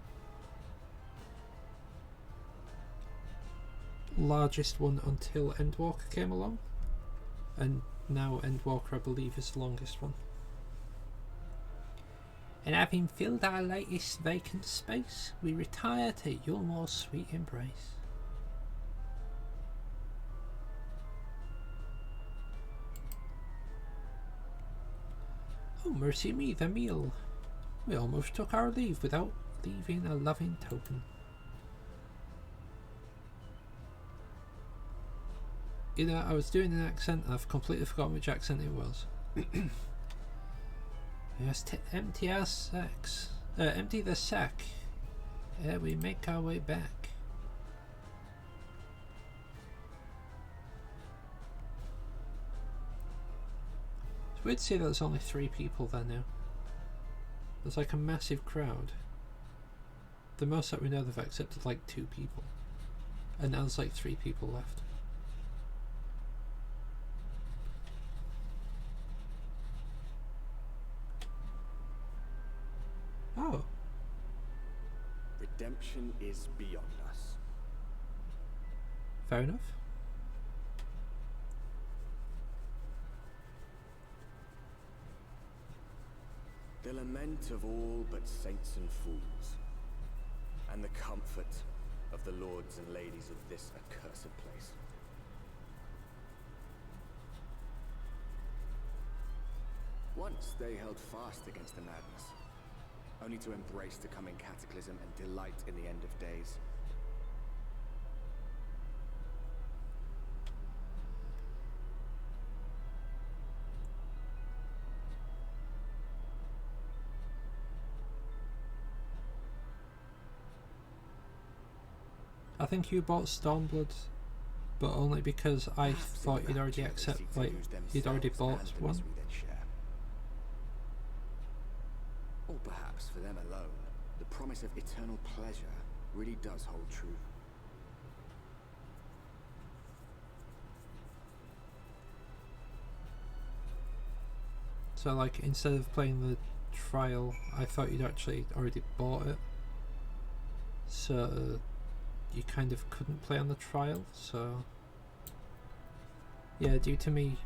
largest one until Endwalker came along, and now Endwalker, I believe, is the longest one. And having filled our latest vacant space, we retire to your more sweet embrace. Oh, mercy me, the meal. We almost took our leave without leaving a loving token. You know, I was doing an accent, I've completely forgotten which accent it was. Just empty our sacks. Empty the sack. We make our way back. It's weird to see that there's only 3 people there now. There's like a massive crowd. The most that we know they've accepted like 2 people. And now there's like 3 people left. Oh. Redemption is beyond us. Fair enough. The lament of all but saints and fools, and the comfort of the lords and ladies of this accursed place. Once they held fast against the madness, only to embrace the coming cataclysm and delight in the end of days. I think you bought Stormblood, but only because I thought you'd already you'd already bought one. Or perhaps for them alone, the promise of eternal pleasure really does hold true. So like, instead of playing the trial, I thought you'd actually already bought it. So you kind of couldn't play on the trial, so yeah, due to me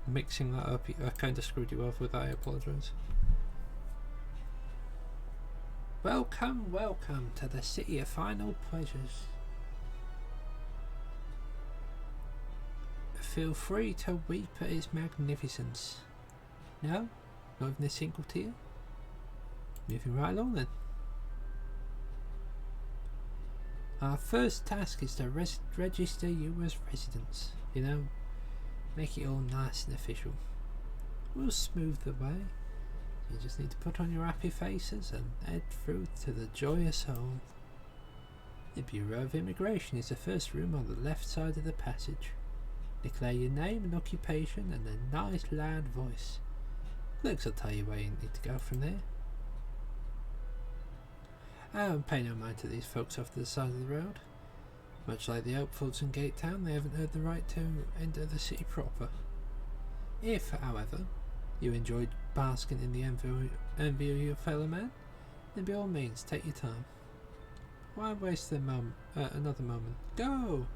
mixing that up, I kind of screwed you over with that. I apologise. Welcome, welcome to the city of final pleasures. Feel free to weep at its magnificence. No? Not even a single tear? Moving right along then. Our first task is to register you as residents. You know, make it all nice and official. We'll smooth the way. You just need to put on your happy faces and head through to the joyous hall. The Bureau of Immigration is the first room on the left side of the passage. Declare your name and occupation in a nice loud voice. Clerks will tell you where you need to go from there. Pay no mind to these folks off to the side of the road. Much like the Oakfolds in Gate Town, they haven't earned the right to enter the city proper. If, however, you enjoyed basking in the envy of your fellow man, then by all means take your time. Why waste another moment? Go!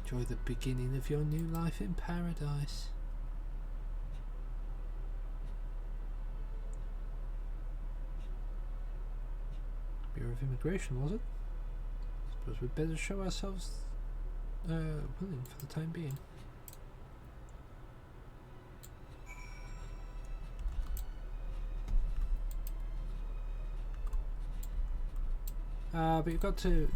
Enjoy the beginning of your new life in paradise. Bureau of Immigration, was it? Suppose we'd better show ourselves willing for the time being. But you've got to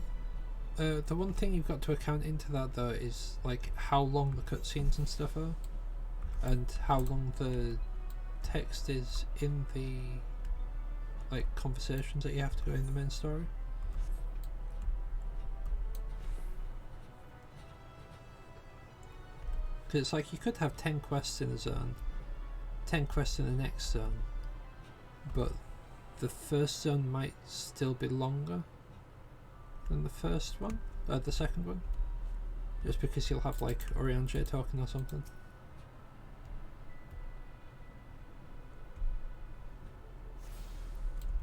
the one thing you've got to account into that though is like how long the cutscenes and stuff are, and how long the text is in the like conversations that you have to go in the main story. Because it's like you could have 10 quests in a zone, 10 quests in the next zone, but the first zone might still be longer than the first one, the second one, just because you'll have like Oriange talking or something.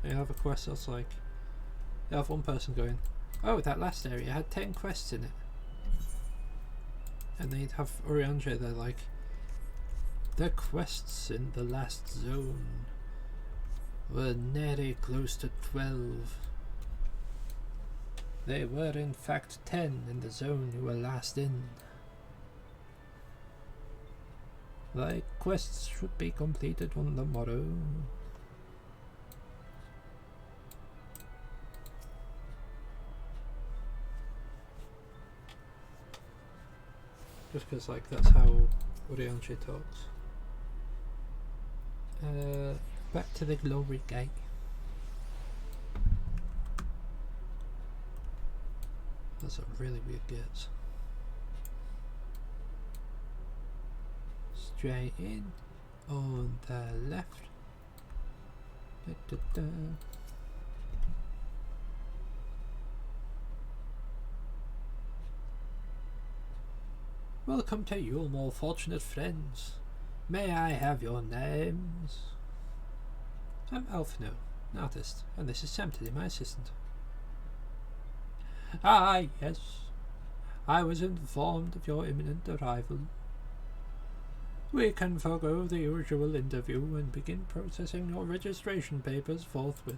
You have a quest that's like, you have one person going, oh, that last area had 10 quests in it. And they'd have Oriange, they're like, the quests in the last zone were nearly close to 12. They were in fact 10 in the zone you were last in. Thy quests should be completed on the morrow. Just because, like, that's how Orianche talks. Back to the Glory Gate. That's a really weird gate. Straight in on the left. Da, da, da. Welcome to you, more fortunate friends. May I have your names? I'm Alphino, an artist, and this is Sam today, my assistant. Ah, yes. I was informed of your imminent arrival. We can forego the usual interview and begin processing your registration papers forthwith.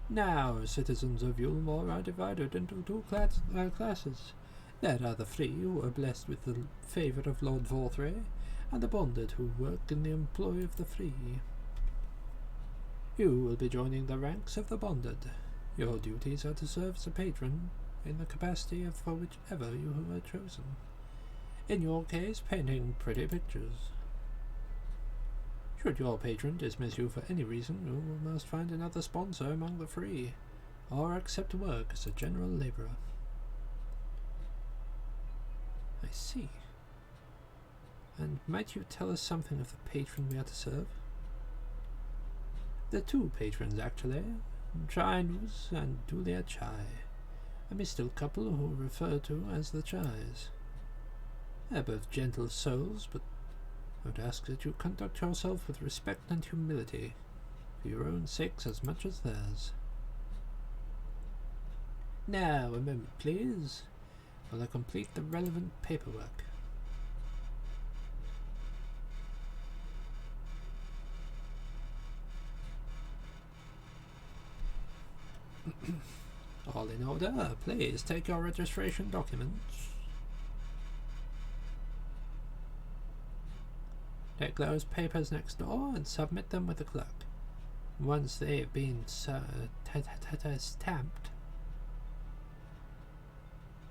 Now, citizens of Yulmore are divided into two classes. There are the free, who are blessed with the favour of Lord Vorthray, and the bonded, who work in the employ of the free. You will be joining the ranks of the bonded. Your duties are to serve as a patron in the capacity of for whichever you are chosen. In your case, painting pretty pictures. Should your patron dismiss you for any reason, you must find another sponsor among the free, or accept work as a general labourer. I see. And might you tell us something of the patron we are to serve? The two patrons, actually, Trinus and Dulia Chai, a mystical couple who are referred to as the Chais. They're both gentle souls, but I would ask that you conduct yourself with respect and humility, for your own sakes as much as theirs. Now, a moment, please, while I complete the relevant paperwork. All in order. Please take your registration documents. Take those papers next door and submit them with the clerk. Once they have been stamped,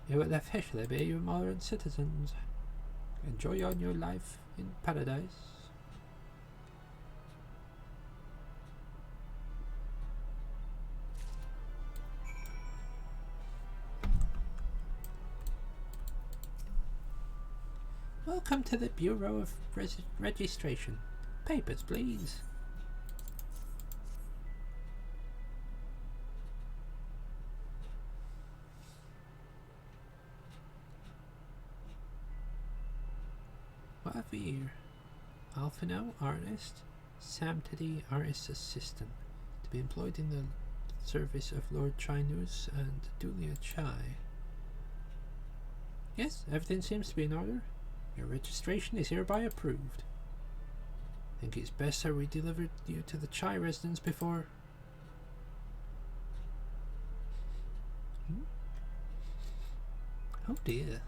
you will officially be modern citizens. Enjoy your new life in paradise. Welcome to the Bureau of Registration. Papers, please. What have we here? Alphino, artist. Samtidi, artist assistant. To be employed in the service of Lord Trinus and Dulia Chai. Yes, everything seems to be in order. Your registration is hereby approved. Think it's best that we delivered you to the Chai residence before... Oh dear.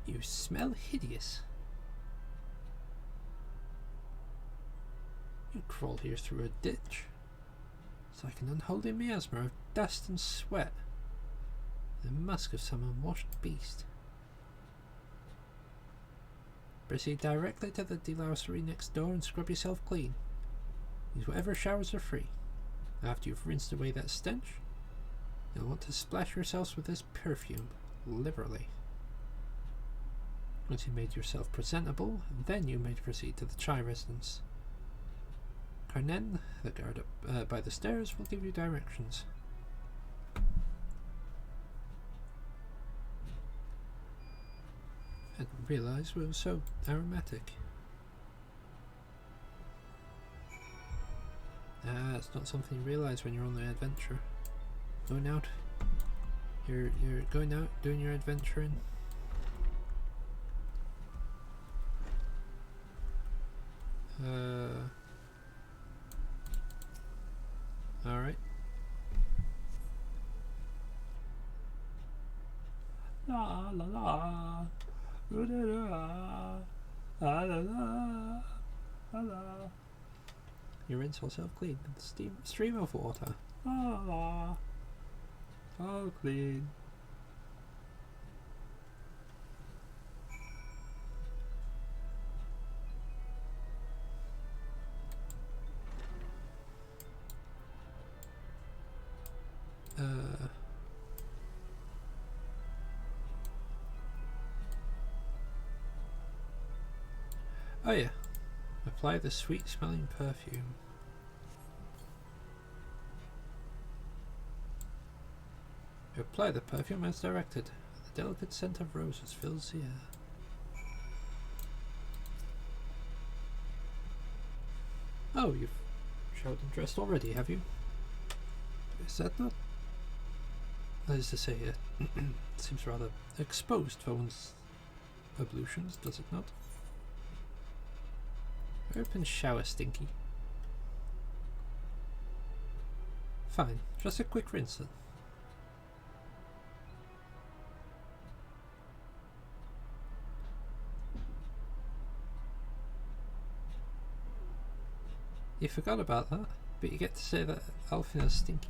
You smell hideous. You crawl here through a ditch. It's like an unholy miasma of dust and sweat. The musk of some unwashed beast. Proceed directly to the delousery next door and scrub yourself clean. Use whatever showers are free. After you've rinsed away that stench, you'll want to splash yourselves with this perfume, liberally. Once you've made yourself presentable, then you may proceed to the Chai residence. Carnen, the guard up by the stairs, will give you directions. I didn't realize we were so aromatic. Ah, it's not something you realise when you're on the adventure. Going out. You're going out, doing your adventuring. Alright. La la la. La la la. La la la. You rinse yourself clean with a stream of water. La la. All clean. Oh yeah, apply the sweet smelling perfume. You apply the perfume as directed. The delicate scent of roses fills the air. Oh, you've showered and dressed already, have you? Is that not... That is to say, it seems rather exposed for one's ablutions, does it not? Open shower, Stinky. Fine, just a quick rinse then. You forgot about that, but you get to say that Alfina's stinky.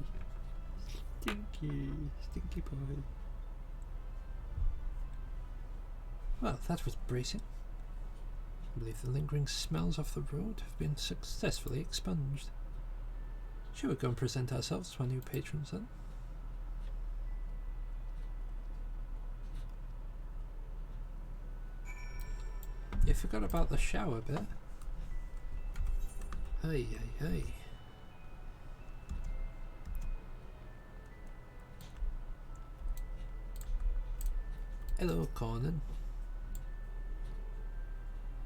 Stinky, stinky boy. Well, that was bracing. I believe the lingering smells off the road have been successfully expunged. Shall we go and present ourselves to our new patrons then? You forgot about the shower bit. Hey, hey, hey. Hello, Conan.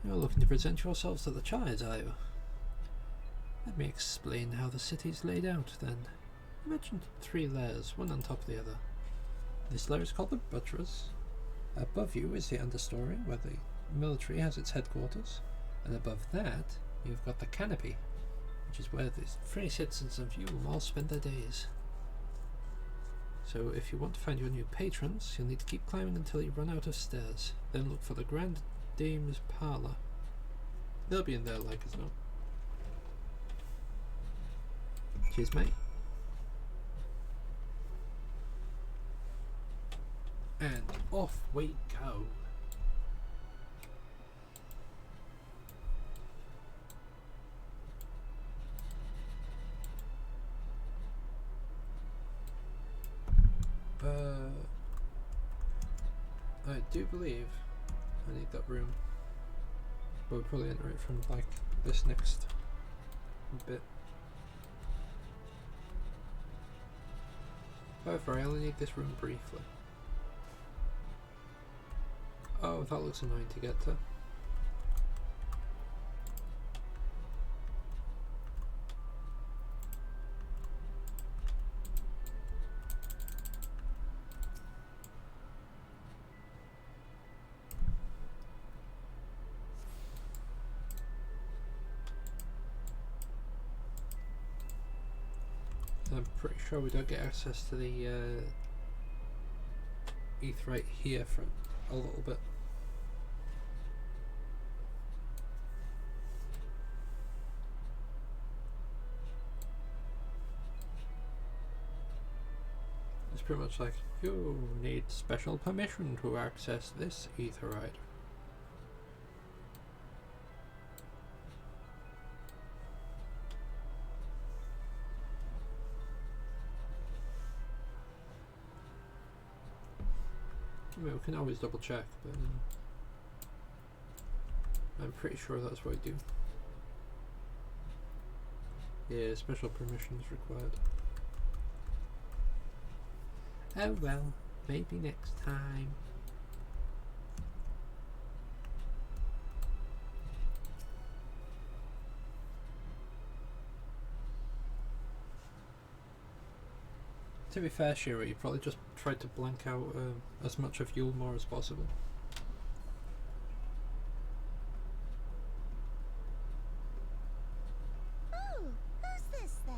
You're looking to present yourselves to the Child, are you? Let me explain how the city's laid out, then. Imagine 3 layers, one on top of the other. This layer is called the buttress. Above you is the understory, where the military has its headquarters. And above that, you've got the canopy, which is where the free citizens of Yulm all spend their days. So if you want to find your new patrons, you'll need to keep climbing until you run out of stairs. Then look for the Grand Dame's Parlour. They'll be in there like as well. Cheers, mate. And off we go. I do believe I need that room. But we'll probably enter it from like this next bit. However, I only need this room briefly. Oh, that looks annoying to get to. I'm pretty sure we don't get access to the Aetheryte here for a little bit. It's pretty much like, you need special permission to access this Aetheryte. I mean, we can always double check, but I'm pretty sure that's what I do. Yeah, special permissions required. Oh well, maybe next time. To be fair, Shira, you probably just tried to blank out as much of Yulmore as possible. Oh, who's this then?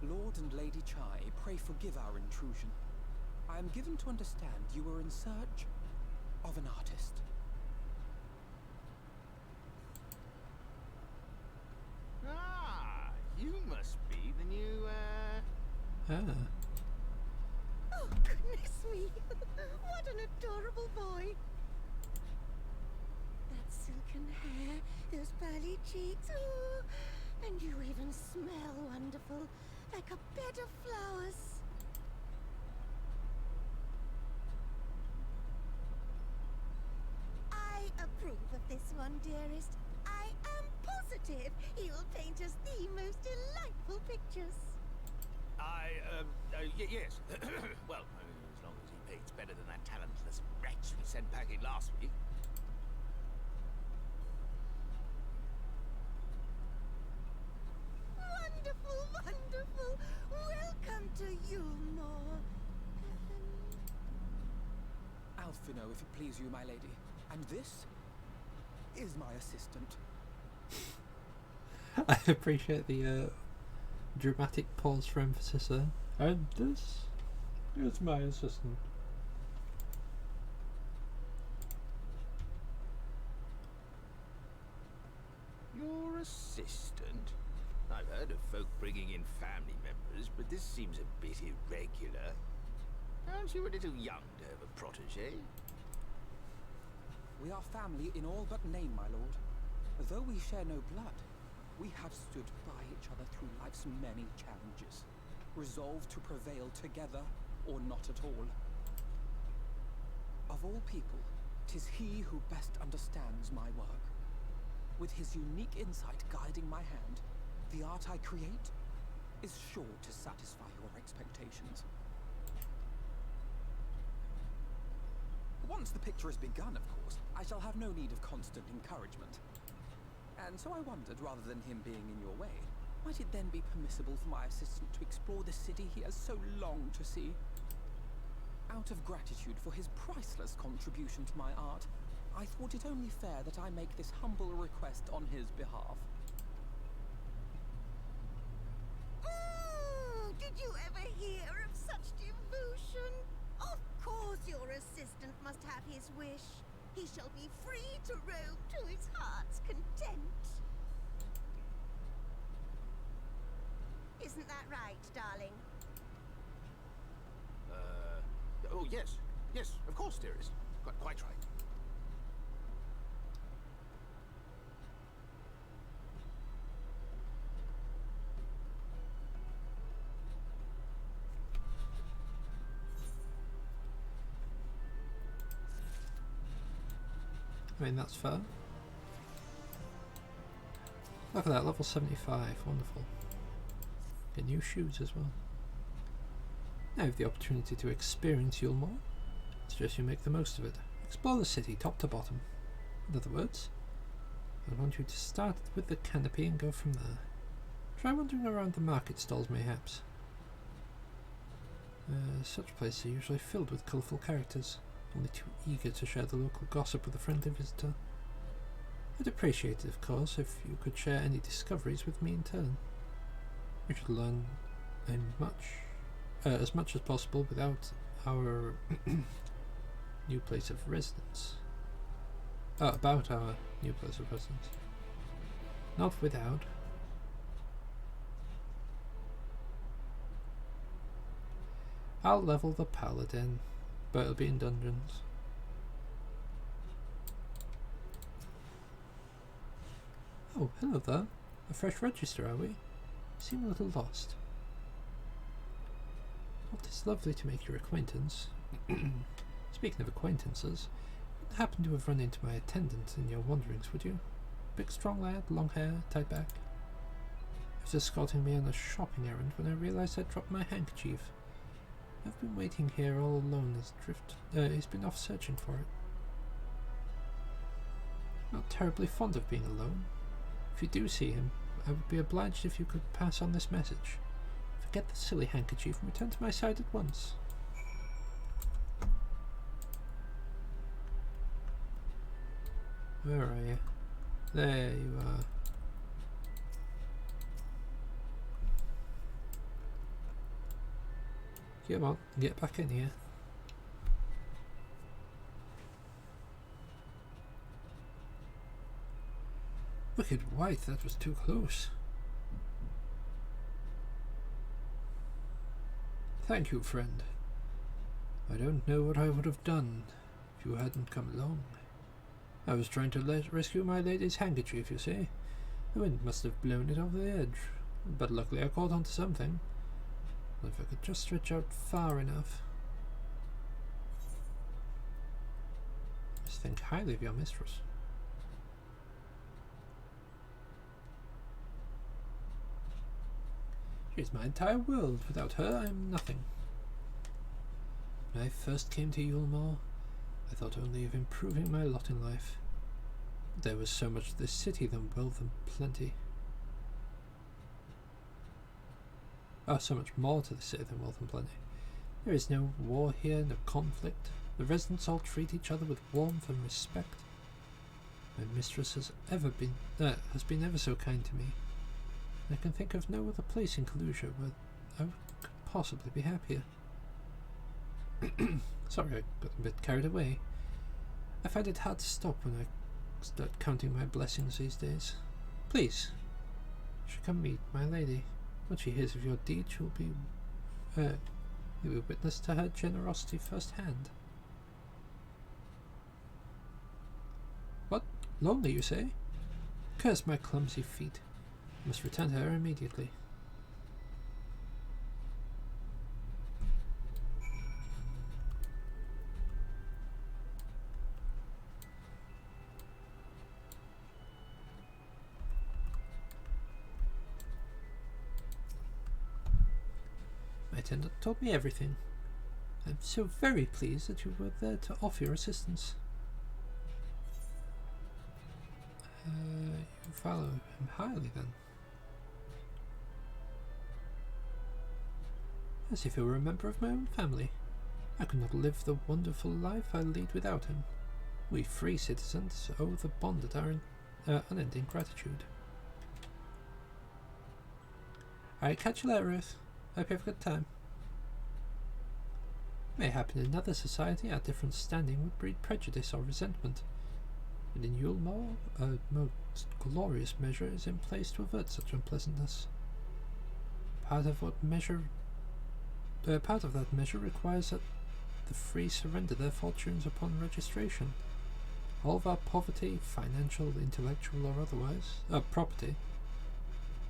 Lord and Lady Chai, pray forgive our intrusion. I am given to understand you were in search of an artist. Ah, you must be the new, Oh, goodness me! What an adorable boy! That silken hair, those pearly cheeks, oh, and you even smell wonderful, like a bed of flowers. I approve of this one, dearest. I am positive he will paint us the most delightful pictures. Yes. Well, as long as he paints better than that talentless wretch we sent packing last week. Wonderful, wonderful. Welcome to Yulmore. Alphino, if it please you, my lady. And this is my assistant. I appreciate the dramatic pause for emphasis there. And this is my assistant. Your assistant? I've heard of folk bringing in family members, but this seems a bit irregular. Aren't you a little young to have a protege? We are family in all but name, my lord. Though we share no blood, we have stood by each other through life's many challenges, resolved to prevail together or not at all. Of all people, 'tis he who best understands my work. With his unique insight guiding my hand, the art I create is sure to satisfy your expectations. Once the picture has begun, of course, I shall have no need of constant encouragement. And so I wondered, rather than him being in your way, might it then be permissible for my assistant to explore the city he has so longed to see? Out of gratitude for his priceless contribution to my art, I thought it only fair that I make this humble request on his behalf. Did you ever hear of such devotion? Of course your assistant must have his wish. He shall be free to roam to his heart's content. Isn't that right, darling? Oh, yes. Yes, of course, dearest. Quite right. I mean, that's fair. Look at that, level 75, wonderful. Get new shoes as well. Now you have the opportunity to experience Yulmore. I suggest you make the most of it. Explore the city top to bottom. In other words, I want you to start with the canopy and go from there. Try wandering around the market stalls mayhaps. Such places are usually filled with colourful characters, only too eager to share the local gossip with a friendly visitor. I'd appreciate it, of course, if you could share any discoveries with me in turn. We should learn as much as possible without our new place of residence. About our new place of residence. Not without. I'll level the paladin, but it'll be in dungeons. Oh, hello there. A fresh register, are we? You seem a little lost. Well, it's lovely to make your acquaintance. Speaking of acquaintances, you wouldn't happen to have run into my attendant in your wanderings, would you? Big strong lad, long hair, tied back. He was escorting me on a shopping errand when I realised I'd dropped my handkerchief. I've been waiting here all alone as he's been off searching for it. Not terribly fond of being alone. If you do see him, I would be obliged if you could pass on this message. Forget the silly handkerchief and return to my side at once. Where are you? There you are. Come on, get back in here. Wicked white, that was too close. Thank you, friend. I don't know what I would have done if you hadn't come along. I was trying to rescue my lady's handkerchief, you see. The wind must have blown it over the edge, but luckily I caught onto something. If I could just stretch out far enough. I must think highly of your mistress. She is my entire world. Without her, I am nothing. When I first came to Yulmore, I thought only of improving my lot in life. But there was so much to this city than wealth and plenty. Oh, so much more to the city than wealth and plenty. There is no war here, no conflict. The residents all treat each other with warmth and respect. My mistress has been ever so kind to me. I can think of no other place in Kalusha where I could possibly be happier. Sorry, I got a bit carried away. I find it hard to stop when I start counting my blessings these days. Please, you should come meet my lady. When she hears of your deed, she'll be witness to her generosity firsthand. What? Lonely, you say? Curse my clumsy feet. I must return to her immediately. My attendant told me everything. I'm so very pleased that you were there to offer your assistance. You follow him highly, then? As if he were a member of my own family. I could not live the wonderful life I lead without him. We free citizens owe the bond at our unending gratitude. I catch you later, Ruth. Hope you have a good time. Mayhap in another society our different standing would breed prejudice or resentment. But in Yulmore, a most glorious measure is in place to avert such unpleasantness. Part of that measure requires that the free surrender their fortunes upon registration. All of our poverty, financial, intellectual, or otherwise, property,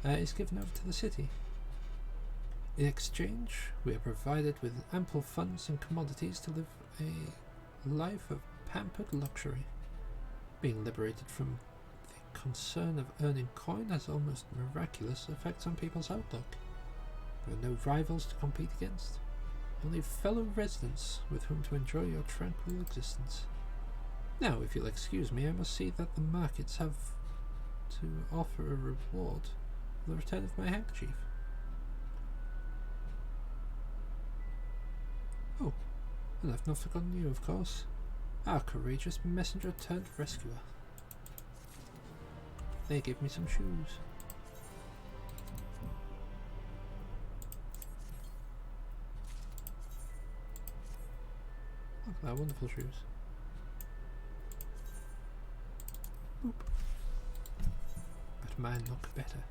is given over to the city. In exchange, we are provided with ample funds and commodities to live a life of pampered luxury. Being liberated from the concern of earning coin has almost miraculous effects on people's outlook. There are no rivals to compete against, only fellow residents with whom to enjoy your tranquil existence. Now, if you'll excuse me, I must see that the markets have to offer a reward for the return of my handkerchief. Oh, and I've not forgotten you, of course. Our courageous messenger turned rescuer. They gave me some shoes. Look at that, wonderful shoes. Boop. But mine look better.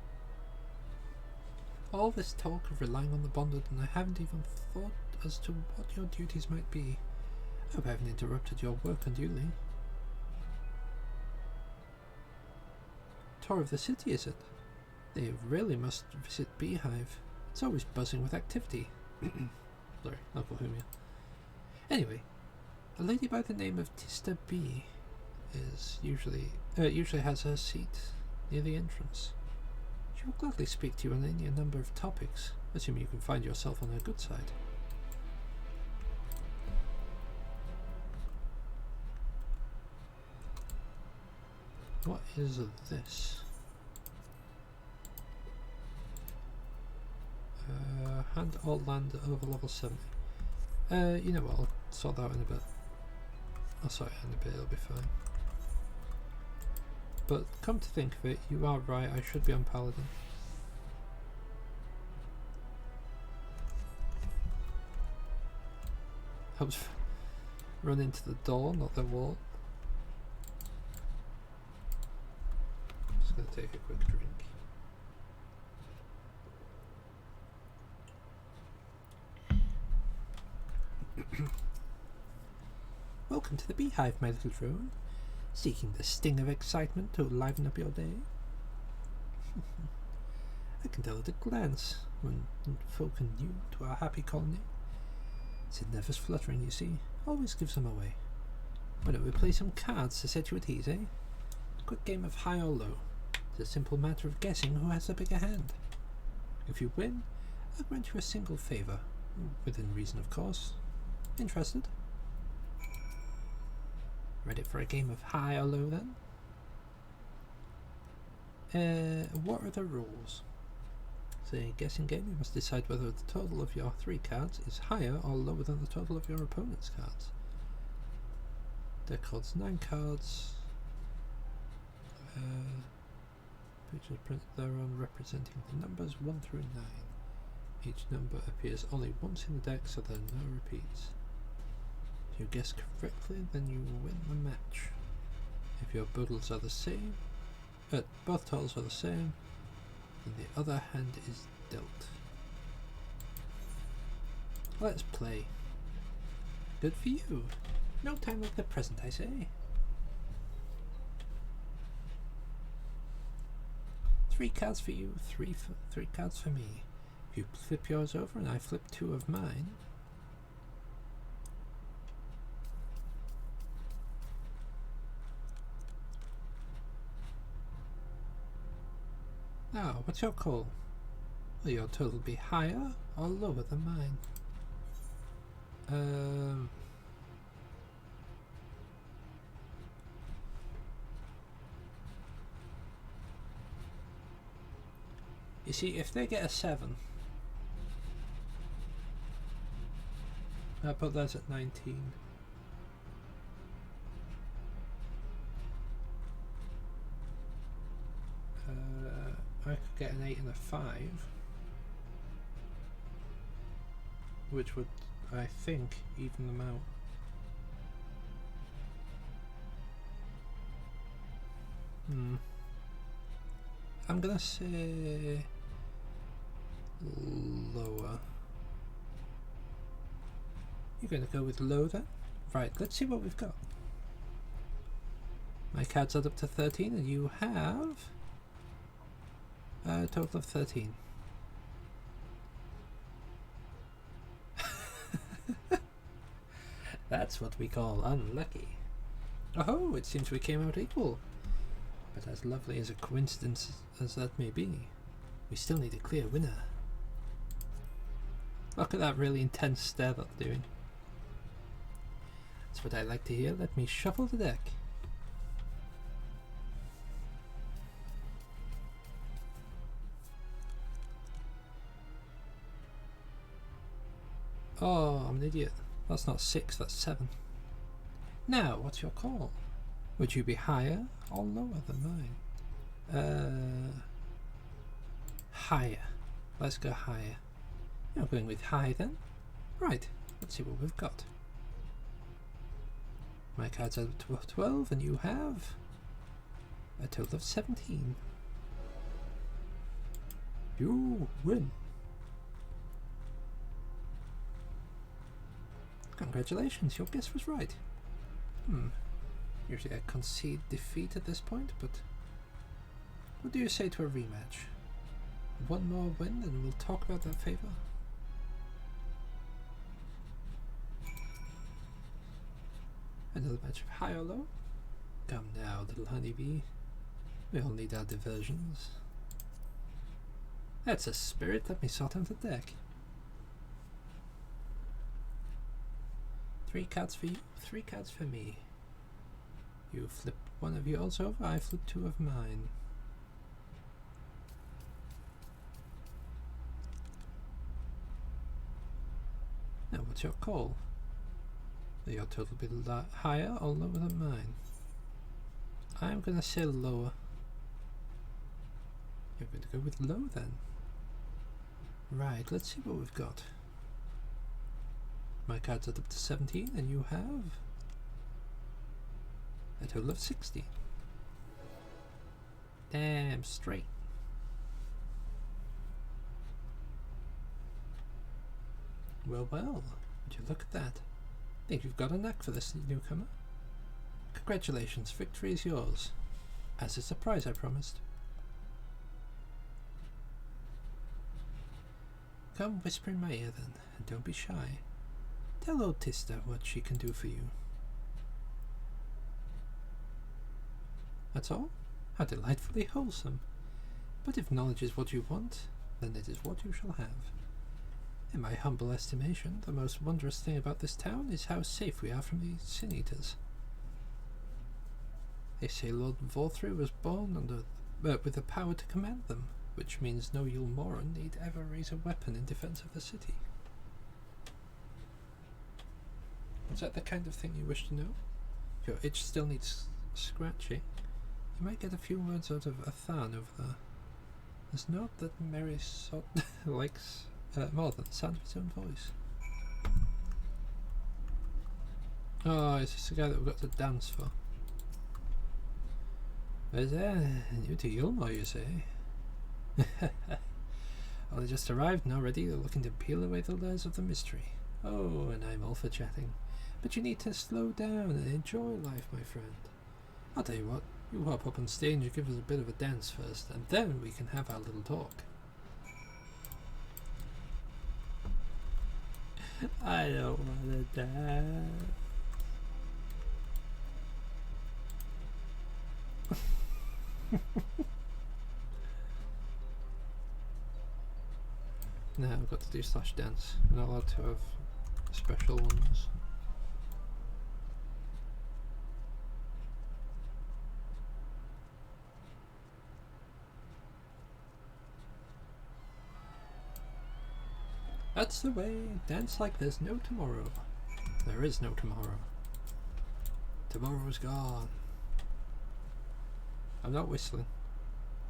All this talk of relying on the bonded, and I haven't even thought as to what your duties might be. I hope I haven't interrupted your work unduly. Tour of the city, is it? They really must visit Beehive. It's always buzzing with activity. Sorry, not Bohemia. Anyway, a lady by the name of Tista B is usually has her seat near the entrance. She will gladly speak to you on any number of topics, assuming you can find yourself on her good side. What is this? Hand all land over level 70. You know what, I'll sort that out in a bit. I'll sort it in a bit, it'll be fine. But come to think of it, you are right, I should be on Paladin. Helps run into the door, not the wall. Just gonna take a quick drink. Welcome to the Beehive, my little drone. Seeking the sting of excitement to liven up your day? I can tell at a glance when folk are new to our happy colony. It's never fluttering, you see. Always gives them away. Why don't we play some cards to set you at ease, eh? A quick game of high or low. It's a simple matter of guessing who has the bigger hand. If you win, I'll grant you a single favour. Within reason, of course. Interested? Ready for a game of high or low then? What are the rules? It's a guessing game. You must decide whether the total of your 3 cards is higher or lower than the total of your opponent's cards. Deck holds 9 cards. Pictures printed thereon representing the numbers 1 through 9. Each number appears only once in the deck, so there are no repeats. If you guess correctly, then you win the match. If your boodles are the same, both totals are the same, then the other hand is dealt. Let's play. Good for you. No time like the present, I say. 3 cards for you, 3 cards for me. If you flip yours over and I flip 2 of mine, now, what's your call? Will your total be higher or lower than mine? You see, if they get a 7, I put those at 19. I could get an 8 and a 5, which would, I think, even them out. I'm gonna say lower. You're gonna go with low then? Right, let's see what we've got. My cards add up to 13 and you have a total of 13. That's what we call unlucky. Oh, it seems we came out equal. But as lovely as a coincidence as that may be, we still need a clear winner. Look at that really intense stare that they're doing. That's what I like to hear. Let me shuffle the deck. Oh, I'm an idiot. That's not 6, that's 7. Now, what's your call? Would you be higher or lower than mine? Higher. Let's go higher. You're going with high then? Right, let's see what we've got. My cards are 12 and you have a total of 17. You win. Congratulations, your guess was right. Usually I concede defeat at this point, but what do you say to a rematch? One more win and we'll talk about that favour. Another match of high or low? Come now, little honeybee. We all need our diversions. That's a spirit. Let me sort out the deck. 3 cards for you, 3 cards for me. You flip one of yours over, I flew 2 of mine. Now, what's your call? Are your total be higher or lower than mine? I'm gonna say lower. You're going to go with low then. Right, let's see what we've got. My card's up to 17 and you have a total of 60. Damn straight. Well, well, would you look at that? Think you've got a knack for this, newcomer? Congratulations, victory is yours. As is the prize I promised. Come whisper in my ear then, and don't be shy. Tell old Tista what she can do for you. That's all? How delightfully wholesome. But if knowledge is what you want, then it is what you shall have. In my humble estimation, the most wondrous thing about this town is how safe we are from the Sin Eaters. They say Lord Vorthry was born with the power to command them, which means no Yulmoran need ever raise a weapon in defense of the city. Is that the kind of thing you wish to know? If your itch still needs scratching, you might get a few words out of Athan over there. There's note that Mary likes more than the sound of his own voice. Oh, is this the guy that we've got to dance for? Is there? New to Yulmore, you say? Well, they just arrived and already they're looking to peel away the layers of the mystery. Oh, and I'm all for chatting. But you need to slow down and enjoy life, my friend. I'll tell you what, you hop up on stage and give us a bit of a dance first, and then we can have our little talk. I don't want to dance. No, I've got to do slash dance. I'm not allowed to have special ones. That's the way. Dance like there's no tomorrow. There is no tomorrow. Tomorrow's gone. I'm not whistling.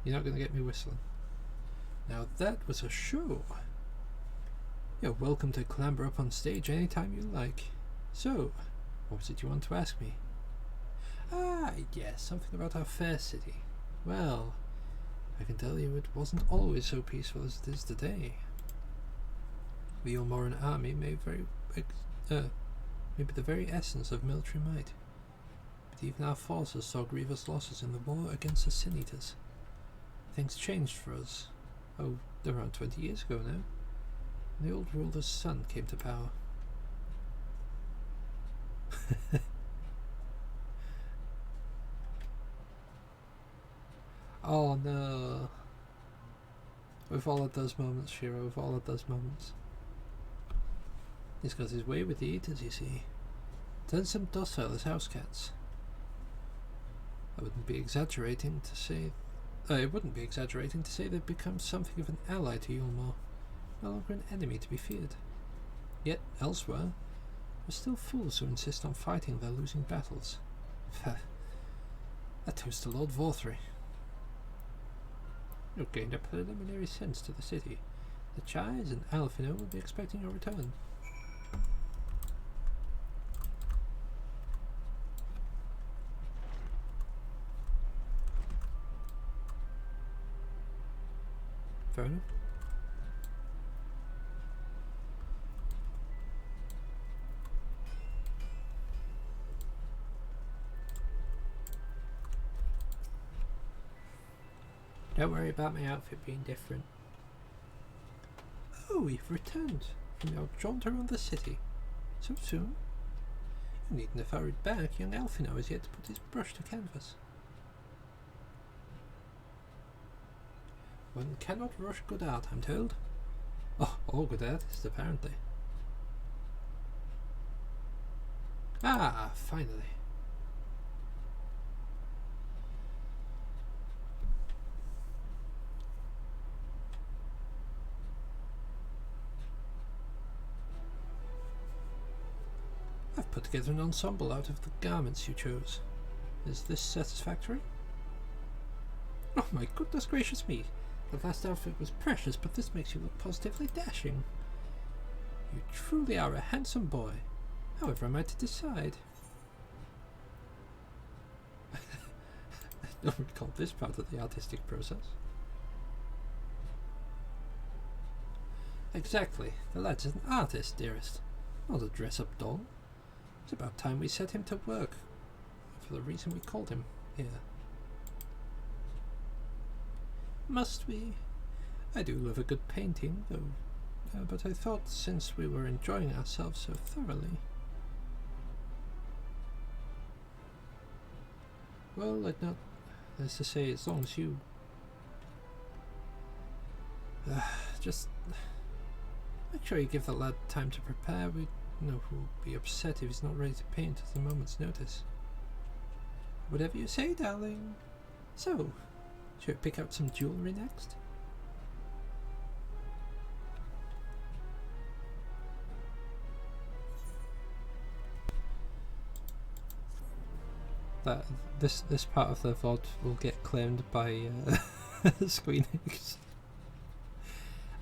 You're not going to get me whistling. Now that was a show. You're welcome to clamber up on stage anytime you like. So, what was it you want to ask me? Ah, yes, something about our fair city. Well, I can tell you it wasn't always so peaceful as it is today. The Yulmoran army may be the very essence of military might. But even our forces saw grievous losses in the war against the Sin Eaters. Things changed for us. Oh, around 20 years ago now. The old ruler's son came to power. Oh no. We've all had those moments, Shiro, we've all had those moments. He's got his way with the Eaters, you see. Turns them docile as house cats. I wouldn't be exaggerating to say they've become something of an ally to Yulmore, no longer an enemy to be feared. Yet, elsewhere, we're still fools who insist on fighting their losing battles. A toast to Lord Vorthry. You've gained a preliminary sense to the city. The Chais and Alphino will be expecting your return. Fair enough. Don't worry about my outfit being different. Oh, you've returned from your jaunt around the city. So soon? You needn't have hurried back. Young Alphino has yet to put his brush to canvas. One cannot rush good art, I'm told. Oh, all good artists, apparently. Ah, finally. I've put together an ensemble out of the garments you chose. Is this satisfactory? Oh my goodness gracious me! The last outfit was precious, but this makes you look positively dashing. You truly are a handsome boy. However am I to decide? I don't recall this part of the artistic process. Exactly. The lad's an artist, dearest. Not a dress-up doll. It's about time we set him to work. For the reason we called him here. Must we? I do love a good painting, though. But I thought since we were enjoying ourselves so thoroughly... Well, I'd not... As to say, as long as you... just... Make sure you give the lad time to prepare. We know who'll be upset if he's not ready to paint at a moment's notice. Whatever you say, darling. So, should we pick out some jewellery next? This part of the VOD will get claimed by Squeenix.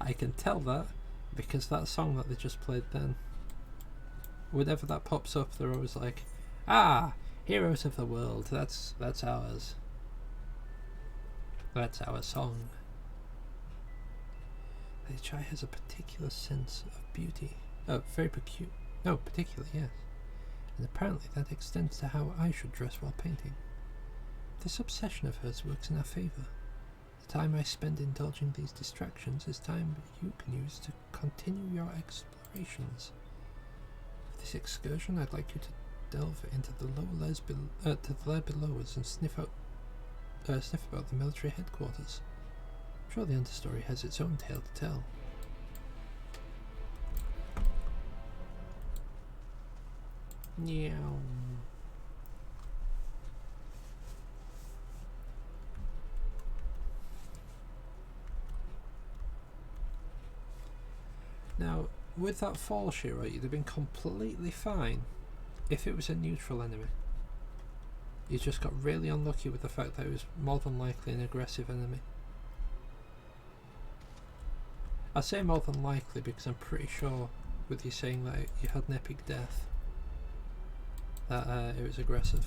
I can tell that because that song that they just played then, whenever that pops up, they're always like, "Ah, Heroes of the World. That's ours. That's our song." The chai has a particular sense of beauty. Oh, very peculiar. No, particular, yes. And apparently that extends to how I should dress while painting. This obsession of hers works in our favour. The time I spend indulging these distractions is time you can use to continue your explorations. For this excursion, I'd like you to delve into the lair below us and sniff about the military headquarters. I'm sure the understory has its own tale to tell. Meow. Now, with that fall Shiro, you'd have been completely fine if it was a neutral enemy. You just got really unlucky with the fact that it was more than likely an aggressive enemy. I say more than likely because I'm pretty sure with you saying that you had an epic death that it was aggressive.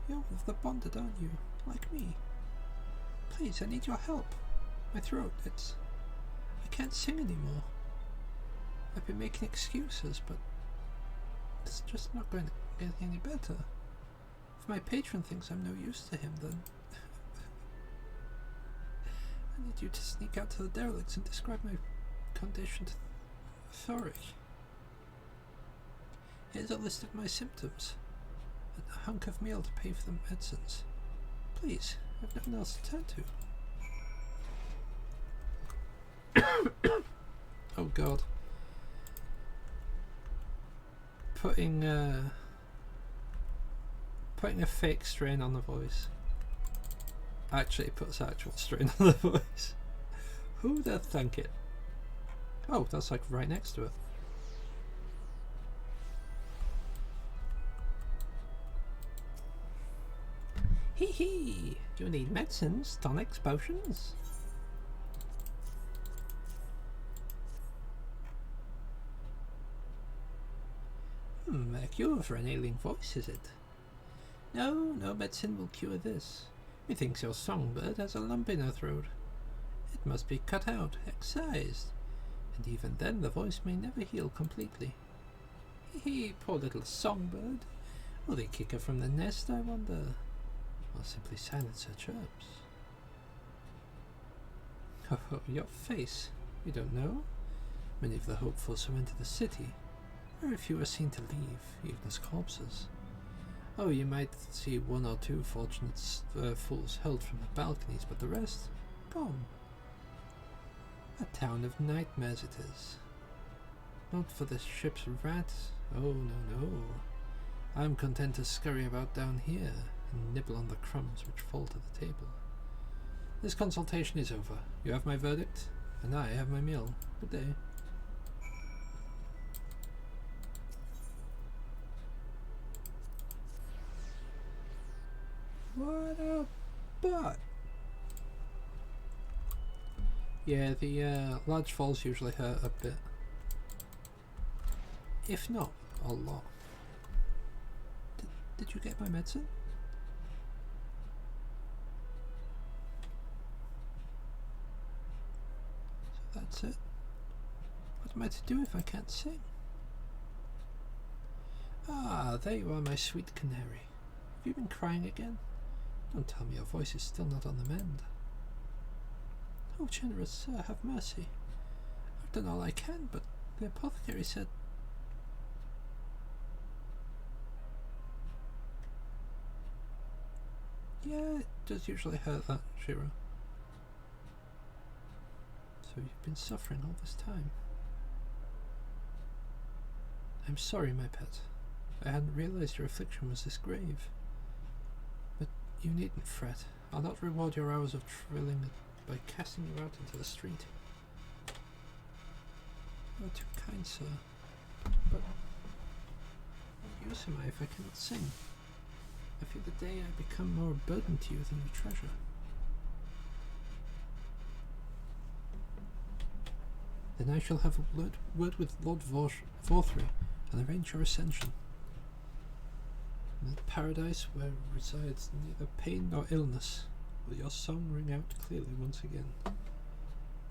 You're with the bonded, aren't you? Like me. Please, I need your help. My throat, I can't sing anymore. I've been making excuses, but it's just not going to get any better. If my patron thinks I'm no use to him, then I need you to sneak out to the derelicts and describe my condition to Thoric. Here's a list of my symptoms, and a hunk of meal to pay for the medicines. Please, I've nothing else to turn to. Oh God. Putting a fake strain on the voice actually puts actual strain on the voice. Who'd have thunk it? Oh, that's like right next to it. Hee hee! You need medicines, tonics, potions? A cure for an ailing voice, is it? No, no medicine will cure this. Methinks your songbird has a lump in her throat. It must be cut out, excised, and even then the voice may never heal completely. Hee hee, poor little songbird. Will they kick her from the nest, I wonder? Or simply silence her chirps? Oh, your face. You don't know? Many of the hopefuls who enter the city, very few are seen to leave, even as corpses. Oh, you might see one or two fortunate fools held from the balconies, but the rest, gone. A town of nightmares it is. Not for the ship's rats. Oh, no, no. I'm content to scurry about down here and nibble on the crumbs which fall to the table. This consultation is over. You have my verdict, and I have my meal. Good day. What a butt! Yeah, the large falls usually hurt a bit. If not, a lot. Did you get my medicine? So that's it. What am I to do if I can't sing? Ah, there you are, my sweet canary. Have you been crying again? Don't tell me your voice is still not on the mend. Oh, generous sir, have mercy. I've done all I can, but the apothecary said... Yeah, it does usually hurt that, Shiro. So you've been suffering all this time. I'm sorry, my pet. I hadn't realized your affliction was this grave. But you needn't fret. I'll not reward your hours of trilling by casting you out into the street. You are too kind, sir. But what use am I if I cannot sing? I fear the day I become more a burden to you than a treasure. Then I shall have a word with Lord Vorthry and arrange your ascension. In that paradise where resides neither pain nor illness, will your song ring out clearly once again.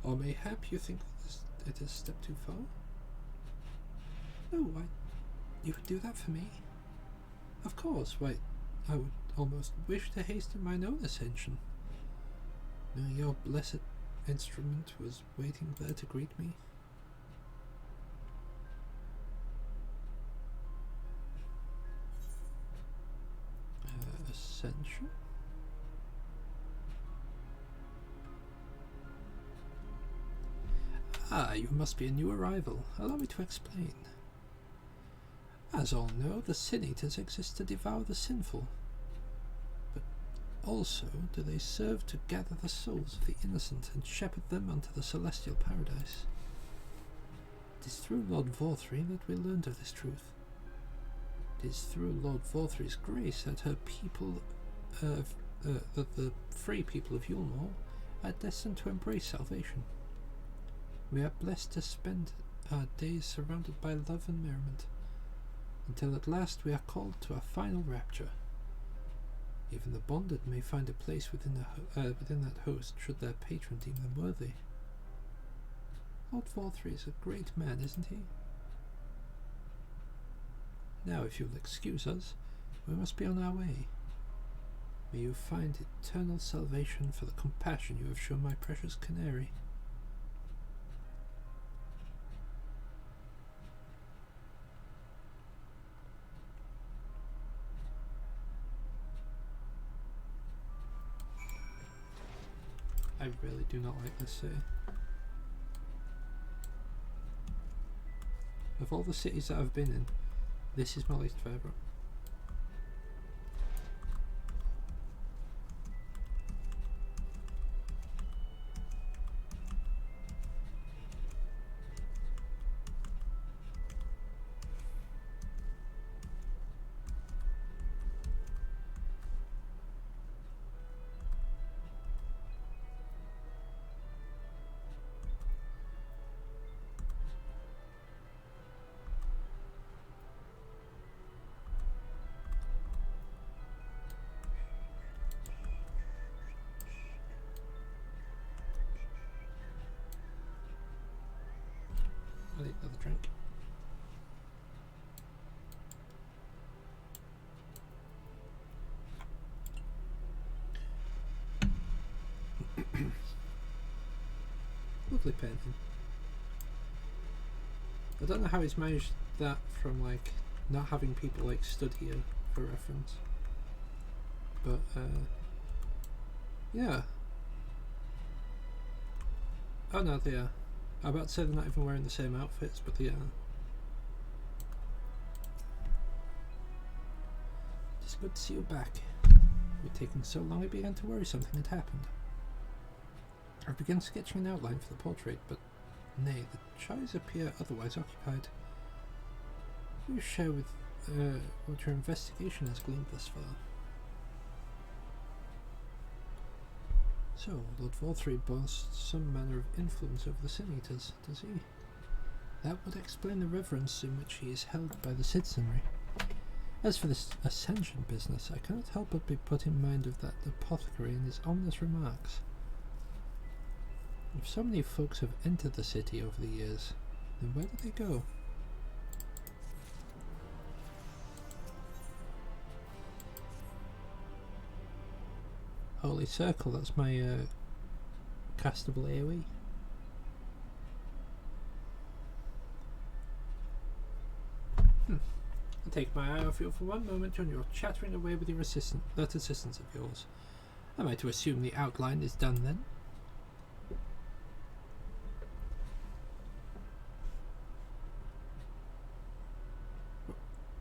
Or mayhap you think that it has stepped too far? No, why, you would do that for me? Of course, why, I would almost wish to hasten mine own ascension. Knowing your blessed instrument was waiting there to greet me. Ascension? Ah, you must be a new arrival. Allow me to explain. As all know, the Sin Eaters exist to devour the sinful. But also do they serve to gather the souls of the innocent and shepherd them unto the celestial paradise. It is through Lord Vorthry that we learned of this truth. It is through Lord Vorthry's grace that her people, that the free people of Yulmore are destined to embrace salvation. We are blessed to spend our days surrounded by love and merriment, until at last we are called to a final rapture. Even the bonded may find a place within that host should their patron deem them worthy. Lord Vorthry is a great man, isn't he? Now, if you'll excuse us, we must be on our way. May you find eternal salvation for the compassion you have shown my precious canary. I really do not like this city. Of all the cities that I've been in, this is my least favourite. I need another drink. Lovely painting. I don't know how he's managed that from like not having people like stood here for reference. But yeah. Oh no, they are. I'm about to say they're not even wearing the same outfits, but they are. It's good to see you back. You're taking so long I began to worry something had happened. I've begun sketching an outline for the portrait, but nay, the chairs appear otherwise occupied. Will you share with what your investigation has gleaned thus far? So, Lord Vorthree boasts some manner of influence over the Sin Eaters, does he? That would explain the reverence in which he is held by the citizenry. As for this ascension business, I cannot help but be put in mind of that apothecary and his ominous remarks. If so many folks have entered the city over the years, then where do they go? Holy Circle, that's my castable AoE. I'll take my eye off you for one moment when you're chattering away with your that assistance of yours. Am I to assume the outline is done then?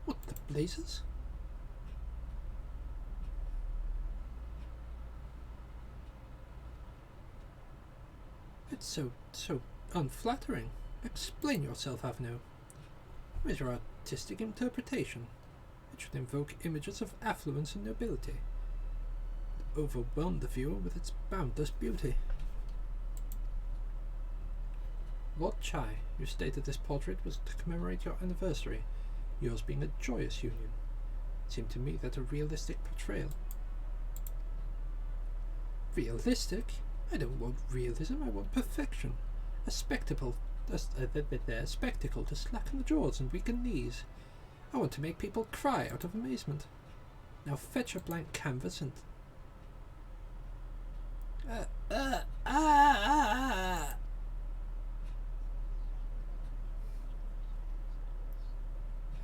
What the blazes? It's so unflattering. Explain yourself, Avno. Where's your artistic interpretation? It should invoke images of affluence and nobility. Overwhelm the viewer with its boundless beauty. Lord Chai, you stated this portrait was to commemorate your anniversary, yours being a joyous union. It seemed to me that a realistic portrayal. Realistic? I don't want realism, I want perfection. A spectacle to slacken the jaws and weaken knees. I want to make people cry out of amazement. Now fetch a blank canvas and...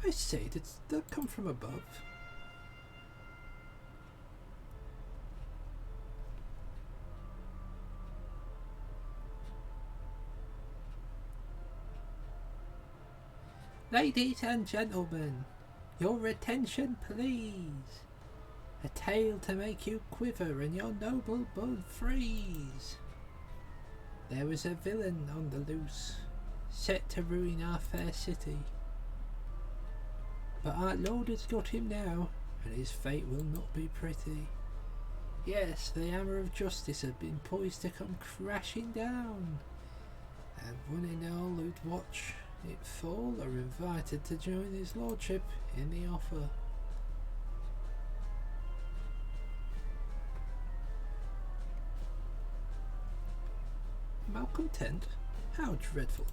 I say, did that come from above? Ladies and gentlemen, your attention please. A tale to make you quiver and your noble blood freeze. There was a villain on the loose, set to ruin our fair city. But our Lord has got him now, and his fate will not be pretty. Yes, the hammer of justice had been poised to come crashing down, and one and all who'd watch it fall are invited to join his lordship in the offer. Malcontent? How dreadful.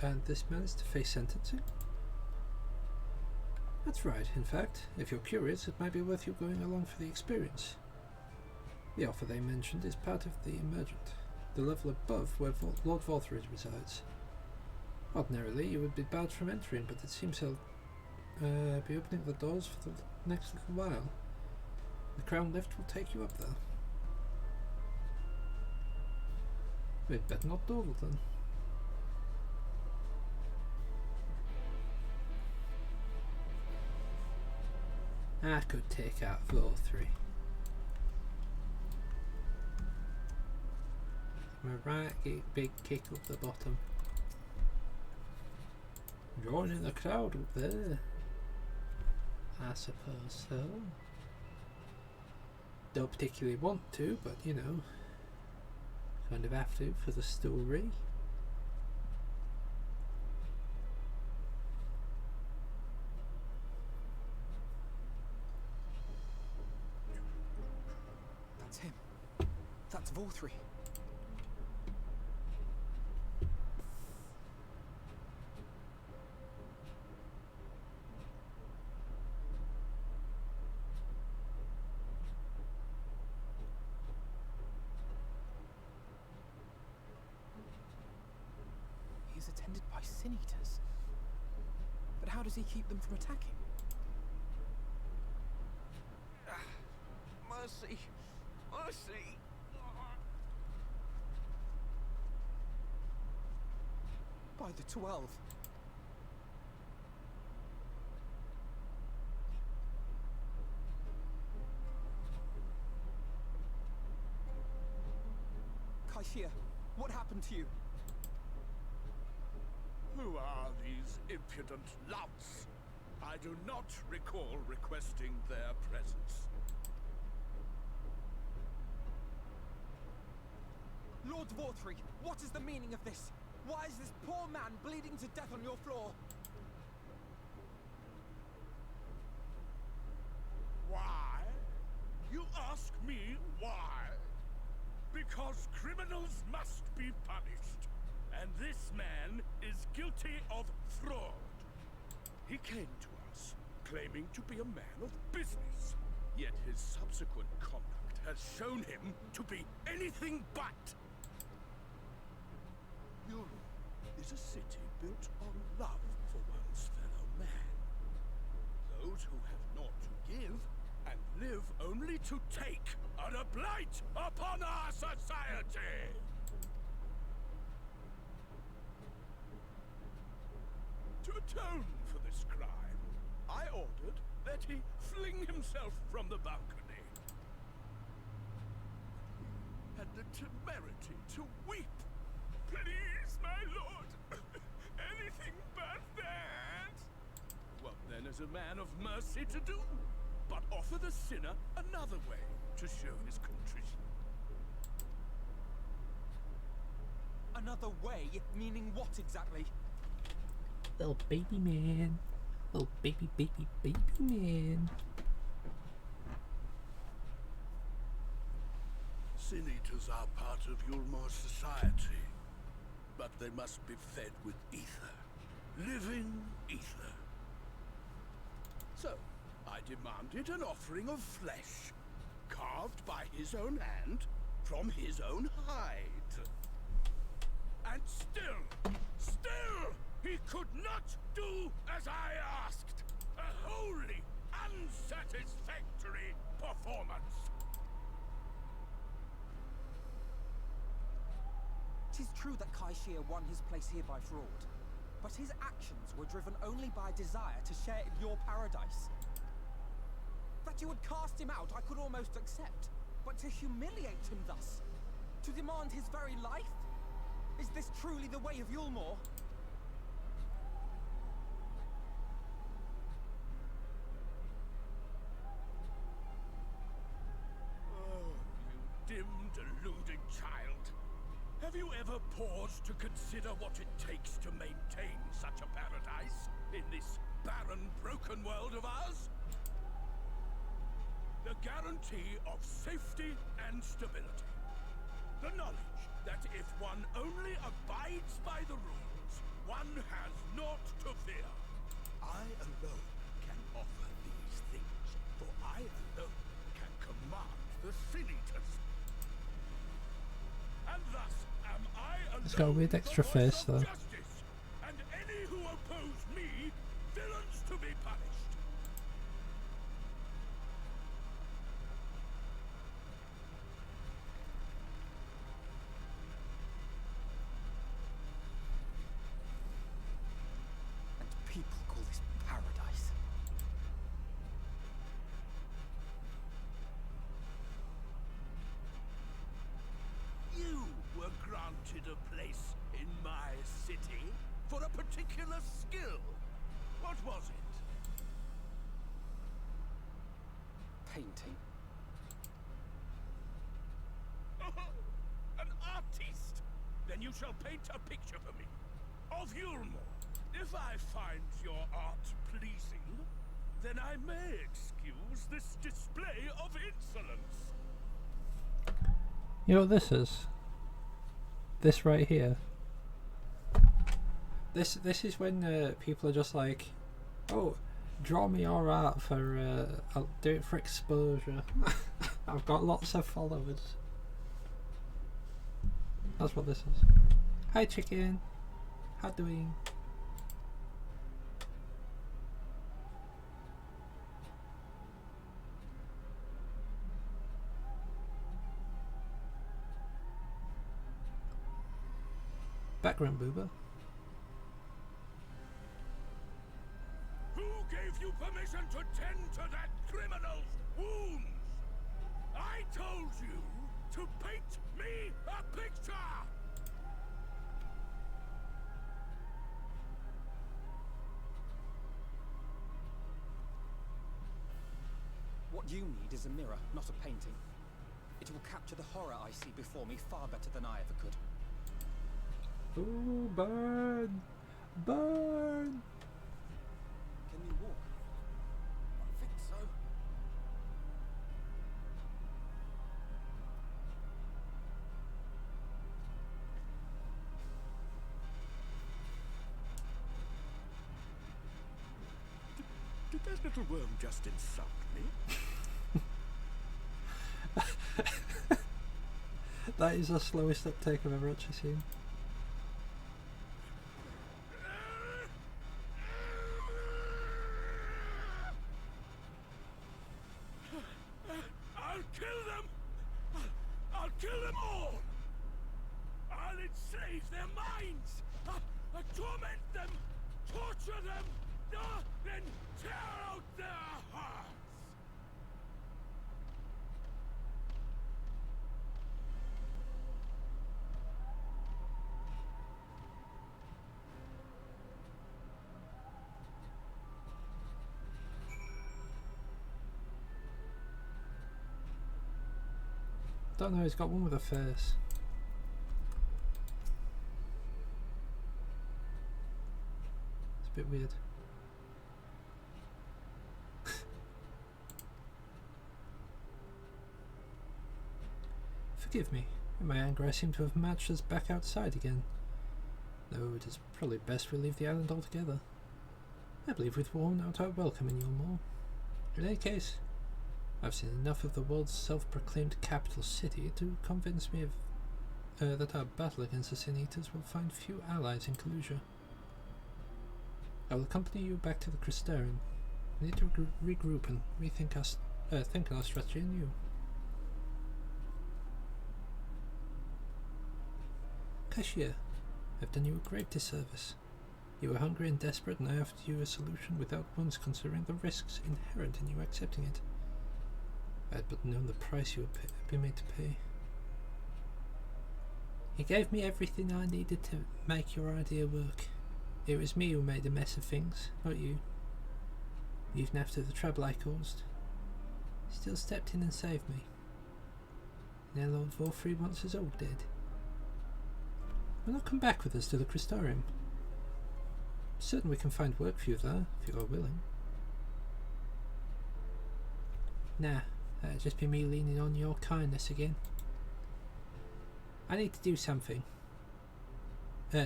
And this man is to face sentencing? That's right, in fact. If you're curious, it might be worth you going along for the experience. The offer they mentioned is part of the emergent, the level above where Lord Vorthree resides. Ordinarily, you would be barred from entering, but it seems he'll be opening the doors for the next little while. The crown lift will take you up there. We'd better not dawdle then. I could take out Vorthree. My right big kick up the bottom. Joining the crowd up there. I suppose so. Don't particularly want to, but you know, kind of have to for the story. That's him. That's Vorthree. Attended by sin eaters. But how does he keep them from attacking? Mercy! Mercy! By the 12. to you? Who are these impudent louts? I do not recall requesting their presence. Lord Vorthree, what is the meaning of this? Why is this poor man bleeding to death on your floor? Why? You ask me why? Because criminals must be punished. And this man is guilty of fraud. He came to us, claiming to be a man of business. Yet his subsequent conduct has shown him to be anything but. Europe is a city built on love for one's fellow man. Those who have naught to give and live only to take are a blight upon our society! To atone for this crime, I ordered that he fling himself from the balcony. Had the temerity to weep. Please, my lord, anything but that. What then is a man of mercy to do? But offer the sinner another way to show his contrition. Another way? Meaning what exactly? Little baby man. Little baby man. Sin eaters are part of Yulmore society, but they must be fed with ether. Living ether. So, I demanded an offering of flesh, carved by his own hand, from his own hide. And still, he could not do as I asked. A wholly unsatisfactory performance. 'Tis true that Kaishir won his place here by fraud, but his actions were driven only by desire to share in your paradise. That you would cast him out I could almost accept, but to humiliate him thus, to demand his very life? Is this truly the way of Yulmore? Oh, you dim, deluded child. Have you ever paused to consider what it takes to maintain such a paradise in this barren, broken world of ours? The guarantee of safety and stability. The knowledge that if one only abides by the rules, one has naught to fear. I alone can offer these things, for I alone can command the Sin Eaters. And thus am I alone. It's got a weird extra face though. Justice, and any who oppose me, villains to be punished. People call this paradise. You were granted a place in my city for a particular skill. What was it? Painting. An artiste! Then you shall paint a picture for me of Yulmore. If I find your art pleasing, then I may excuse this display of insolence. You know what this is? This right here. This is when people are just like, oh, draw me your art for I'll do it for exposure. I've got lots of followers. That's what this is. Hi chicken. How doing? Background boober. Who gave you permission to tend to that criminal's wounds? I told you to paint me a picture! What you need is a mirror, not a painting. It will capture the horror I see before me far better than I ever could. Ooh, burn! Burn! Can you walk? I think so. Did that little worm just insult me? That is the slowest uptake I've ever actually seen. I'll kill them! I'll kill them all! I'll enslave their minds! I'll torment them! Torture them! Then tear out their hearts! Don't know, he's got one with a face. It's a bit weird. Forgive me. In my anger I seem to have marched us back outside again. Though it is probably best we leave the island altogether. I believe we've worn out our welcome in Yulmore. In any case, I've seen enough of the world's self-proclaimed capital city to convince me that our battle against the Sin Eaters will find few allies in Kalusia. I will accompany you back to the Crystarium. We need to regroup and rethink think our strategy anew. Cashier, I've done you a great disservice. You were hungry and desperate, and I offered you a solution without once considering the risks inherent in you accepting it. I had but known the price you would be made to pay. You gave me everything I needed to make your idea work. It was me who made a mess of things, not you. Even after the trouble I caused, you still stepped in and saved me. Now Lord Vorfrey wants us all dead. Will not come back with us to the Crystarium. Certain we can find work for you there, if you are willing. Nah, that'd just be me leaning on your kindness again. I need to do something.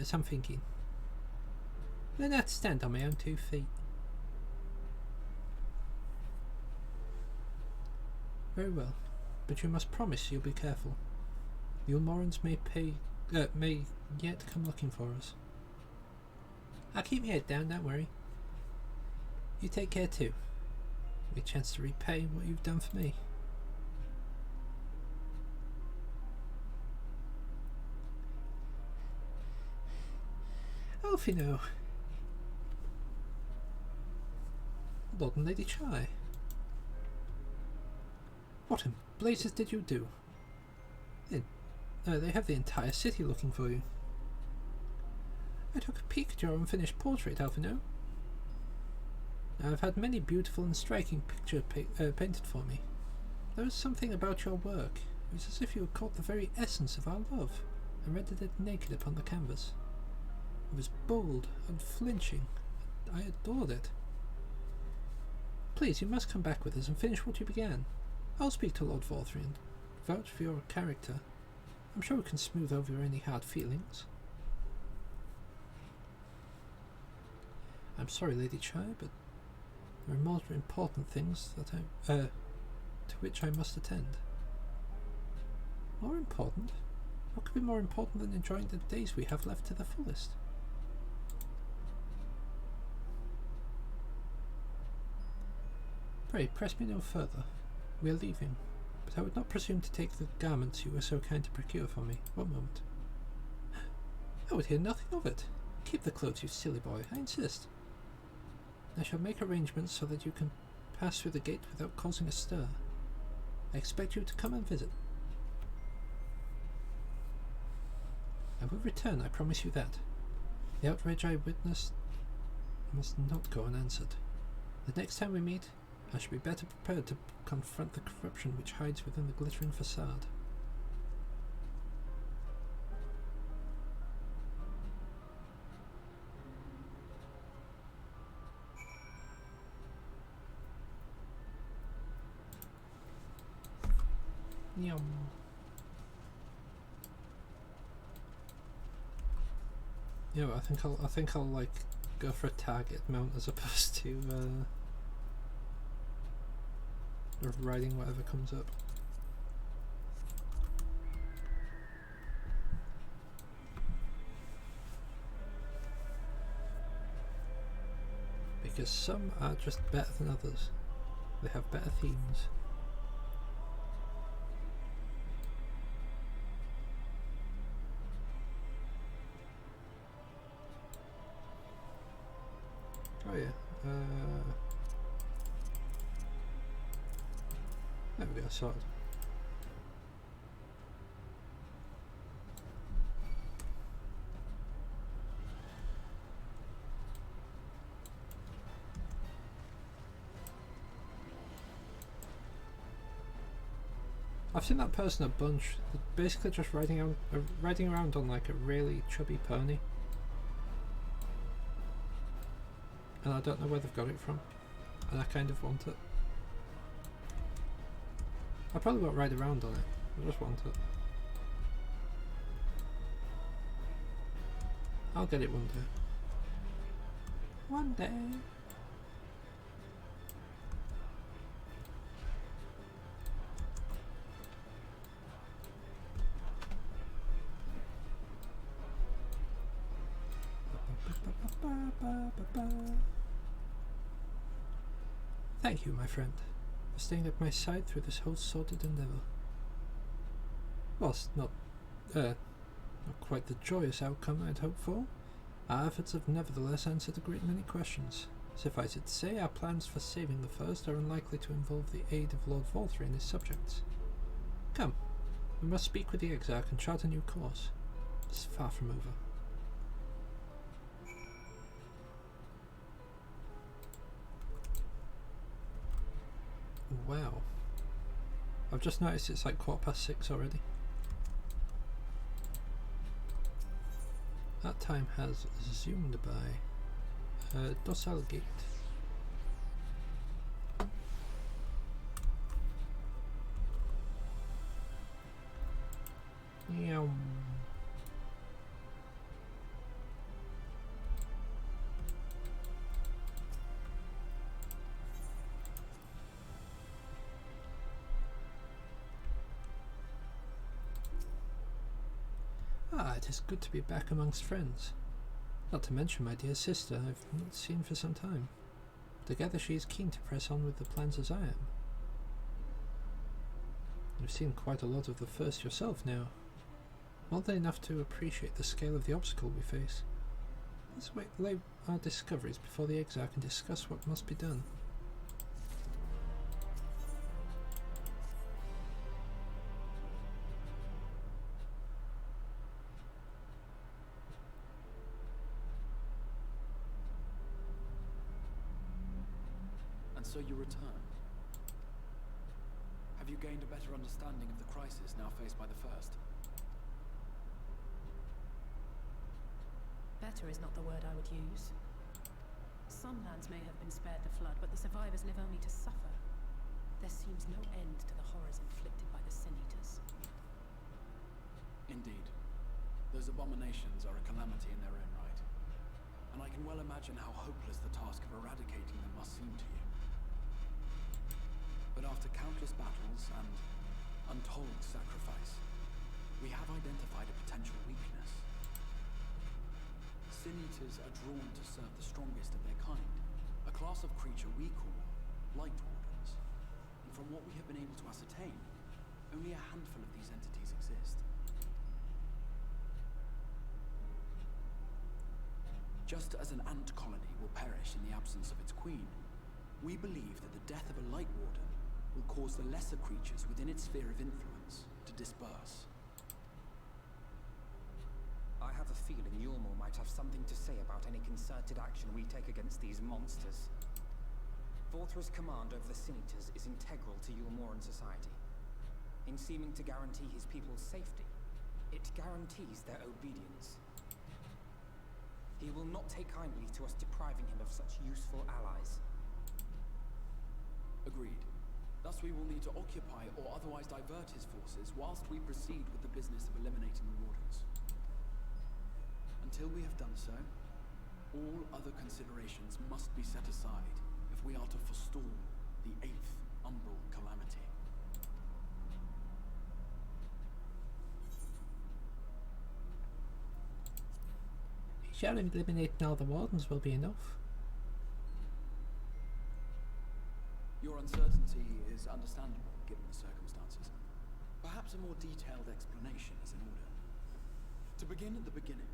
Some thinking. Learn how to stand on my own 2 feet. Very well, but you must promise you'll be careful. The Ulmorans may yet come looking for us. I'll keep my head down, don't worry. You take care too. Give me a chance to repay what you've done for me. Elfino. Lord and Lady Chai. What in blazes did you do? They have the entire city looking for you. I took a peek at your unfinished portrait, Alphino. I've had many beautiful and striking pictures painted for me. There was something about your work. It was as if you had caught the very essence of our love and rendered it naked upon the canvas. It was bold, unflinching. I adored it. Please, you must come back with us and finish what you began. I'll speak to Lord Vorfrey and vouch for your character. I'm sure we can smooth over any hard feelings. I'm sorry, Lady Chai, but there are more important things that to which I must attend. More important? What could be more important than enjoying the days we have left to the fullest? Pray, press me no further. We are leaving, but I would not presume to take the garments you were so kind to procure for me. One moment. I would hear nothing of it. Keep the clothes, you silly boy, I insist. I shall make arrangements so that you can pass through the gate without causing a stir. I expect you to come and visit. I will return, I promise you that. The outrage I witnessed must not go unanswered. The next time we meet, I should be better prepared to confront the corruption which hides within the glittering facade. Yum. Yeah, I think I'll like go for a target mount as opposed to riding whatever comes up. Because some are just better than others. They have better themes. Oh yeah, there we go, sorted. I've seen that person a bunch, basically just riding around on like a really chubby pony. And I don't know where they've got it from, and I kind of want it. I probably won't ride around on it, I just want it. I'll get it one day. One day. Thank you, my friend, for staying at my side through this whole sordid endeavour. Whilst not quite the joyous outcome I'd hoped for, our efforts have nevertheless answered a great many questions. Suffice it to say, our plans for saving the first are unlikely to involve the aid of Lord Volthrey and his subjects. Come, we must speak with the Exarch and chart a new course. It's far from over. Wow. I've just noticed it's like 6:15 already. That time has zoomed by. Docile Gate. Meow. Ah, it is good to be back amongst friends. Not to mention my dear sister I've not seen for some time. Together she is keen to press on with the plans as I am. You've seen quite a lot of the first yourself now. More than enough to appreciate the scale of the obstacle we face. Let's lay our discoveries before the Exarch and discuss what must be done. So you return. Have you gained a better understanding of the crisis now faced by the First? Better is not the word I would use. Some lands may have been spared the flood, but the survivors live only to suffer. There seems no end to the horrors inflicted by the Sin Eaters. Indeed. Those abominations are a calamity in their own right. And I can well imagine how hopeless the task of eradicating them must seem to you. But after countless battles and untold sacrifice, we have identified a potential weakness. Sin Eaters are drawn to serve the strongest of their kind, a class of creature we call Light Wardens. And from what we have been able to ascertain, only a handful of these entities exist. Just as an ant colony will perish in the absence of its queen, we believe that the death of a Light Warden will cause the lesser creatures within its sphere of influence to disperse. I have a feeling Yulmore might have something to say about any concerted action we take against these monsters. Vorthra's command over the Senators is integral to Yulmoran society. In seeming to guarantee his people's safety, it guarantees their obedience. He will not take kindly to us depriving him of such useful allies. Agreed. Thus we will need to occupy or otherwise divert his forces whilst we proceed with the business of eliminating the Wardens. Until we have done so, all other considerations must be set aside if we are to forestall the 8th Umbral Calamity. Shall eliminating all the Wardens will be enough. Your uncertainty is understandable, given the circumstances. Perhaps a more detailed explanation is in order. To begin at the beginning,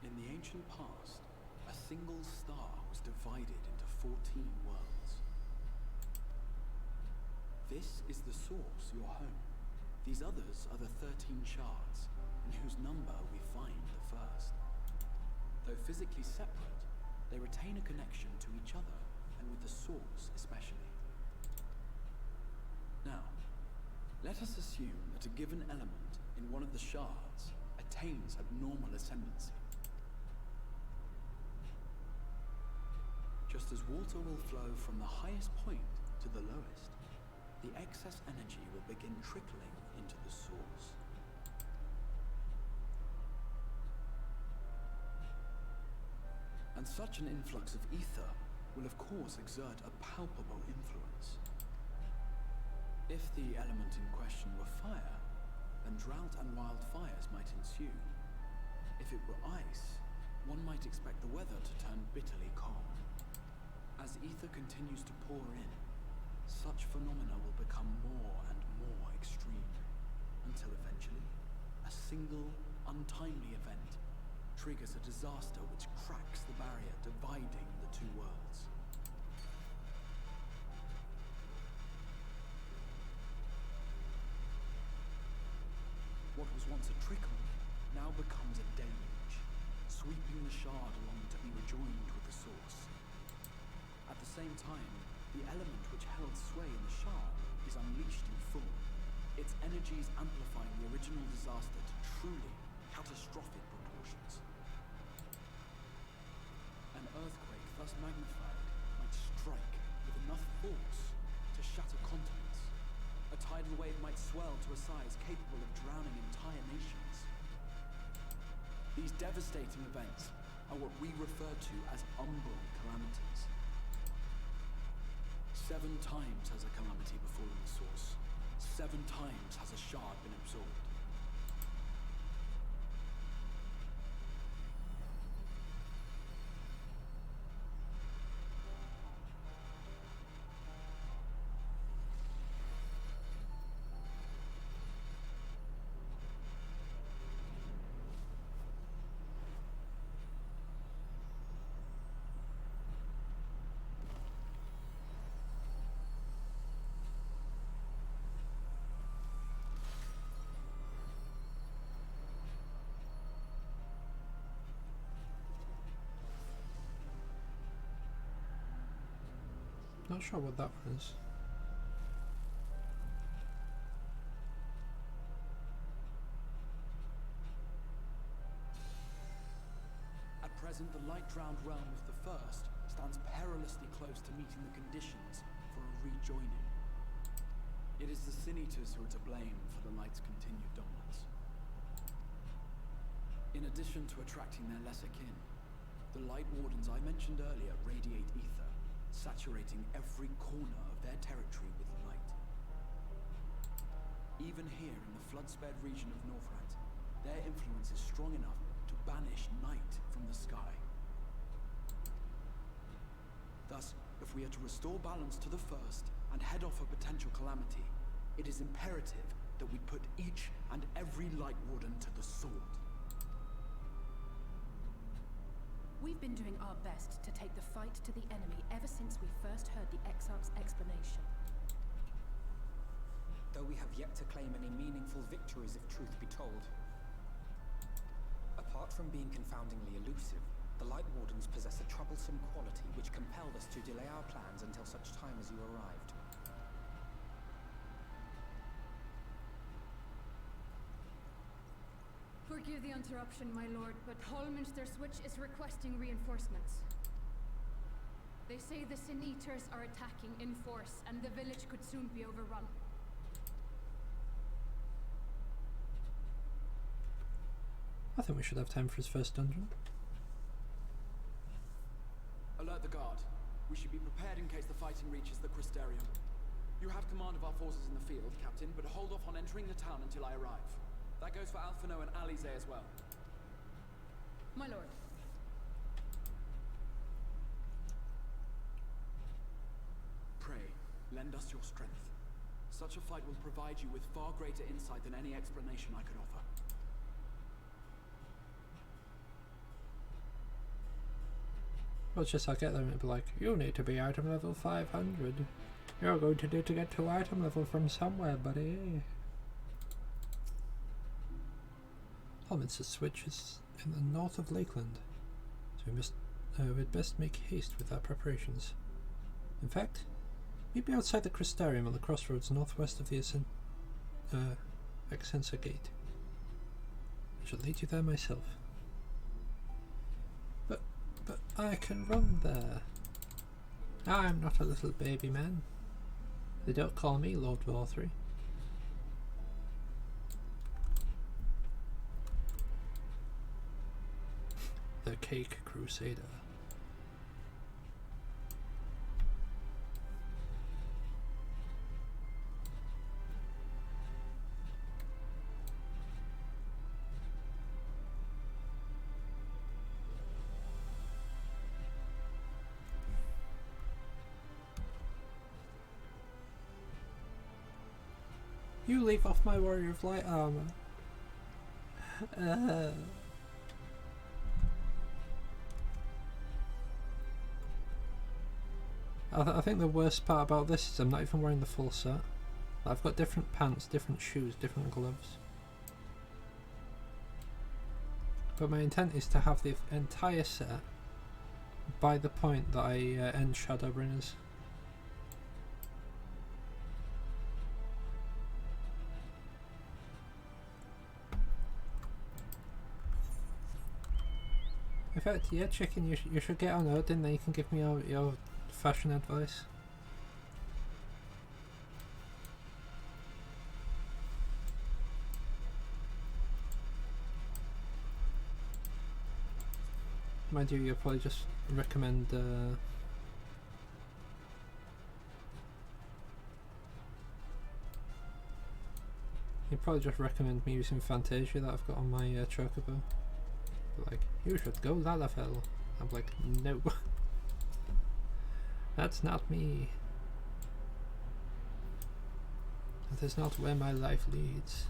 then. In the ancient past, a single star was divided into 14 worlds. This is the source, your home. These others are the 13 shards, in whose number we find the first. Though physically separate, they retain a connection to each other, and with the source especially. Now, let us assume that a given element in one of the shards attains abnormal ascendancy. Just as water will flow from the highest point to the lowest, the excess energy will begin trickling into the source. And such an influx of ether will of course exert a palpable influence. If the element in question were fire, then drought and wildfires might ensue. If it were ice, one might expect the weather to turn bitterly cold. As ether continues to pour in, such phenomena will become more and more extreme, until eventually, a single, untimely event triggers a disaster which cracks the barrier dividing the two worlds. What was once a trickle now becomes a deluge, sweeping the shard along to be rejoined with the source. At the same time, the element which held sway in the shard is unleashed in full, its energies amplifying the original disaster to truly catastrophic proportions. An earthquake thus magnified might strike with enough force to shatter continents. A tidal wave might swell to a size capable of drowning entire nations. These devastating events are what we refer to as umbral calamities. 7 times has a calamity befallen the source. 7 times has a shard been absorbed. Not sure what that was. At present, the light-drowned realm of the First stands perilously close to meeting the conditions for a rejoining. It is the Sin-Eaters who are to blame for the Light's continued dominance. In addition to attracting their lesser kin, the Light Wardens I mentioned earlier radiate ether, saturating every corner of their territory with light. Even here in the flood-spared region of Northrant, their influence is strong enough to banish night from the sky. Thus, if we are to restore balance to the First and head off a potential calamity, it is imperative that we put each and every Light Warden to the sword. We've been doing our best to take the fight to the enemy ever since we first heard the Exarch's explanation. though we have yet to claim any meaningful victories if truth be told. Apart from being confoundingly elusive, the Light Wardens possess a troublesome quality which compelled us to delay our plans until such time as you arrived. Forgive the interruption, my lord, but Hallminster Switch is requesting reinforcements. They say the Sin Eaters are attacking in force, and the village could soon be overrun. I think we should have time for his first dungeon. Alert the guard. We should be prepared in case the fighting reaches the Crystarium. You have command of our forces in the field, Captain, but hold off on entering the town until I arrive. That goes for Alphino and Alize as well. My lord. Pray, lend us your strength. Such a fight will provide you with far greater insight than any explanation I could offer. Well, it's just I'll get there and it'll be like, you need to be item level 500. You're going to need to get to item level from somewhere, buddy. Hallminster Switch is in the north of Lakeland, so we'd best make haste with our preparations. In fact, meet me outside the Crystarium on the crossroads northwest of the Excensa Gate. I shall lead you there myself. But I can run there. I'm not a little baby man. They don't call me Lord Vorthry. The Cake Crusader. You leave off my warrior of light armor. I think the worst part about this is I'm not even wearing the full set. I've got different pants, different shoes, different gloves. But my intent is to have the entire set by the point that I end Shadowbringers. In fact, yeah, chicken, you should get on Odin, then you can give me your fashion advice. Mind you, you'll probably just recommend you'd probably just recommend me using Fantasia that I've got on my Chocobo. Like, you should go Lalafell. I'm like, no. That's not me. That is not where my life leads.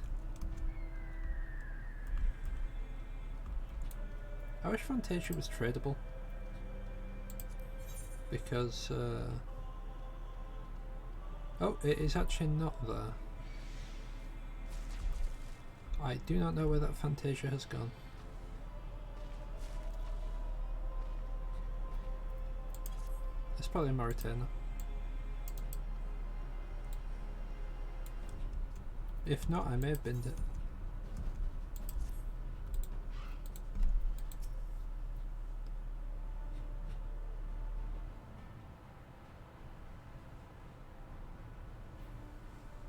I wish Fantasia was tradable. Because, oh, it is actually not there. I do not know where that Fantasia has gone. It's probably Mauritania. If not, I may have binned it.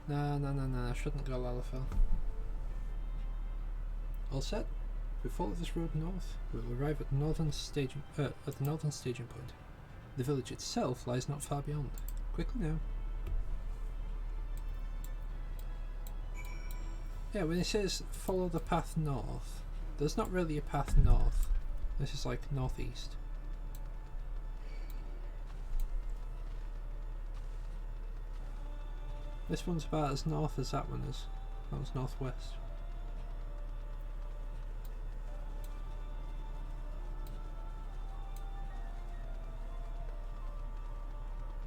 No, I shouldn't go Lalafell. All set? We follow this road north. We will arrive at the northern staging point. The village itself lies not far beyond. Quickly now. Yeah, when it says follow the path north, there's not really a path north. This is like northeast. This one's about as north as that one is. That one's northwest.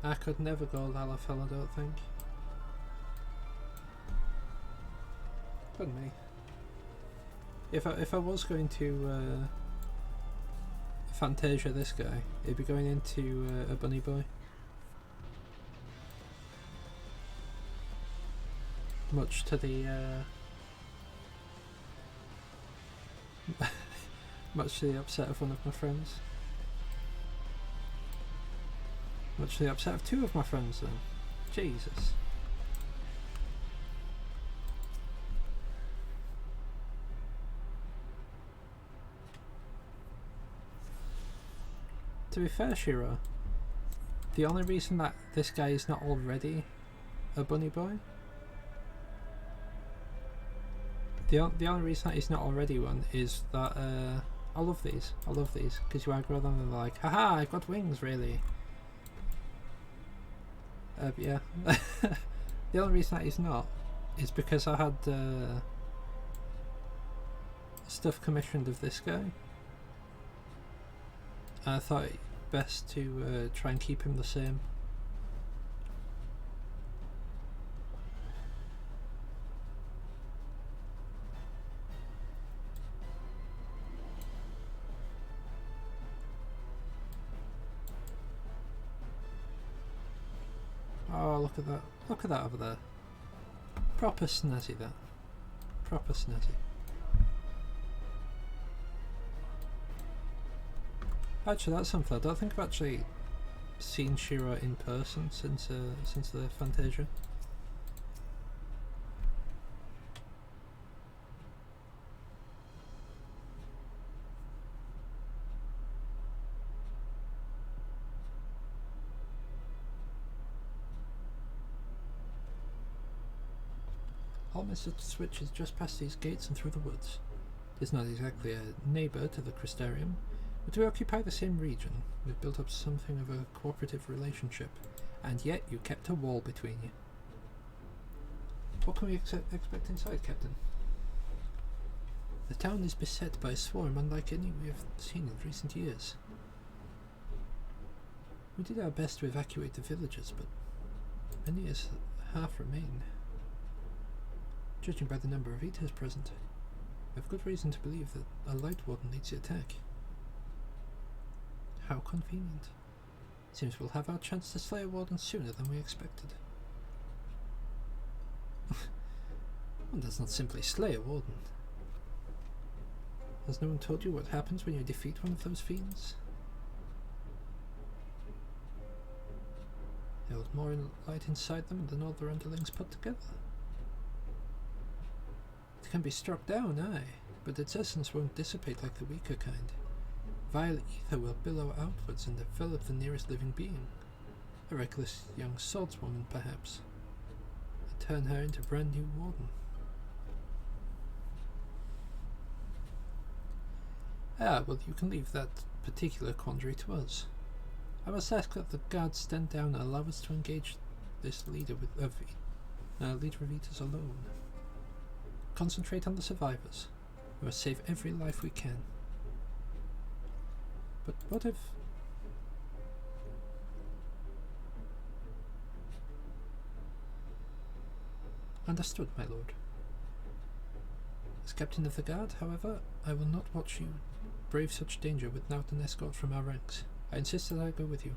I could never go Lalafell, I don't think. Pardon me. If I was going to Fantasia this guy, he'd be going into a bunny boy. Much to the much to the upset of one of my friends. Much to the upset of two of my friends then. Jesus. To be fair, Shiro, the only reason that this guy is not already a bunny boy, the only reason that he's not already one is that I love these, because you aggro them and they're like, haha, I've got wings, really. Yeah. The only reason that he's not is because I had stuff commissioned of this guy. I thought it best to try and keep him the same. Oh, look at that. Look at that over there. Proper snazzy, that. Proper snazzy. Actually, that's something. I don't think I've actually seen Shiro in person since the Fantasia. Mr. Switch is just past these gates and through the woods. It is not exactly a neighbour to the Crystarium, but we occupy the same region. We've built up something of a cooperative relationship, and yet you kept a wall between you. What can we expect inside, Captain? The town is beset by a swarm unlike any we have seen in recent years. We did our best to evacuate the villages, but many as half remain. Judging by the number of eaters present, we have good reason to believe that a light warden leads the attack. How convenient. Seems we'll have our chance to slay a warden sooner than we expected. One does not simply slay a warden. Has no one told you what happens when you defeat one of those fiends? They hold more light inside them than all their underlings put together. It can be struck down, aye, but its essence won't dissipate like the weaker kind. Vile ether will billow outwards and envelop the nearest living being. A reckless young swordswoman, perhaps. And turn her into a brand new warden. Ah, well, you can leave that particular quandary to us. I must ask that the guards stand down and allow us to engage this leader of Eaters alone. Concentrate on the survivors. We must save every life we can. But what if... Understood, my lord. As captain of the guard, however, I will not watch you brave such danger without an escort from our ranks. I insist that I go with you.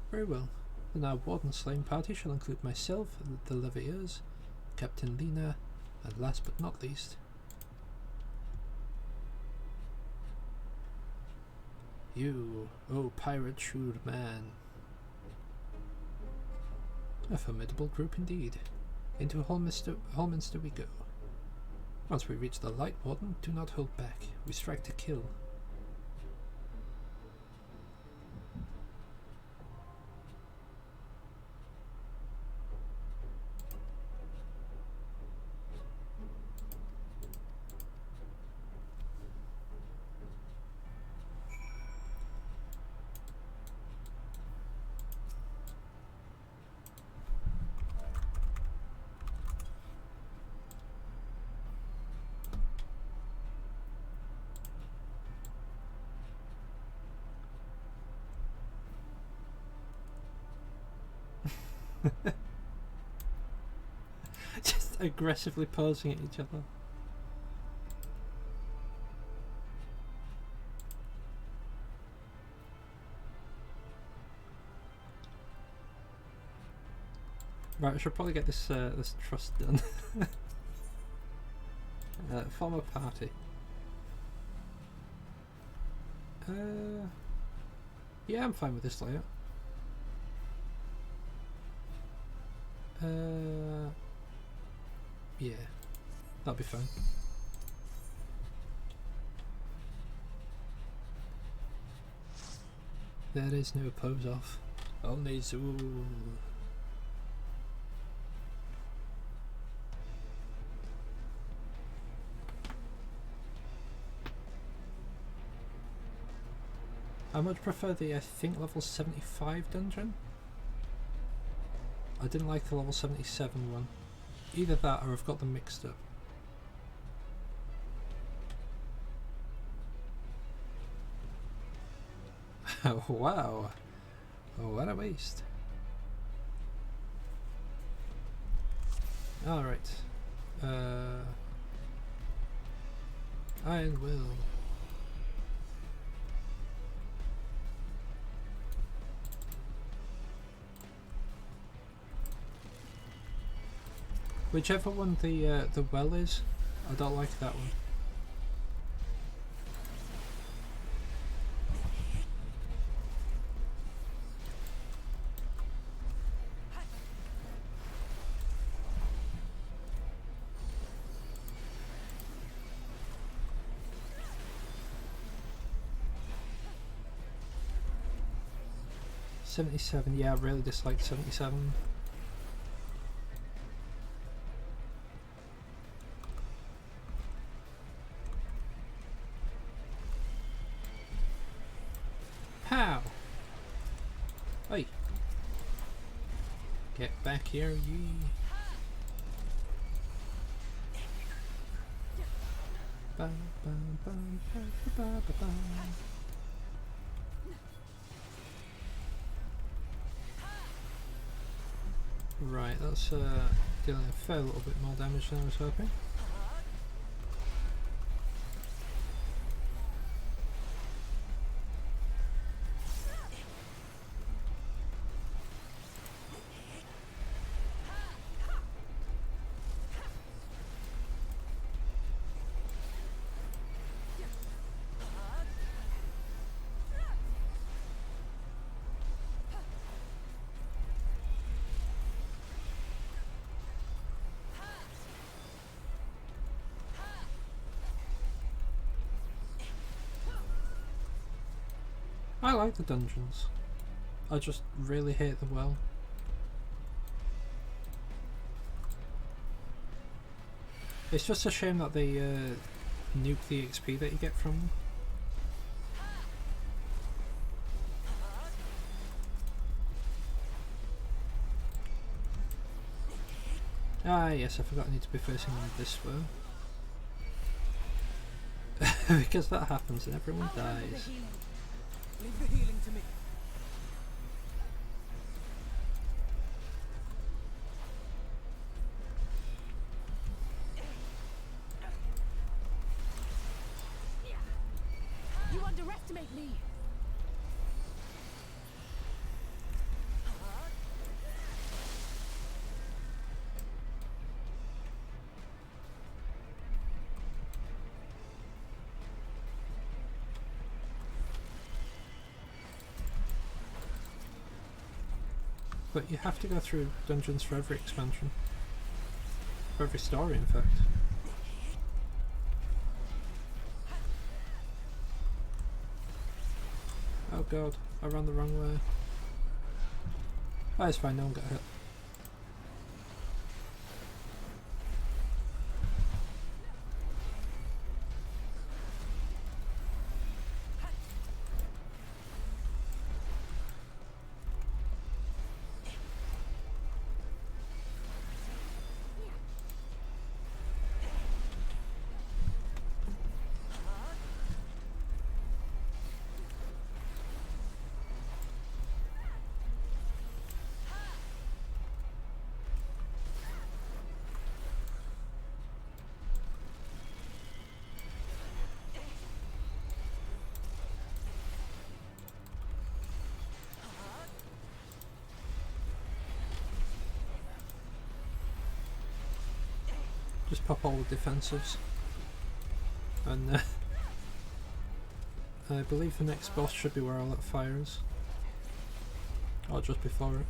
Very well. Then our warden slaying party shall include myself, the Leviers, Captain Lena, and last but not least, you, oh pirate-shrewd man. A formidable group indeed. Into Hallminster we go. Once we reach the Light Warden, do not hold back. We strike to kill. aggressively posing at each other. Right, I should probably get this this trust done. Form a party. Yeah, I'm fine with this layout. Yeah, that'll be fine. There is no pose off. Only Zool. I much prefer the, I think, level 75 dungeon. I didn't like the level 77 one. Either that or I've got them mixed up. Oh, wow. Oh, what a waste. Alright. Iron Will. Whichever one the well is, I don't like that one. $77, yeah, I really disliked 77. Pow! Hey! Get back here, ye! Ba, ba, ba, ba, ba, ba, ba. Right, that's dealing a fair little bit more damage than I was hoping. I like the dungeons. I just really hate the well. It's just a shame that they nuke the XP that you get from them. Ah yes, I forgot I need to be facing on this well. Because that happens and everyone dies. Leave the healing to me. You underestimate me. But you have to go through dungeons for every expansion. For every story, in fact. Oh god, I ran the wrong way. Oh, it's fine, no one got hit. Just pop all the defensives. And I believe the next boss should be where all that fire is. Or just before it.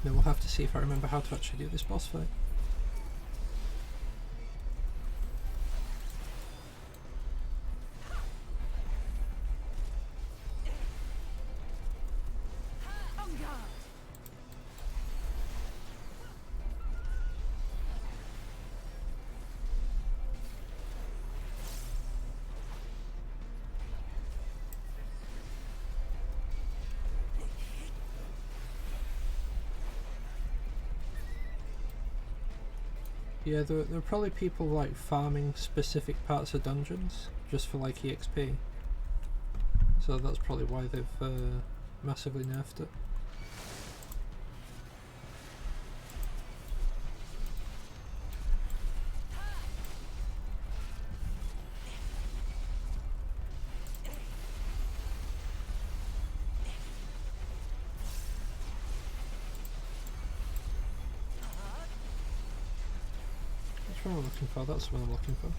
Then we'll have to see if I remember how to actually do this boss fight. Yeah, there are probably people like farming specific parts of dungeons just for like EXP. So that's probably why they've massively nerfed it. That's what I'm looking for, that's what I'm looking for.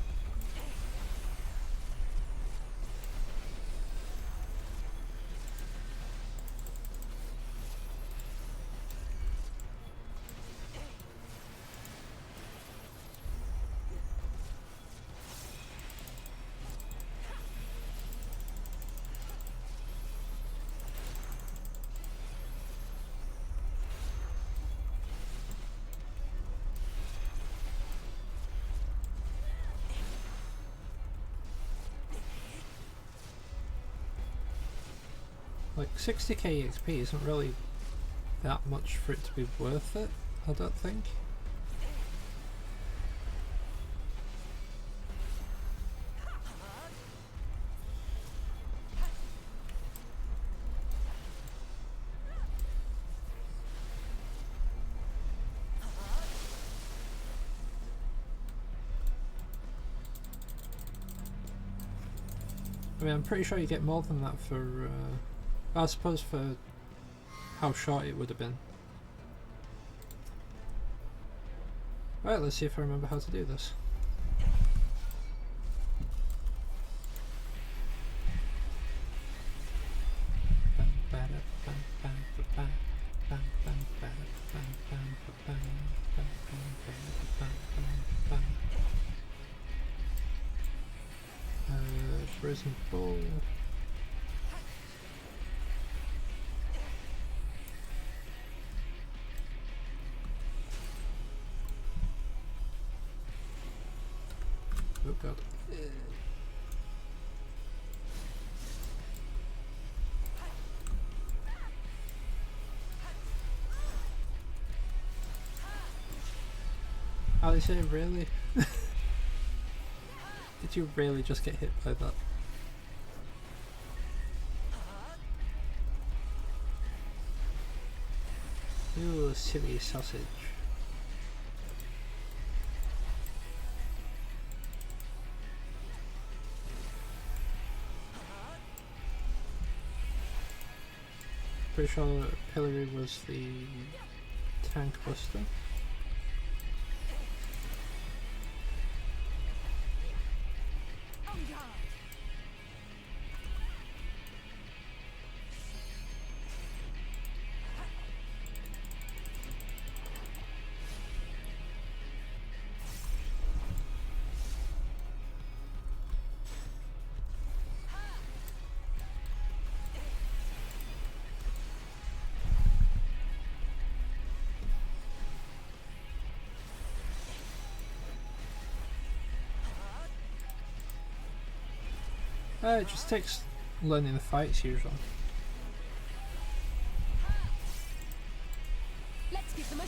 Like 60k EXP isn't really that much for it to be worth it, I don't think. I mean, I'm pretty sure you get more than that for I suppose for how short it would have been. Right, let's see if I remember how to do this. Prison Bull. Oh god. Alice, really? Did you really just get hit by that? You silly sausage. Pretty sure Hillary was the tank buster. It just takes learning the fights usually. Let's give them a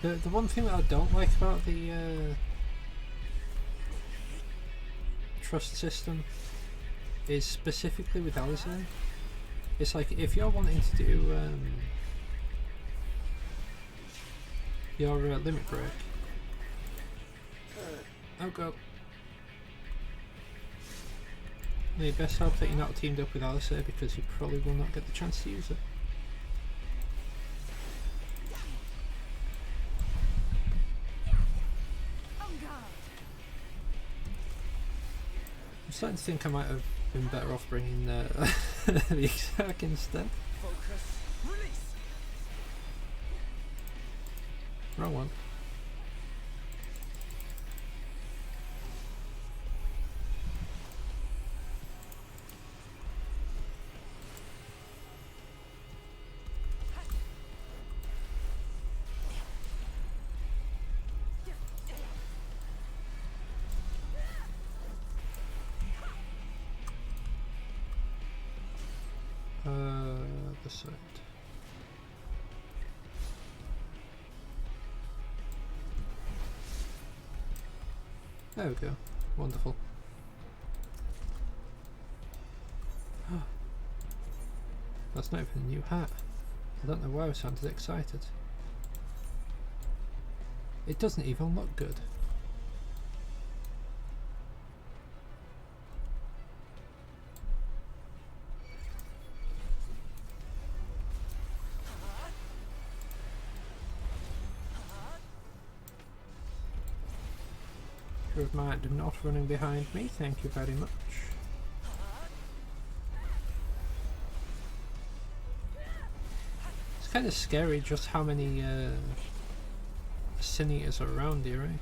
show. The one thing that I don't like about the trust system is specifically with Alizé. It's like if you're wanting to do your limit break. Oh god. You best hope that you're not teamed up with Alistair, because you probably will not get the chance to use it. I'm starting to think I might have been better off bringing the Exarch instead. Focus. Release. Wrong one. The side. There we go. Wonderful. That's not even a new hat. I don't know why I sounded excited. It doesn't even look good. Of mind not running behind me, thank you very much. It's kind of scary just how many Sin Eaters are around here, eh?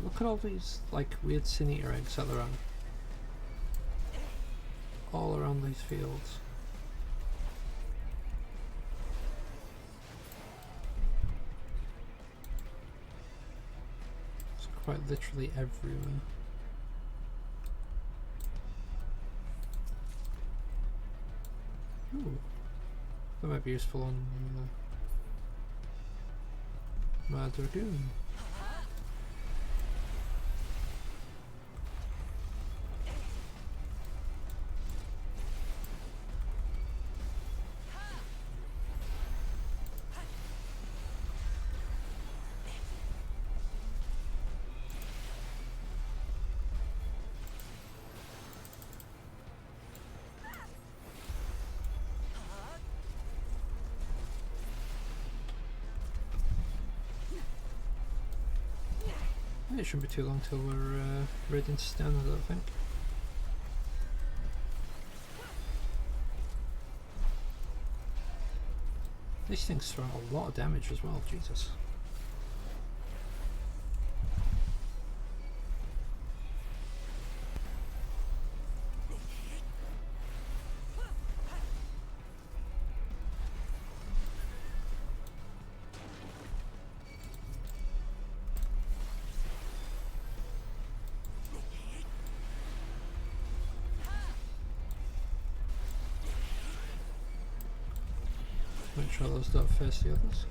Look at all these like weird Sin Eater eggs that are around. All around these fields. It's quite literally everywhere. Ooh. That might be useful on my Dragoon. It shouldn't be too long till we're ready to stand, I don't think. These things throw a lot of damage as well, Jesus. Make sure those don't face the others.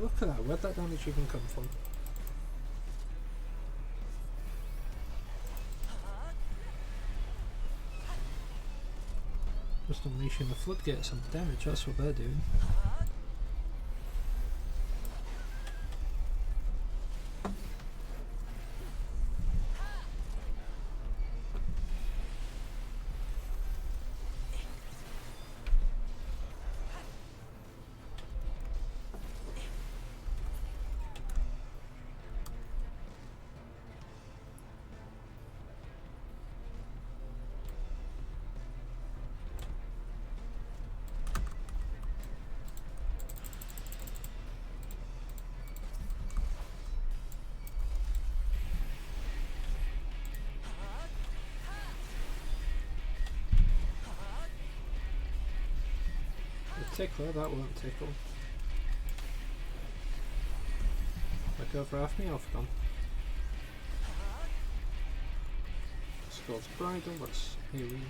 look at that. Where'd that damage even come from? Just unleashing the floodgates of damage, that's what they're doing. Tickler, that won't tickle. Like over half my health gone. Scott's bridle, that's alien.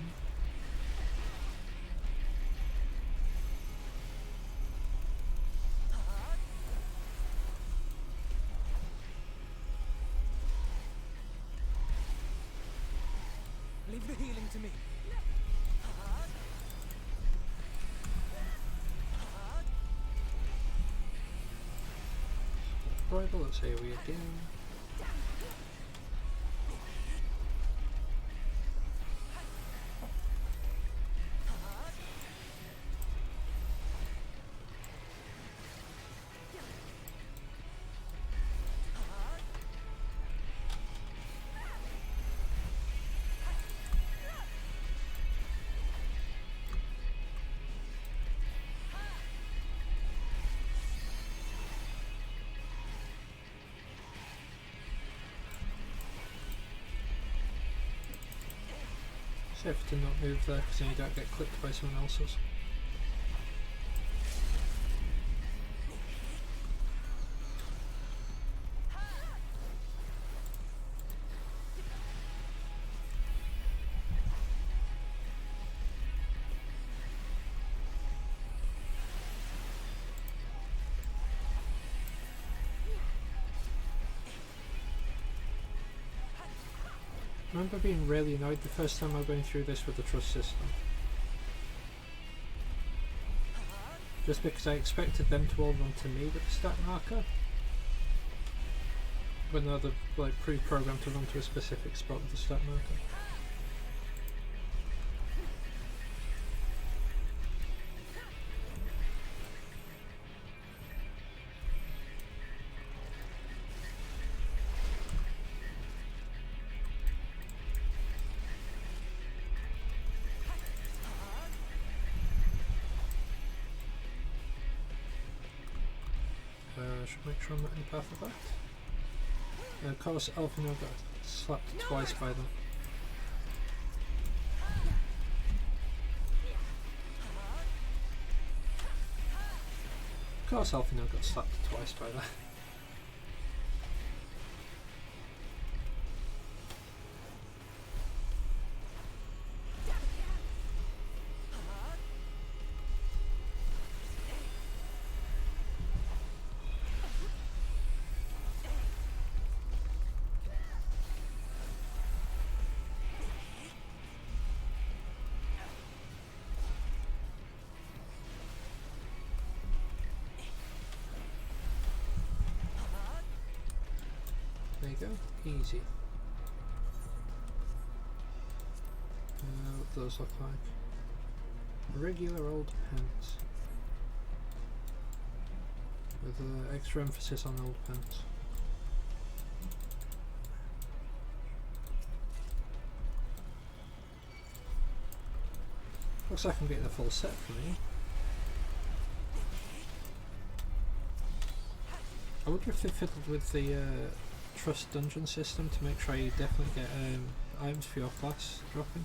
Leave the healing to me. Bridle, let's say we again. Safe to not move there because then you don't get clipped by someone else's. I remember being really annoyed the first time I was going through this with the trust system. Just because I expected them to all run to me with the stat marker. When they're like pre-programmed to run to a specific spot with the stat marker. I should make sure I'm not in the path of that. Of course, Elfino got slapped twice by that. Of course, Elfino got slapped twice by that. There you go, easy. What do those look like? Regular old pants. With extra emphasis on old pants. Looks like I'm getting a full set for me. I wonder if they fiddled with the trust dungeon system to make sure you definitely get items for your class dropping.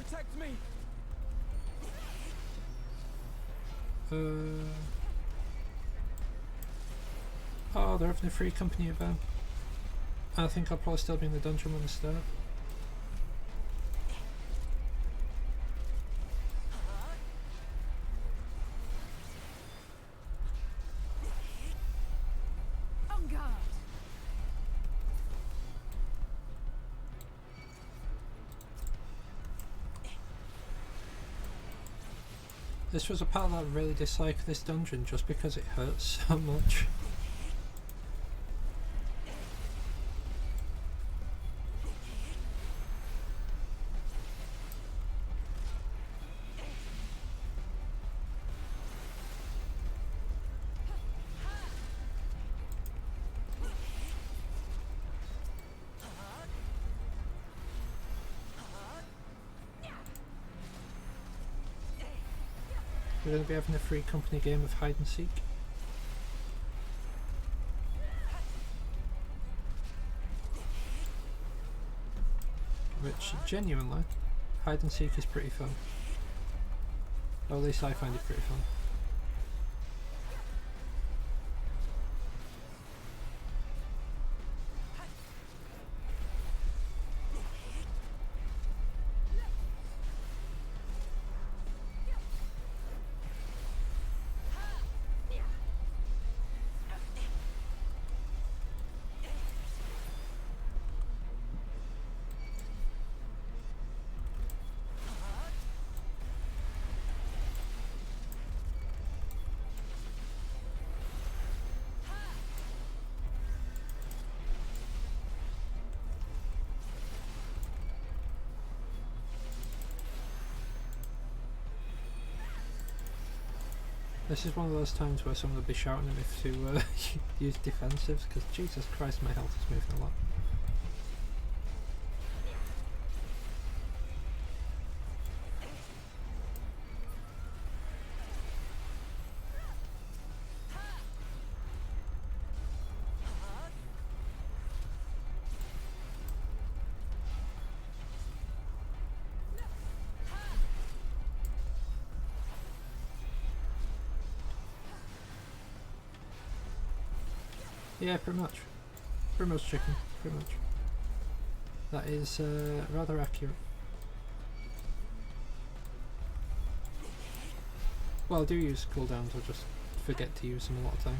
protect me. Oh, they're having a free company event. I think I'll probably still be in the dungeon when we start. On guard. This was a part that I really disliked this dungeon just because it hurts so much. We're going to be having a free company game of hide and seek. Which, genuinely, hide and seek is pretty fun. Or at least I find it pretty fun. This is one of those times where someone will be shouting at me to use defensives, because Jesus Christ, my health is moving a lot. Yeah, pretty much. Pretty much chicken, pretty much. That is rather accurate. Well, I do use cooldowns, I just forget to use them a lot of time.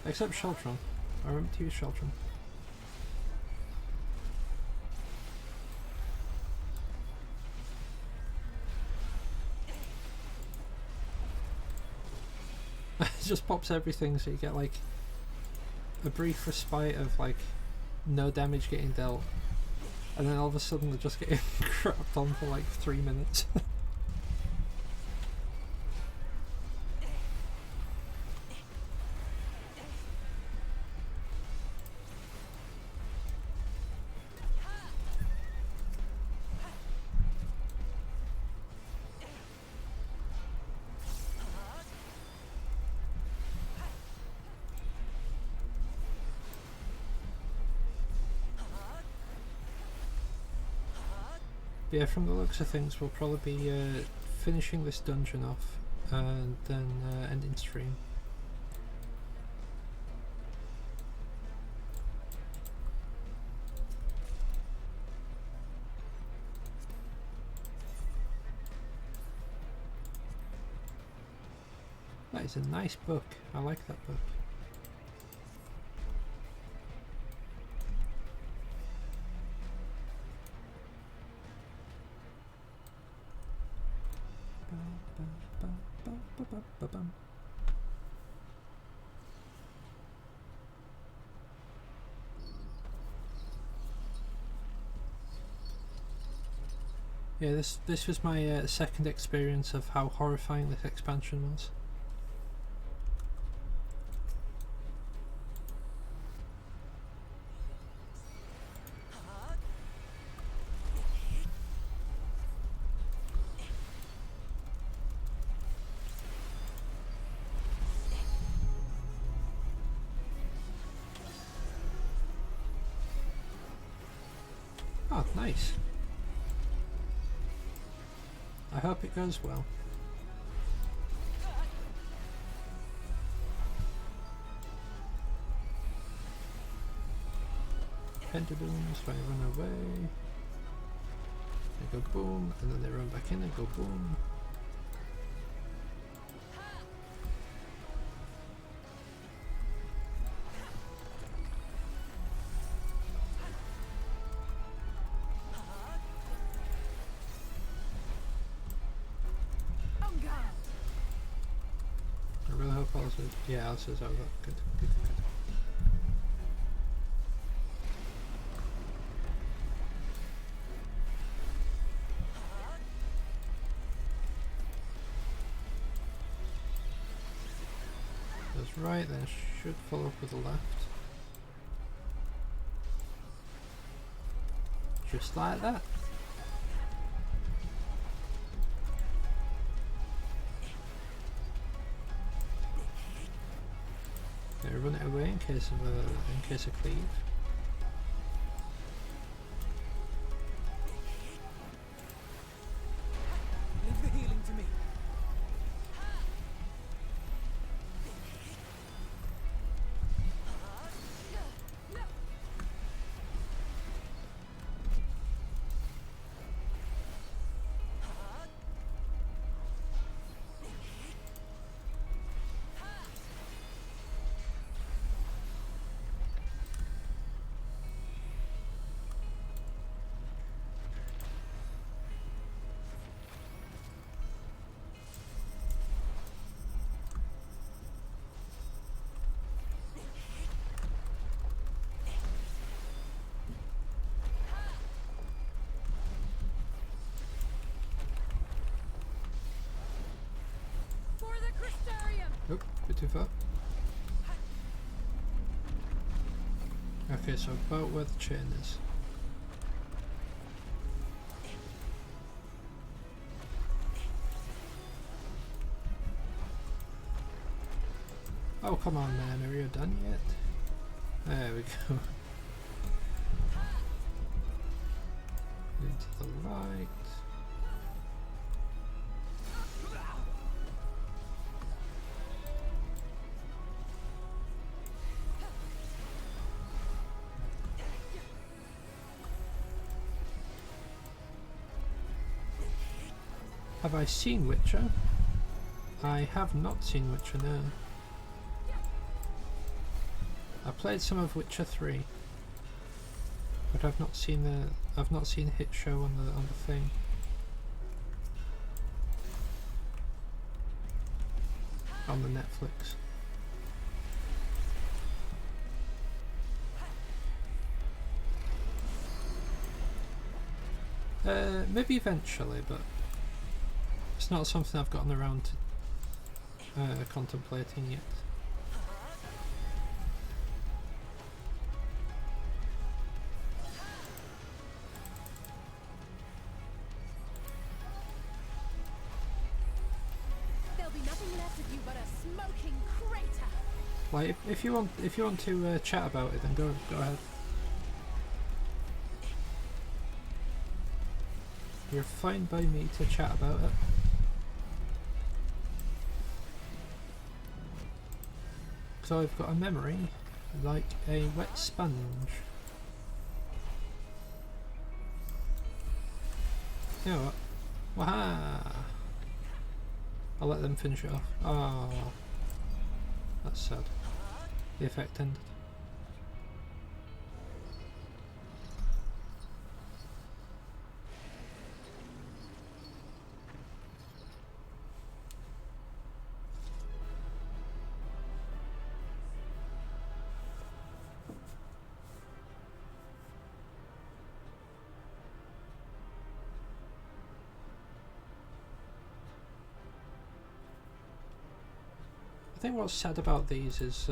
Except Sheltron. I remember to use Sheltron. It just pops everything, so you get like a brief respite of like no damage getting dealt, and then all of a sudden they're just getting crapped on for like 3 minutes. Yeah, from the looks of things, we'll probably be finishing this dungeon off and then ending stream. That is a nice book. I like that book. Yeah, this was my second experience of how horrifying this expansion was. Oh, nice. hope it goes well. Pendulums, when they run away. They go boom, and then they run back in and go boom. I really hope Alice is, yeah, Alice is out of that. Good, good, good. That's right, then should follow up with the left. Just like that. Okay, run it away in case of cleave. Leave the healing to me. Nope, bit too far. Okay, so about where the chain is. Oh, come on, man, are you done yet? There we go. Into the right. Have I seen Witcher? I have not seen Witcher, no. I played some of Witcher 3, but I've not seen Hit Show on the thing. On the Netflix. Maybe eventually, but it's not something I've gotten around to contemplating yet. There'll be nothing left of you but a smoking crater. Like, if you want to chat about it, then go ahead. You're fine by me to chat about it. So I've got a memory like a wet sponge. You know what? Waha! I'll let them finish it off. Ah, oh, that's sad. The effect ended. I think what's sad about these is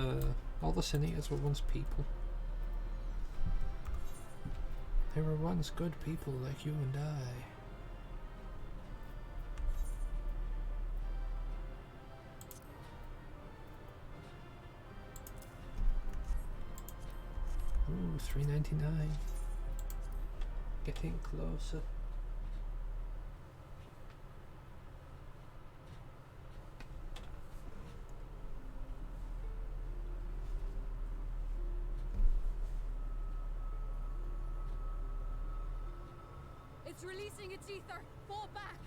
all the Sin Eaters were once people. They were once good people like you and I. Ooh, $3.99. Getting closer. It's releasing its ether. Fall back.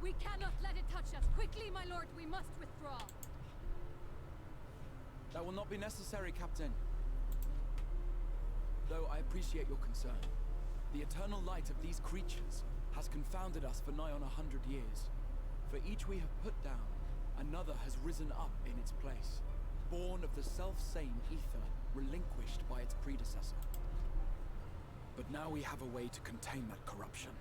We cannot let it touch us. Quickly, my lord, we must withdraw. That will not be necessary, Captain. Though I appreciate your concern. The eternal light of these creatures has confounded us for nigh on 100 years. For each we have put down, another has risen up in its place, born of the self-same ether relinquished by its predecessor. But now we have a way to contain that corruption.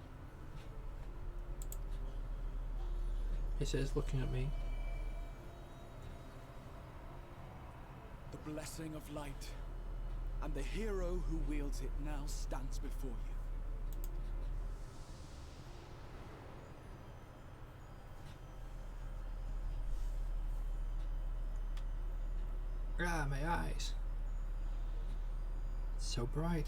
He says, looking at me. The blessing of light, and the hero who wields it now stands before you. Ah, my eyes. It's so bright.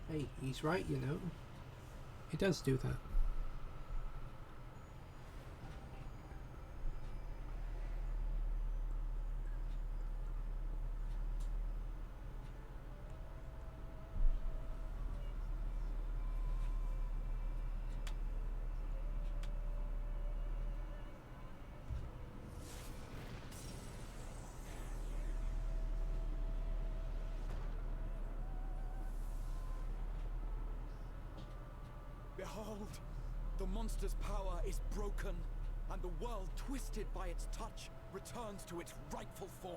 Hey, he's right, you know. He does do that. Behold, the monster's power is broken, and the world, twisted by its touch, returns to its rightful form.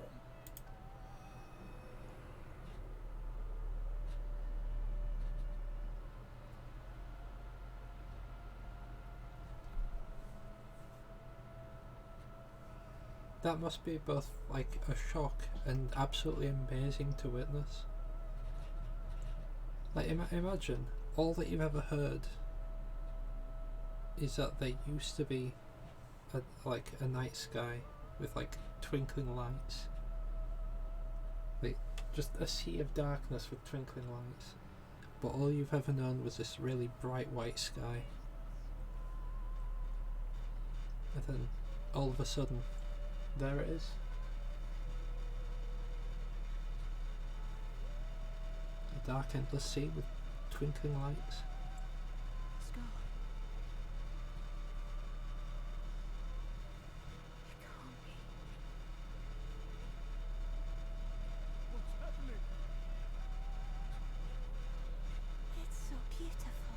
That must be both like a shock and absolutely amazing to witness. Like, imagine all that you've ever heard is that there used to be a night sky with like twinkling lights, like just a sea of darkness with twinkling lights, but all you've ever known was this really bright white sky, and then all of a sudden there it is. A dark endless sea with twinkling lights. Scar. It can't be. What's happening? It's so beautiful.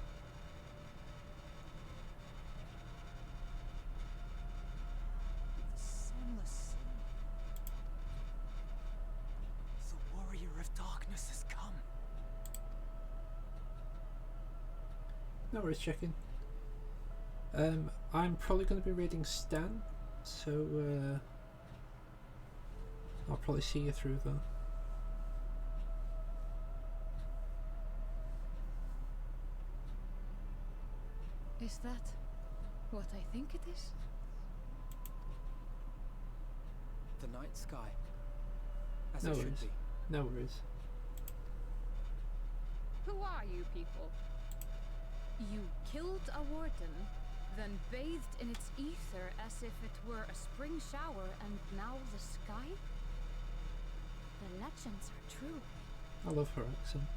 The sunless sea. The warrior of darkness has come. No worries, checking. I'm probably going to be reading Stan, so I'll probably see you through that. Is that what I think it is? The night sky. As No it should worries. be. No worries. Who are you people? You killed a warden, then bathed in its ether as if it were a spring shower, and now the sky? The legends are true. I love her accent.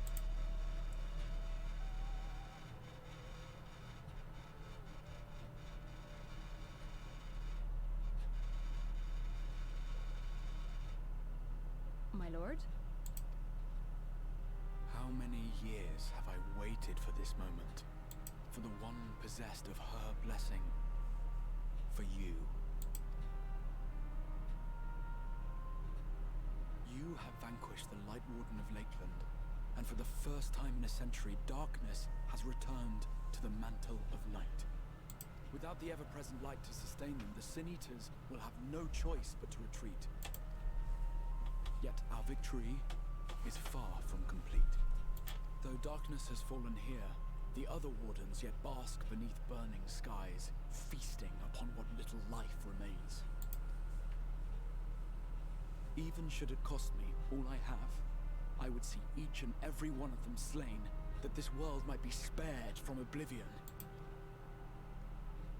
My lord? How many years have I waited for this moment? For the one possessed of her blessing. For you. You have vanquished the Light Warden of Lakeland, and for the first time in a century, darkness has returned to the mantle of night. Without the ever-present light to sustain them, the Sin Eaters will have no choice but to retreat. Yet our victory is far from complete. Though darkness has fallen here, the other wardens yet bask beneath burning skies, feasting upon what little life remains. Even should it cost me all I have, I would see each and every one of them slain, that this world might be spared from oblivion.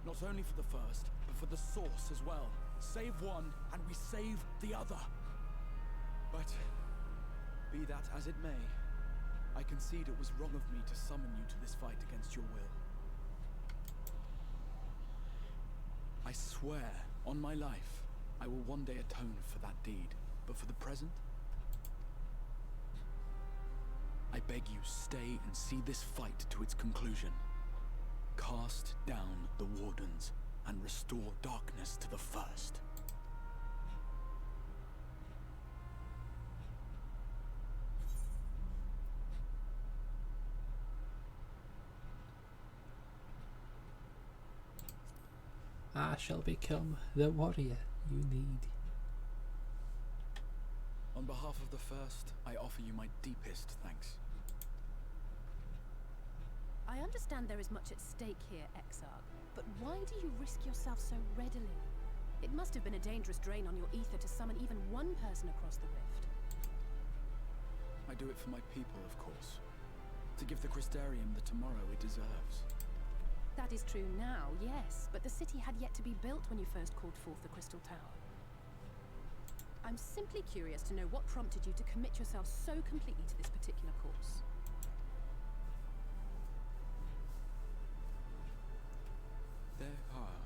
Not only for the first, but for the source as well. Save one, and we save the other. But, be that as it may, I concede it was wrong of me to summon you to this fight against your will. I swear, on my life, I will one day atone for that deed. But for the present, I beg you, stay and see this fight to its conclusion. Cast down the wardens and restore darkness to the first. I shall become the warrior you need. On behalf of the first, I offer you my deepest thanks. I understand there is much at stake here, Exarch, but why do you risk yourself so readily? It must have been a dangerous drain on your ether to summon even one person across the rift. I do it for my people, of course. To give the Crystarium the tomorrow it deserves. That is true now, yes, but the city had yet to be built when you first called forth the Crystal Tower. I'm simply curious to know what prompted you to commit yourself so completely to this particular course. There are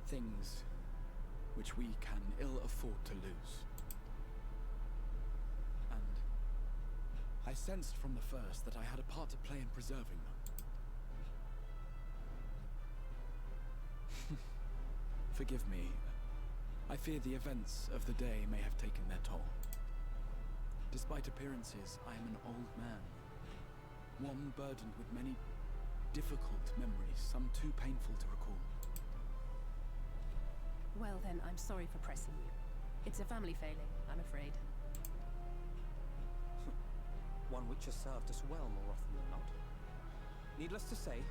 things which we can ill afford to lose. And I sensed from the first that I had a part to play in preserving them. Forgive me. I fear the events of the day may have taken their toll. Despite appearances, I am an old man. One burdened with many difficult memories, some too painful to recall. Well then, I'm sorry for pressing you. It's a family failing, I'm afraid. One which has served us well more often than not. Needless to say,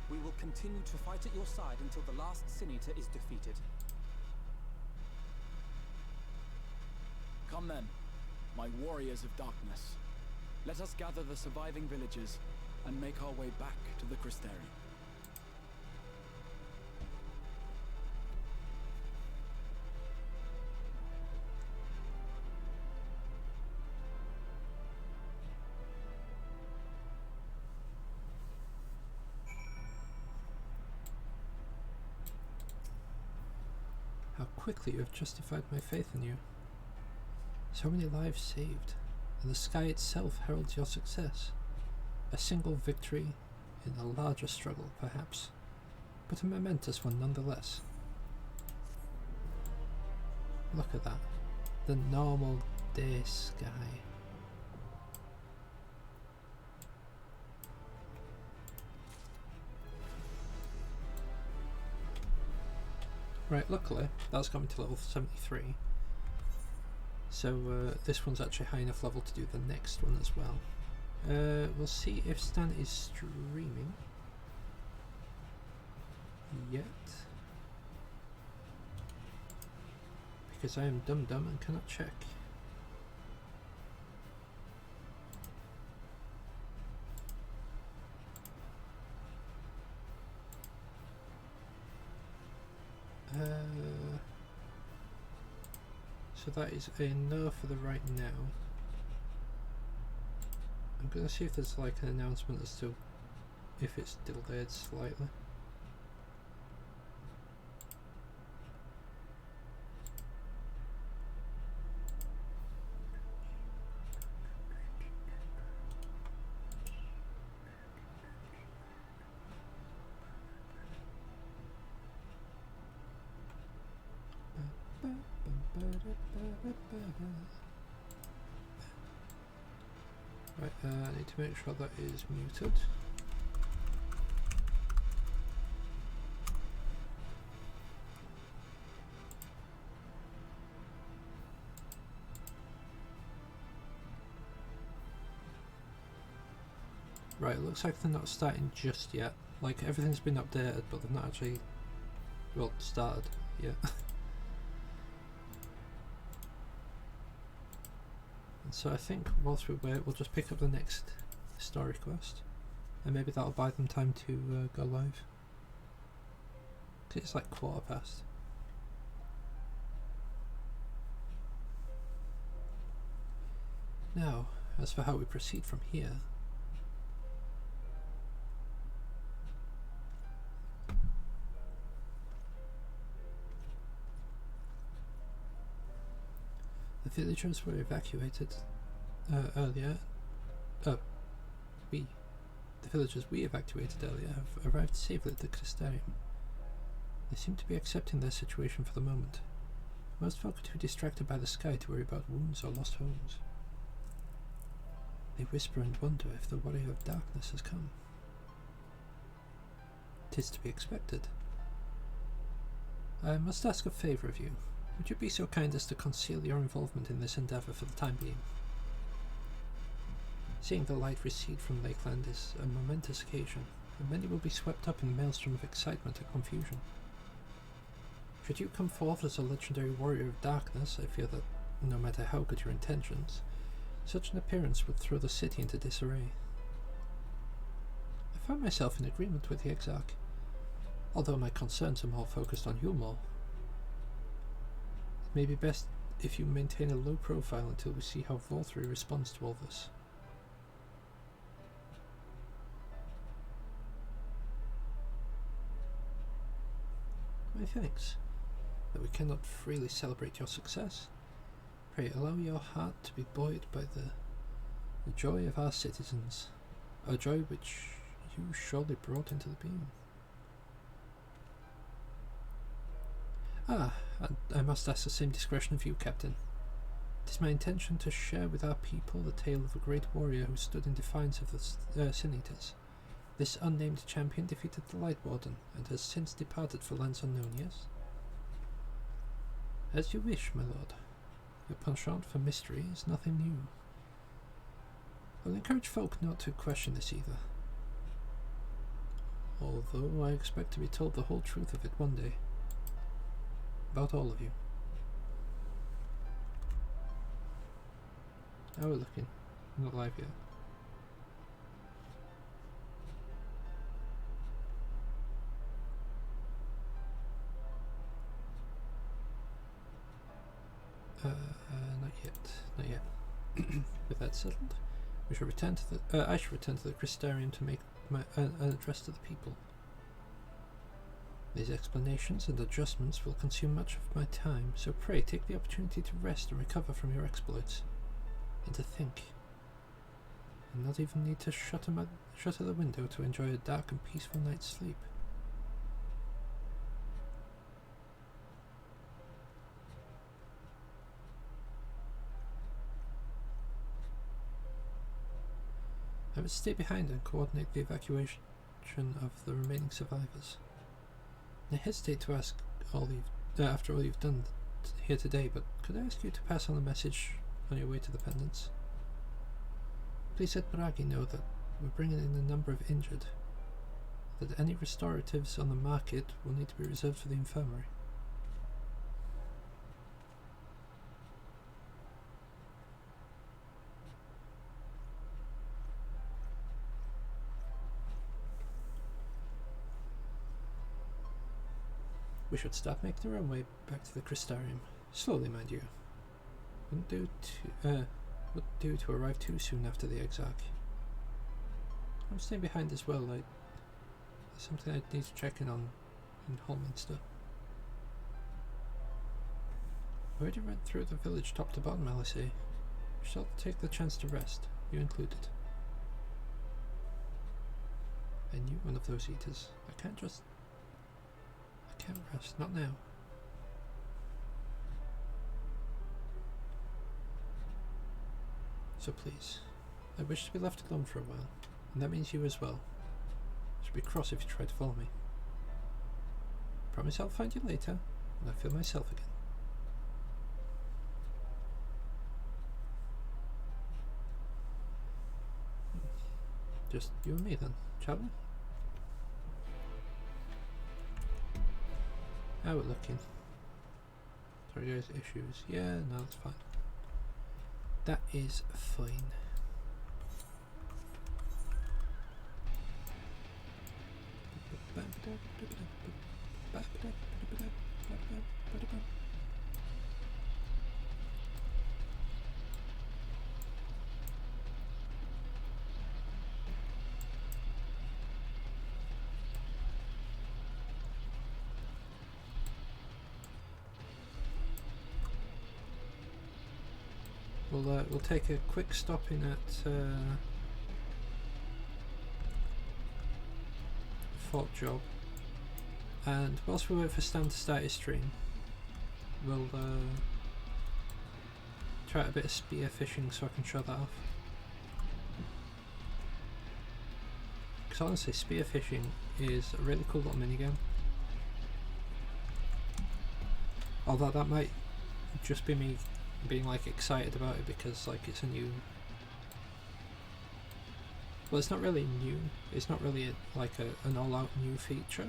we will continue to fight at your side until the last Sin Eater is defeated. Come then, my warriors of darkness. Let us gather the surviving villagers and make our way back to the Crystarium. How quickly you have justified my faith in you. So many lives saved, and the sky itself heralds your success. A single victory in a larger struggle, perhaps, but a momentous one nonetheless. Look at that. The normal day sky. Right, luckily, that's got me to level 73. So this one's actually high enough level to do the next one as well. We'll see if Stan is streaming yet. Because I am dumb and cannot check. So that is a no for the right now. I'm gonna see if there's like an announcement as to if it's delayed slightly. Right, I need to make sure that is muted. Right, it looks like they're not starting just yet. Like, everything's been updated, but they've not actually, well, started yet. So I think whilst we wait, we'll just pick up the next story quest, and maybe that'll buy them time to go live. 'Cause it's like 1:15. Now, as for how we proceed from here, the villagers were evacuated earlier. The villagers we evacuated earlier have arrived safely at the Crystarium. They seem to be accepting their situation for the moment. Most folk are too distracted by the sky to worry about wounds or lost homes. They whisper and wonder if the warrior of darkness has come. 'Tis to be expected. I must ask a favour of you. Would you be so kind as to conceal your involvement in this endeavour for the time being? Seeing the light recede from Lakeland is a momentous occasion, and many will be swept up in the maelstrom of excitement and confusion. Should you come forth as a legendary warrior of darkness, I fear that, no matter how good your intentions, such an appearance would throw the city into disarray. I find myself in agreement with the Exarch, although my concerns are more focused on Yulmore. It may be best if you maintain a low profile until we see how Vorthri responds to all this. My thanks, but we cannot freely celebrate your success. Pray allow your heart to be buoyed by the joy of our citizens, a joy which you surely brought into the being. And I must ask the same discretion of you, Captain. It is my intention to share with our people the tale of a great warrior who stood in defiance of the Sin Eaters. This unnamed champion defeated the Light Warden, and has since departed for lands unknown, yes? As you wish, my lord. Your penchant for mystery is nothing new. I'll encourage folk not to question this either. Although I expect to be told the whole truth of it one day. About all of you. How are we looking? Not live yet. Not yet. With that settled, we shall return to the. I shall return to the Crystarium to make an address to the people. These explanations and adjustments will consume much of my time, so pray take the opportunity to rest and recover from your exploits, and to think. And not even need to shutter the window to enjoy a dark and peaceful night's sleep. I must stay behind and coordinate the evacuation of the remaining survivors. I hesitate to ask after all you've done here today, but could I ask you to pass on a message on your way to the Pendants? Please let Bragi know that we're bringing in a number of injured, that any restoratives on the market will need to be reserved for the infirmary. We should start making our way back to the Crystarium. Slowly, mind you. Wouldn't do to arrive too soon after the Exarch. I'm staying behind as well. There's something I need to check in on in Holminster. I already went through the village top to bottom, Alice. We shall take the chance to rest, you included. I knew one of those eaters. I can't rest, not now. So please, I wish to be left alone for a while, and that means you as well. I should be cross if you try to follow me. Promise I'll find you later, when I feel myself again. Just you and me then, shall we? How we're looking. Sorry guys, issues. Yeah, no, that's fine. That is fine. We'll take a quick stop in at Fort Job, and whilst we wait for Stan to start his stream, we'll try a bit of spear fishing so I can show that off. Because honestly, spear fishing is a really cool little minigame. Although that might just be me being like excited about it because like it's a new, well, it's not really new, it's not really an all-out new feature,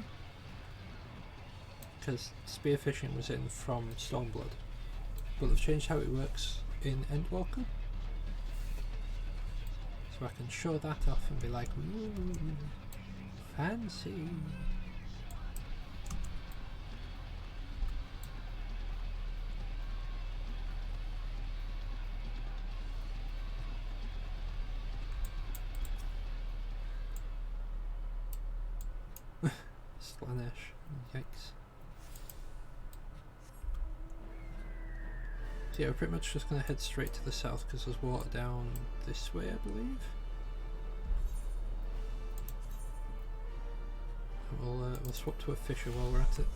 because spearfishing was in from Stormblood, but they've changed how it works in Endwalker, so I can show that off and be like, ooh, fancy. Slanesh, yikes. So yeah, we're pretty much just going to head straight to the south because there's water down this way, I believe. And we'll swap to a fisher while we're at it.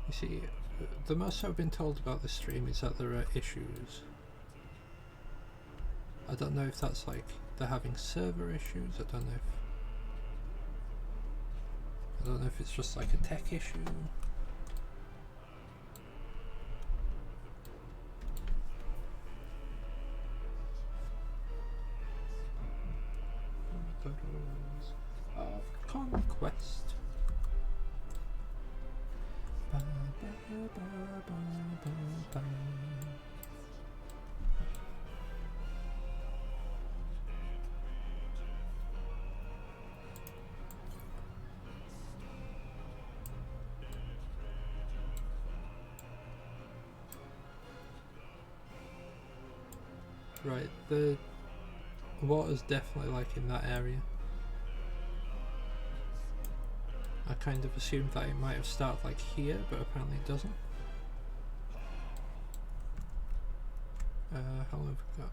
You see, the most I've been told about this stream is that there are issues. I don't know if that's like they're having server issues. I don't know if it's just like a tech issue. Of conquest. Right, the water's definitely like in that area. I kind of assumed that it might have started like here, but apparently it doesn't. How long have we got?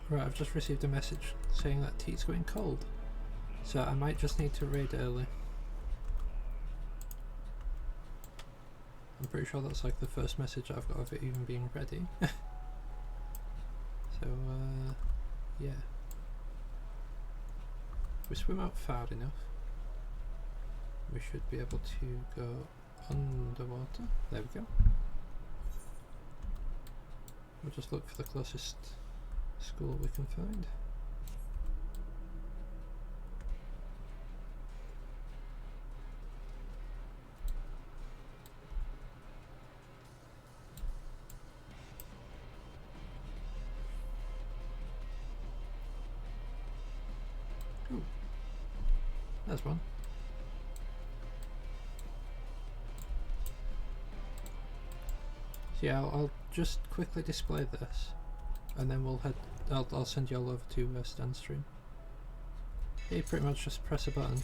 Right, I've just received a message saying that tea's going cold, so I might just need to raid early. I'm pretty sure that's like the first message I've got of it even being ready. So, yeah. If we swim out far enough, we should be able to go underwater. There we go. We'll just look for the closest school we can find. Ooh, there's one. So yeah, I'll just quickly display this, and then we'll head. I'll send you all over to Stan's stream. you pretty much just press a button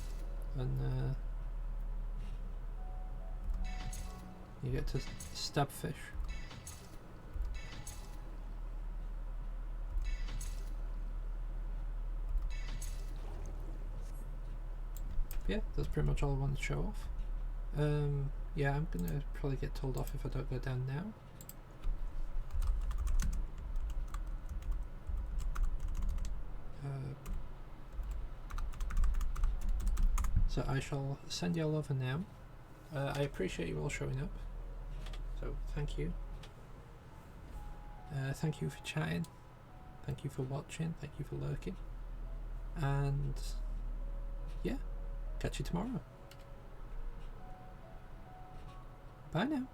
and you get to stab fish. Yeah, that's pretty much all I wanted to show off. Yeah, I'm gonna probably get told off if I don't go down now. So I shall send you all over now. I appreciate you all showing up, so thank you. Thank you for chatting, thank you for watching, thank you for lurking, and yeah, catch you tomorrow. Bye now.